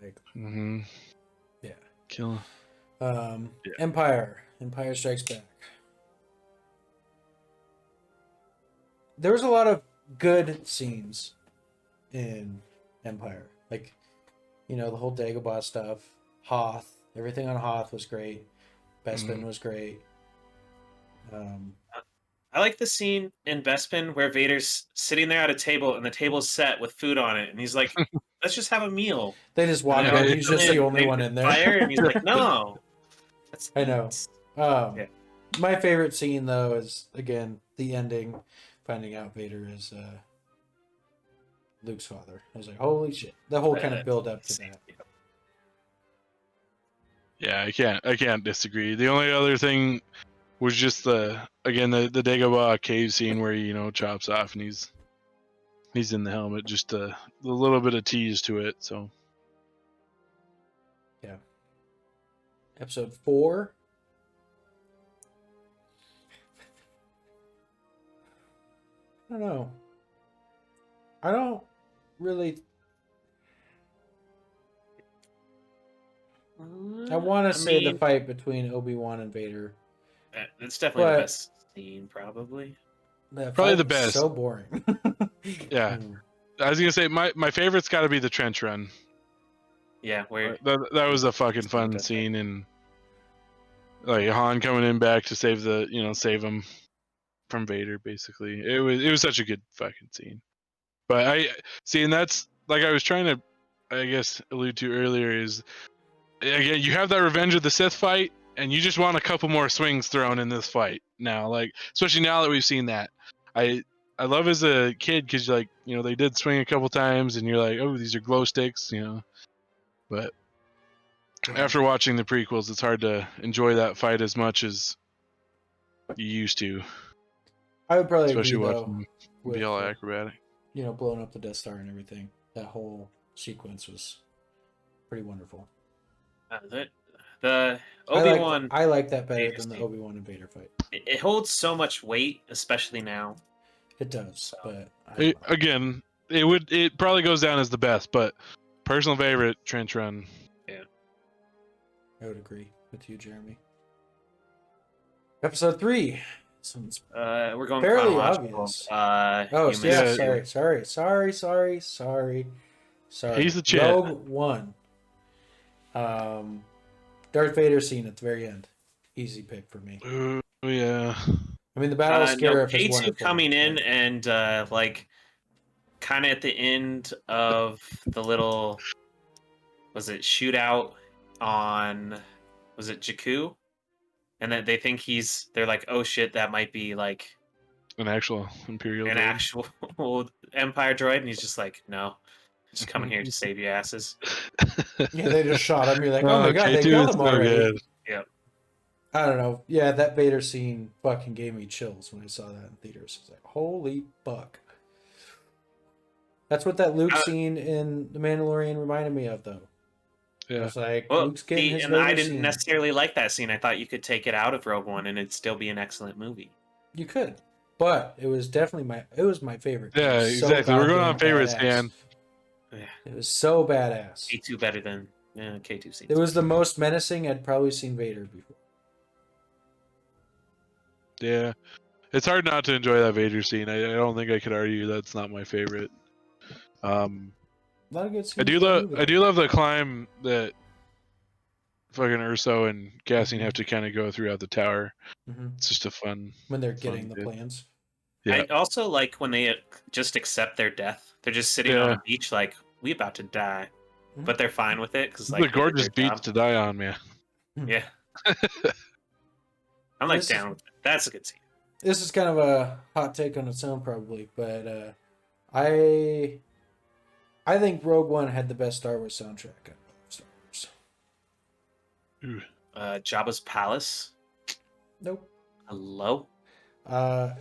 Like, yeah. Kill. Empire Strikes Back. There was a lot of good scenes in Empire. Like, the whole Dagobah stuff. Hoth. Everything on Hoth was great. Bespin was great. I like the scene in Bespin where Vader's sitting there at a table and the table's set with food on it, and he's like, "Let's just have a meal." They just walk in. He's just the only one in there. Fire, and he's like, "No." I know. My favorite scene though is again the ending, finding out Vader is Luke's father. I was like, holy shit! The whole kind of build up to that. Yeah, I can't disagree. The only other thing was just the Dagobah cave scene where he, chops off and he's in the helmet. Just a little bit of tease to it. So yeah. Episode 4. I don't know. I don't really. I want to say the fight between Obi-Wan and Vader. It's definitely the best scene, probably. Probably the best. So boring. Yeah. I was gonna say my favorite's got to be the trench run. Yeah, where that was a fucking fun scene, and like Han coming in back to save save him from Vader. Basically, it was such a good fucking scene. But I see, and that's like I was trying to, I guess, allude to earlier is again you have that Revenge of the Sith fight. And you just want a couple more swings thrown in this fight now, like especially now that we've seen that. I love as a kid because they did swing a couple times, and you're like, oh, these are glow sticks, But after watching the prequels, it's hard to enjoy that fight as much as you used to. I would probably especially agree, watching them be all acrobatic. Blowing up the Death Star and everything. That whole sequence was pretty wonderful. The Obi-Wan... I like that better than the Obi-Wan and Vader fight. It holds so much weight, especially now. It does, but... It probably goes down as the best, but personal favorite, trench run. Yeah. I would agree with you, Jeremy. Episode 3, We're going fairly chronological. obvious. You missed Sorry. He's the chat. Rogue One. Darth Vader scene at the very end. Easy pick for me. Oh yeah. I mean, the battle scarif is K2 wonderful. coming in and like kind of at the end of the little shootout on Jakku, and then they think they're like, oh shit, that might be like an actual Imperial droid. actual Empire droid, and he's just like, no, just coming here to save your asses. Yeah, they just shot him. You're like, oh my god, they killed him already. Yep. I don't know. Yeah, that Vader scene fucking gave me chills when I saw that in theaters. I was like, holy fuck. That's what that Luke scene in The Mandalorian reminded me of, though. Yeah. I was like, Luke's getting his Vader I didn't scene. necessarily like that scene. I thought you could take it out of Rogue One and it'd still be an excellent movie. You could. But it was definitely my favorite. Yeah, exactly. We're going on favorites, man. Yeah. It was so badass. K2 better than K2 scene. It was the most menacing I'd probably seen Vader before. Yeah. It's hard not to enjoy that Vader scene. I don't think I could argue that's not my favorite. A lot of good scenes. I do love the climb that fucking Urso and Cassian have to kind of go throughout the tower. Mm-hmm. It's just a fun when they're getting the plans. Yeah. I also like when they just accept their death. They're just sitting on a beach like, we about to die. Mm-hmm. But they're fine with it. Cause, like, the gorgeous beach to die on, man. Yeah. I'm like down with it. That's a good scene. This is kind of a hot take on its own, probably, but I think Rogue One had the best Star Wars soundtrack out of Star Wars. Jabba's Palace. Nope. Hello?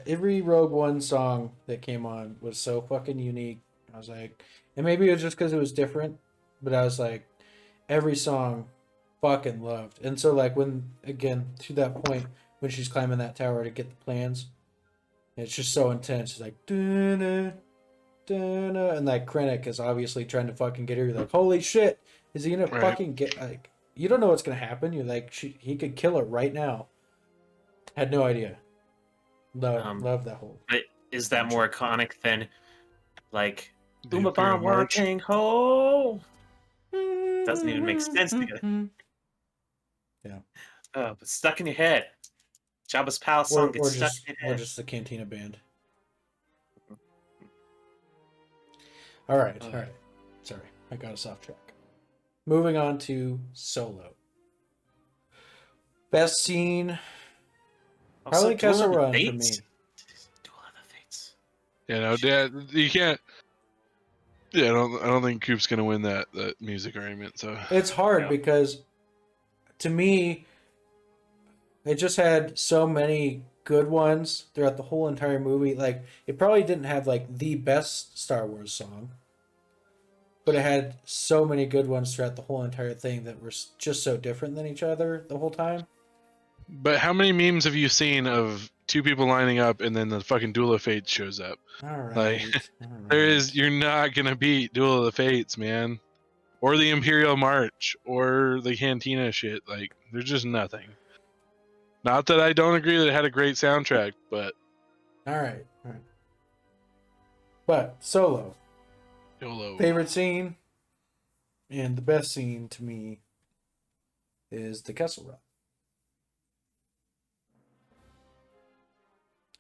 Every Rogue One song that came on was so fucking unique. I was like, and maybe it was just because it was different, but I was like, every song fucking loved. And so like when, again, to that point, when she's climbing that tower to get the plans, it's just so intense. It's like, dun-na, dun-na, and like Krennic is obviously trying to fucking get her. You're like, holy shit, is he gonna fucking get, like, you don't know what's gonna happen. You're like, he could kill her right now. Had no idea. Love that whole. But is that more iconic than like Imperial Boom March? Watching Ho? Doesn't even make sense together. Yeah. But stuck in your head. Jabba's Palace song gets stuck in your head. Or just the Cantina band. All right. Sorry, I got us off track. Moving on to Solo. Best scene. Probably Kessel Run for me. Duel of the Fates. You know, you can't. Yeah, I don't think Coop's gonna win that music argument. So it's hard because, to me, it just had so many good ones throughout the whole entire movie. Like, it probably didn't have like the best Star Wars song, but it had so many good ones throughout the whole entire thing that were just so different than each other the whole time. But how many memes have you seen of two people lining up and then the fucking Duel of Fates shows up? All right. Like, you're not gonna beat Duel of the Fates, man, or the Imperial March, or the Cantina shit. Like, there's just nothing. Not that I don't agree that it had a great soundtrack, but all right. But Solo. YOLO. Favorite scene, and the best scene to me is the Kessel Run.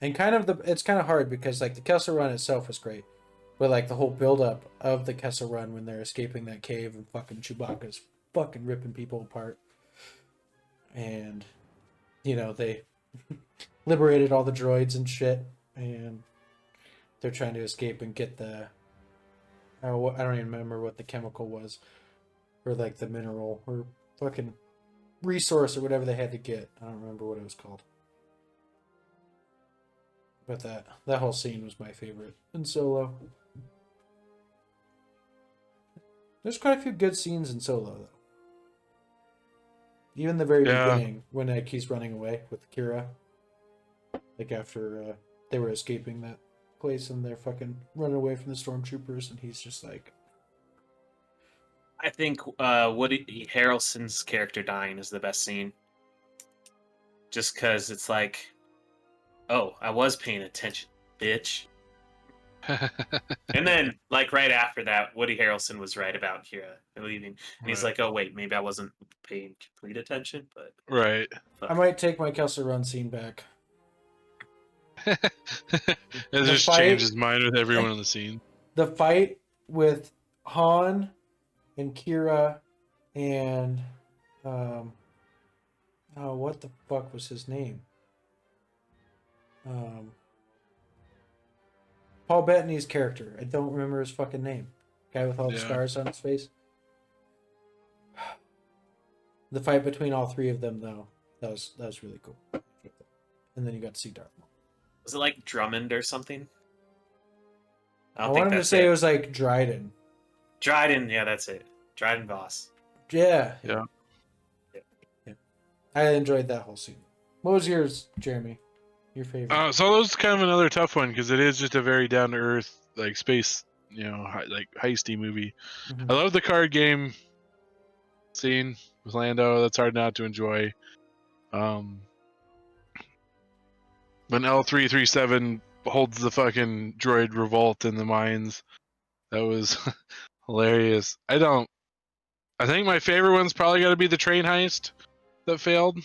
And it's kind of hard because like the Kessel Run itself was great, but like the whole build up of the Kessel Run when they're escaping that cave and fucking Chewbacca's fucking ripping people apart, and you know they liberated all the droids and shit, and they're trying to escape and get the I don't even remember what the chemical was, or like the mineral or fucking resource or whatever they had to get. I don't remember what it was called. But that whole scene was my favorite in Solo. There's quite a few good scenes in Solo, though. Even the very beginning, when he's running away with Kira. Like after they were escaping that place and they're fucking running away from the stormtroopers, and he's just like... I think Woody Harrelson's character dying is the best scene. Just because it's like... Oh, I was paying attention, bitch. And then, like right after that, Woody Harrelson was right about Kira leaving, and he's like, "Oh wait, maybe I wasn't paying complete attention." But Right. I might take my Kessel Run scene back. It just changed his mind with everyone in the scene. The fight with Han and Kira and what the fuck was his name? Paul Bettany's character. I don't remember his fucking name. Guy with all the scars on his face. The fight between all three of them, though, that was really cool. And then you got to see Darth Maul. Was it like Drummond or something? I wanted to say it was like Dryden. Dryden, yeah, that's it. Dryden Voss. Yeah. Yeah. I enjoyed that whole scene. What was yours, Jeremy? Your favorite? So that was kind of another tough one because it is just a very down to earth like space, like heisty movie. Mm-hmm. I love the card game scene with Lando. That's hard not to enjoy. When L337 holds the fucking droid revolt in the mines, that was hilarious. I think my favorite one's probably got to be the train heist that failed.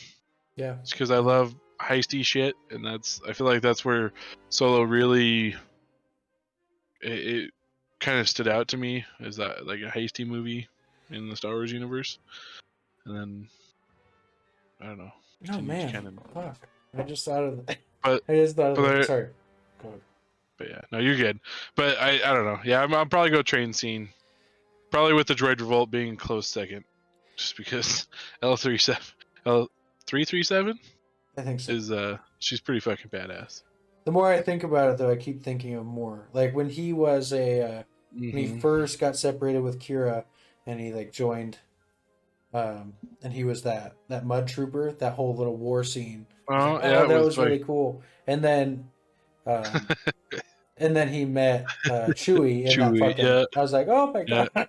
Yeah, it's because I love heisty shit, and I feel like that's where Solo really it kind of stood out to me as that like a heisty movie in the Star Wars universe. And then I don't know. Oh man, fuck! I just thought of it. Sorry. Go ahead. But yeah, no, you're good. But I don't know. Yeah, I'll probably go train scene. Probably with the droid revolt being close second, just because L337 I think so. is she's pretty fucking badass. The more I think about it, though, I keep thinking of more. Like when he was when he first got separated with Kira, and he like joined, and he was that mud trooper. That whole little war scene. Oh yeah, that was really cool. And then, he met Chewie. Chewie, I was like, oh my god. Yeah,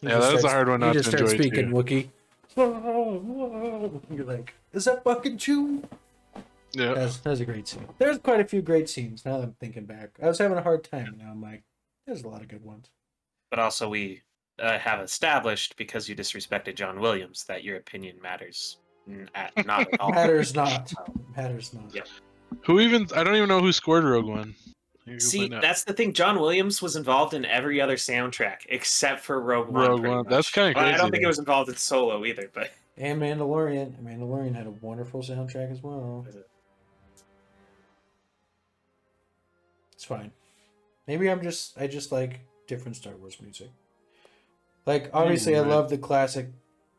that was a hard one not to enjoy. You just start speaking Wookiee. You're like, is that fucking Chewie? Yeah, that was a great scene. There's quite a few great scenes. Now that I'm thinking back, I was having a hard time. Now I'm like, there's a lot of good ones. But also, we have established, because you disrespected John Williams, that your opinion matters not at all. Matters not. Yeah. I don't even know who scored Rogue One. See, that's the thing. John Williams was involved in every other soundtrack except for Rogue One. That's kind of crazy. I don't think he was involved in Solo either, but. And Mandalorian. Mandalorian had a wonderful soundtrack as well. It's fine. Maybe I just like different Star Wars music. Like, obviously, I love the classic,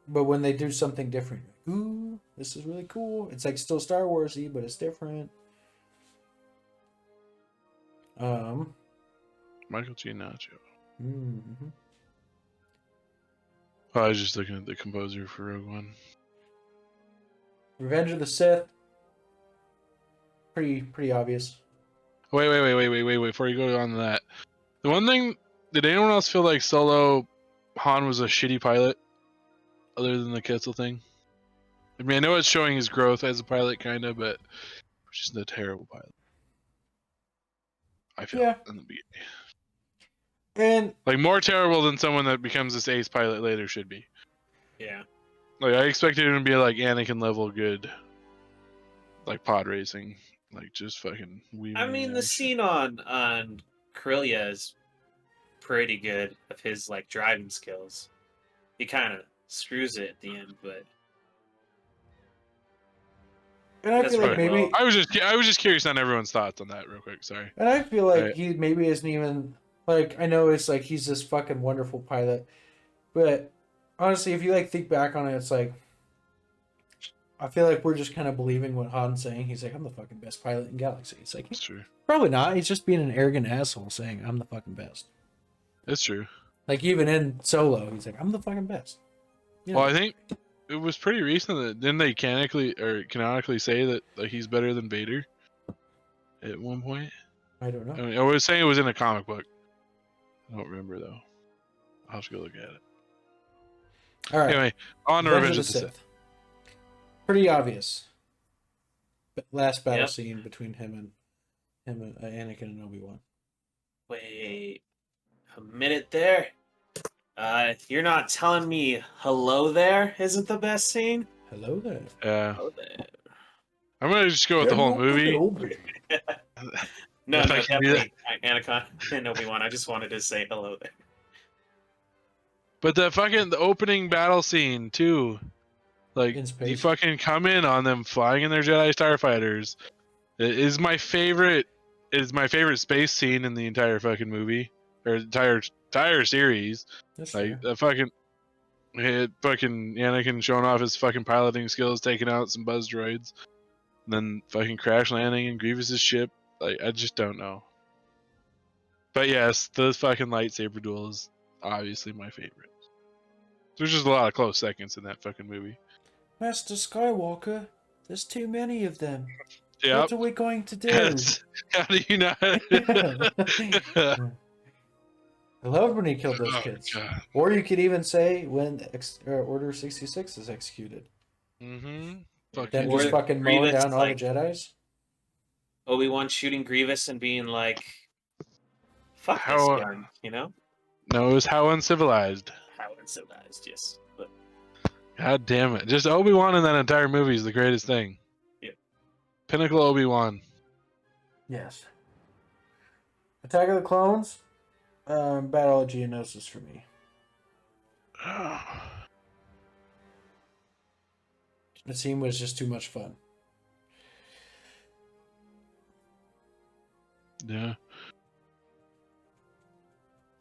but when they do something different, ooh, this is really cool. It's like still Star Wars-y, but it's different. Michael Giannaccio. Mm-hmm. Oh, I was just looking at the composer for Rogue One. Revenge of the Sith. Pretty obvious. Wait! Before you go on to that, the one thing, did anyone else feel like Solo Han was a shitty pilot, other than the Kessel thing? I mean, I know it's showing his growth as a pilot, kind of, but just a terrible pilot. I feel in the beginning. And like more terrible than someone that becomes this ace pilot later should be. Yeah. Like I expected him to be like Anakin level good, like pod racing, like just fucking weaving. I mean, the scene on Corellia is pretty good of his like driving skills. He kind of screws it at the end, but. And I feel like maybe I was just curious on everyone's thoughts on that real quick. Sorry. And I feel like he maybe isn't even like, I know it's like he's this fucking wonderful pilot, but honestly, if you like think back on it, it's like I feel like we're just kind of believing what Han's saying. He's like, I'm the fucking best pilot in Galaxy. It's like, it's true. Probably not. He's just being an arrogant asshole saying I'm the fucking best. It's true. Like even in Solo, he's like, I'm the fucking best. You know? Well, I think it was pretty recent that didn't they canonically say that like, he's better than Vader at one point? I don't know. I mean, I was saying it was in a comic book. I don't remember though. I'll have to go look at it. All right. Anyway, on to Revenge of the Sith. Pretty obvious. last battle Yep. scene between him and Anakin and Obi-Wan. Wait a minute there. You're not telling me "Hello There" isn't the best scene? Hello there. Yeah. Hello there. I'm gonna just go with the whole movie. No, If I can do definitely Anakin and Obi-Wan. I just wanted to say hello there. But the opening battle scene too, like In space. you fucking come in on them flying in their Jedi Starfighters. It is my favorite. It is my favorite space scene in the entire fucking movie or entire series. That's Like fair. fucking Anakin showing off his fucking piloting skills, taking out some buzz droids, and then fucking crash landing in Grievous's ship. Like I just don't know. But yes, the fucking lightsaber duel is obviously my favorite. There's just a lot of close seconds in that fucking movie. Master Skywalker, there's too many of them. Yeah. What are we going to do? Yes. How do you not? I love when he killed those Oh, kids. God. Or you could even say when Order 66 is executed. Mm-hmm. Them Or just fucking mowing Grievous, down all like, the Jedis. Obi-Wan shooting Grievous and being like, "Fuck How- this gun," you know? No, it was how uncivilized. How uncivilized, yes. But God damn it. Just Obi-Wan in that entire movie is the greatest thing. Yep. Pinnacle Obi-Wan. Yes. Attack of the Clones, Battle of Geonosis for me. The scene was just too much fun. Yeah.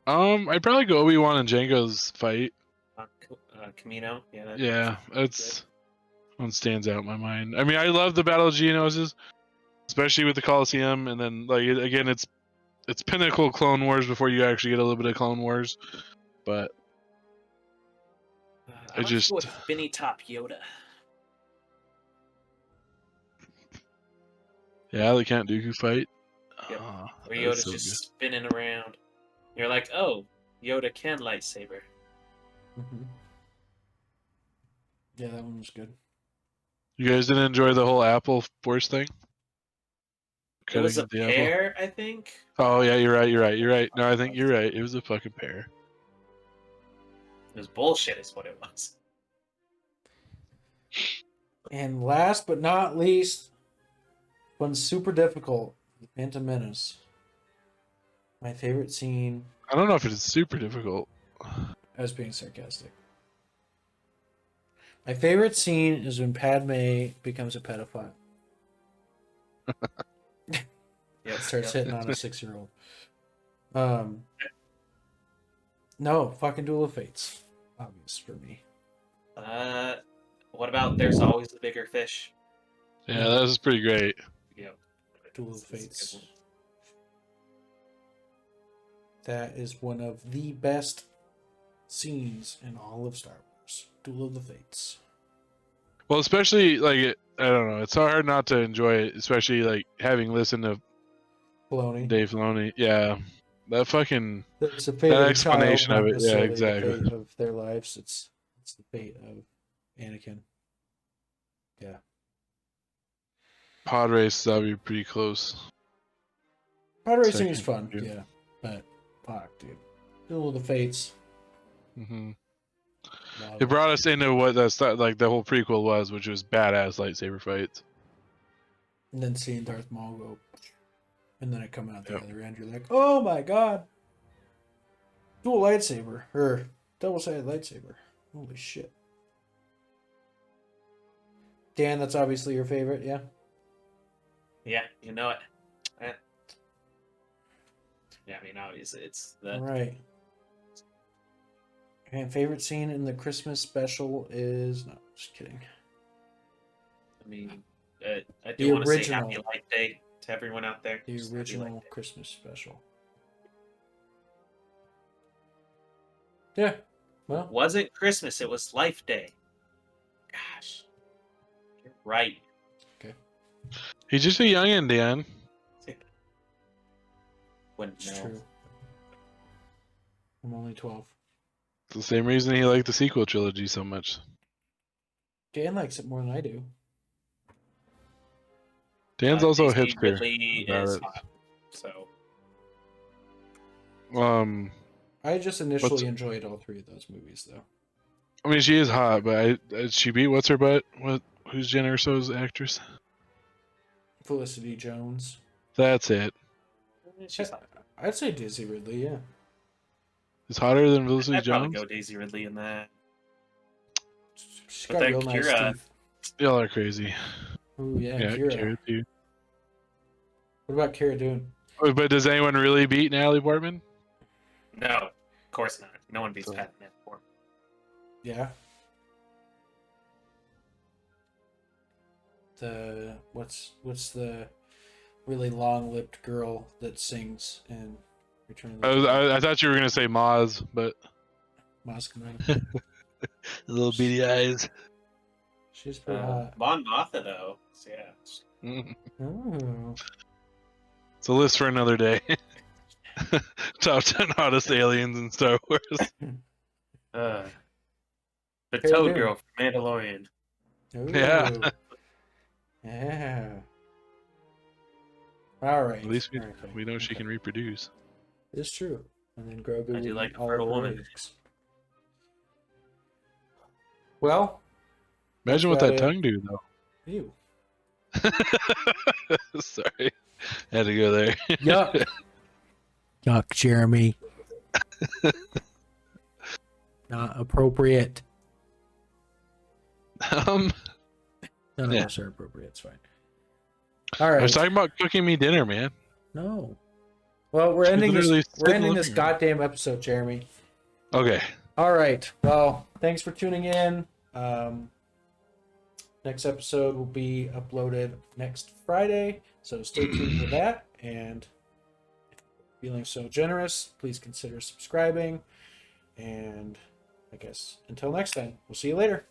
I'd probably go Obi-Wan and Jango's fight. Camino, yeah. Yeah, that's one stands out in my mind. I mean, I love the Battle of Geonosis, especially with the Coliseum, and then like again, it's pinnacle Clone Wars before you actually get a little bit of Clone Wars, but I like just- to go with Spinny Top Yoda. yeah, the Count Dooku fight. Yep. Oh, Where that was Yoda's so just good. spinning around. You're like, oh, Yoda can lightsaber. Mm-hmm. Yeah, that one was good. You guys didn't enjoy the whole Apple Force thing? It was a Cutting the apple? pear, I think. Oh yeah, you're right. No, I think you're right. It was a fucking pear. It was bullshit, is what it was. And last but not least, one's super difficult, Phantom Menace. My favorite scene, I don't know if it's super difficult. I was being sarcastic. My favorite scene is when Padme becomes a pedophile. Yep. Starts hitting on a 6-year-old. No, fucking Duel of Fates. Obvious for me. What about There's Always the Bigger Fish? Yeah, that was pretty great. Yep. Duel of That's a good Fates. one. That is one of the best scenes in all of Star Wars. Duel of the Fates. Well, especially like I don't know, it's so hard not to enjoy it, especially like having listened to Filoni. Dave Filoni. Yeah, that fucking It's the fate of a explanation child, of not it, yeah, necessarily exactly. the fate of their lives. It's the fate of Anakin. Yeah. pod race that'd be pretty close. Pod racing is Second, fun, yeah. yeah. But fuck, dude. Duel of the Fates. Hmm Love It brought us into what that's like the whole prequel was, which was badass lightsaber fights. And then seeing Darth Maul go, and then it come out the Yep. other end, you're like, oh my god. Dual lightsaber, or double-sided lightsaber. Holy shit. Dan, that's obviously your favorite, yeah? Yeah, you know it. Yeah, I mean, obviously, it's the. All right. And favorite scene in the Christmas special is... No, just kidding. I mean, I The do want to say original. Happy Light Day to everyone out there. The Just Happy Light original Day. Christmas special. Yeah. Well, Wasn't Christmas, it was Life Day. Gosh. You're right. He's just a youngin', Dan. Wouldn't it's know. true. I'm only 12. It's the same reason he liked the sequel trilogy so much. Dan likes it more than I do. Dan's also a Daisy hipster. Ridley about is it. hot. So I just initially enjoyed all three of those movies, though. I mean, she is hot, but she beat what's her butt? Who's Jen Erso's actress? Felicity Jones. That's it. she's hot. I'd say Daisy Ridley, yeah. It's hotter than Felicity I'd probably Jones. go Daisy Ridley in that. She's But got then real nice Kira- teeth. Y'all are crazy. Oh yeah, Yeah, Kira. Kira too. What about Kira Dune? But does anyone really beat Natalie Portman? No, of course not. No one beats So- Pat Manafort. Yeah. The what's the really long-lipped girl that sings in Return of the I thought you were gonna say Maz, but Moscow? little beady eyes. She's pretty hot. Mon Mothma, though. So, yeah. Oh. It's a list for another day. Top 10 hottest aliens in Star Wars. The Hey, Toad dude. Girl from Mandalorian. Ooh. Yeah. Yeah. All right. At least All right. we know she can reproduce. It's true. And then Grogu. I do will like eat a all fertile of her woman. eggs. Well, Imagine what That's that about tongue do, though. ew. Sorry. Had to go there. Yuck. Yuck, Jeremy. Not appropriate. Um, None of Yeah. us are appropriate. It's fine. All I right. was talking about cooking me dinner, man. No. Well, we're She ending literally this. We're stood in the ending this living room. goddamn episode, Jeremy. Okay. All right. Well, thanks for tuning in. Next episode will be uploaded next Friday, so stay tuned for that. And if you're feeling so generous, please consider subscribing. And I guess until next time, we'll see you later.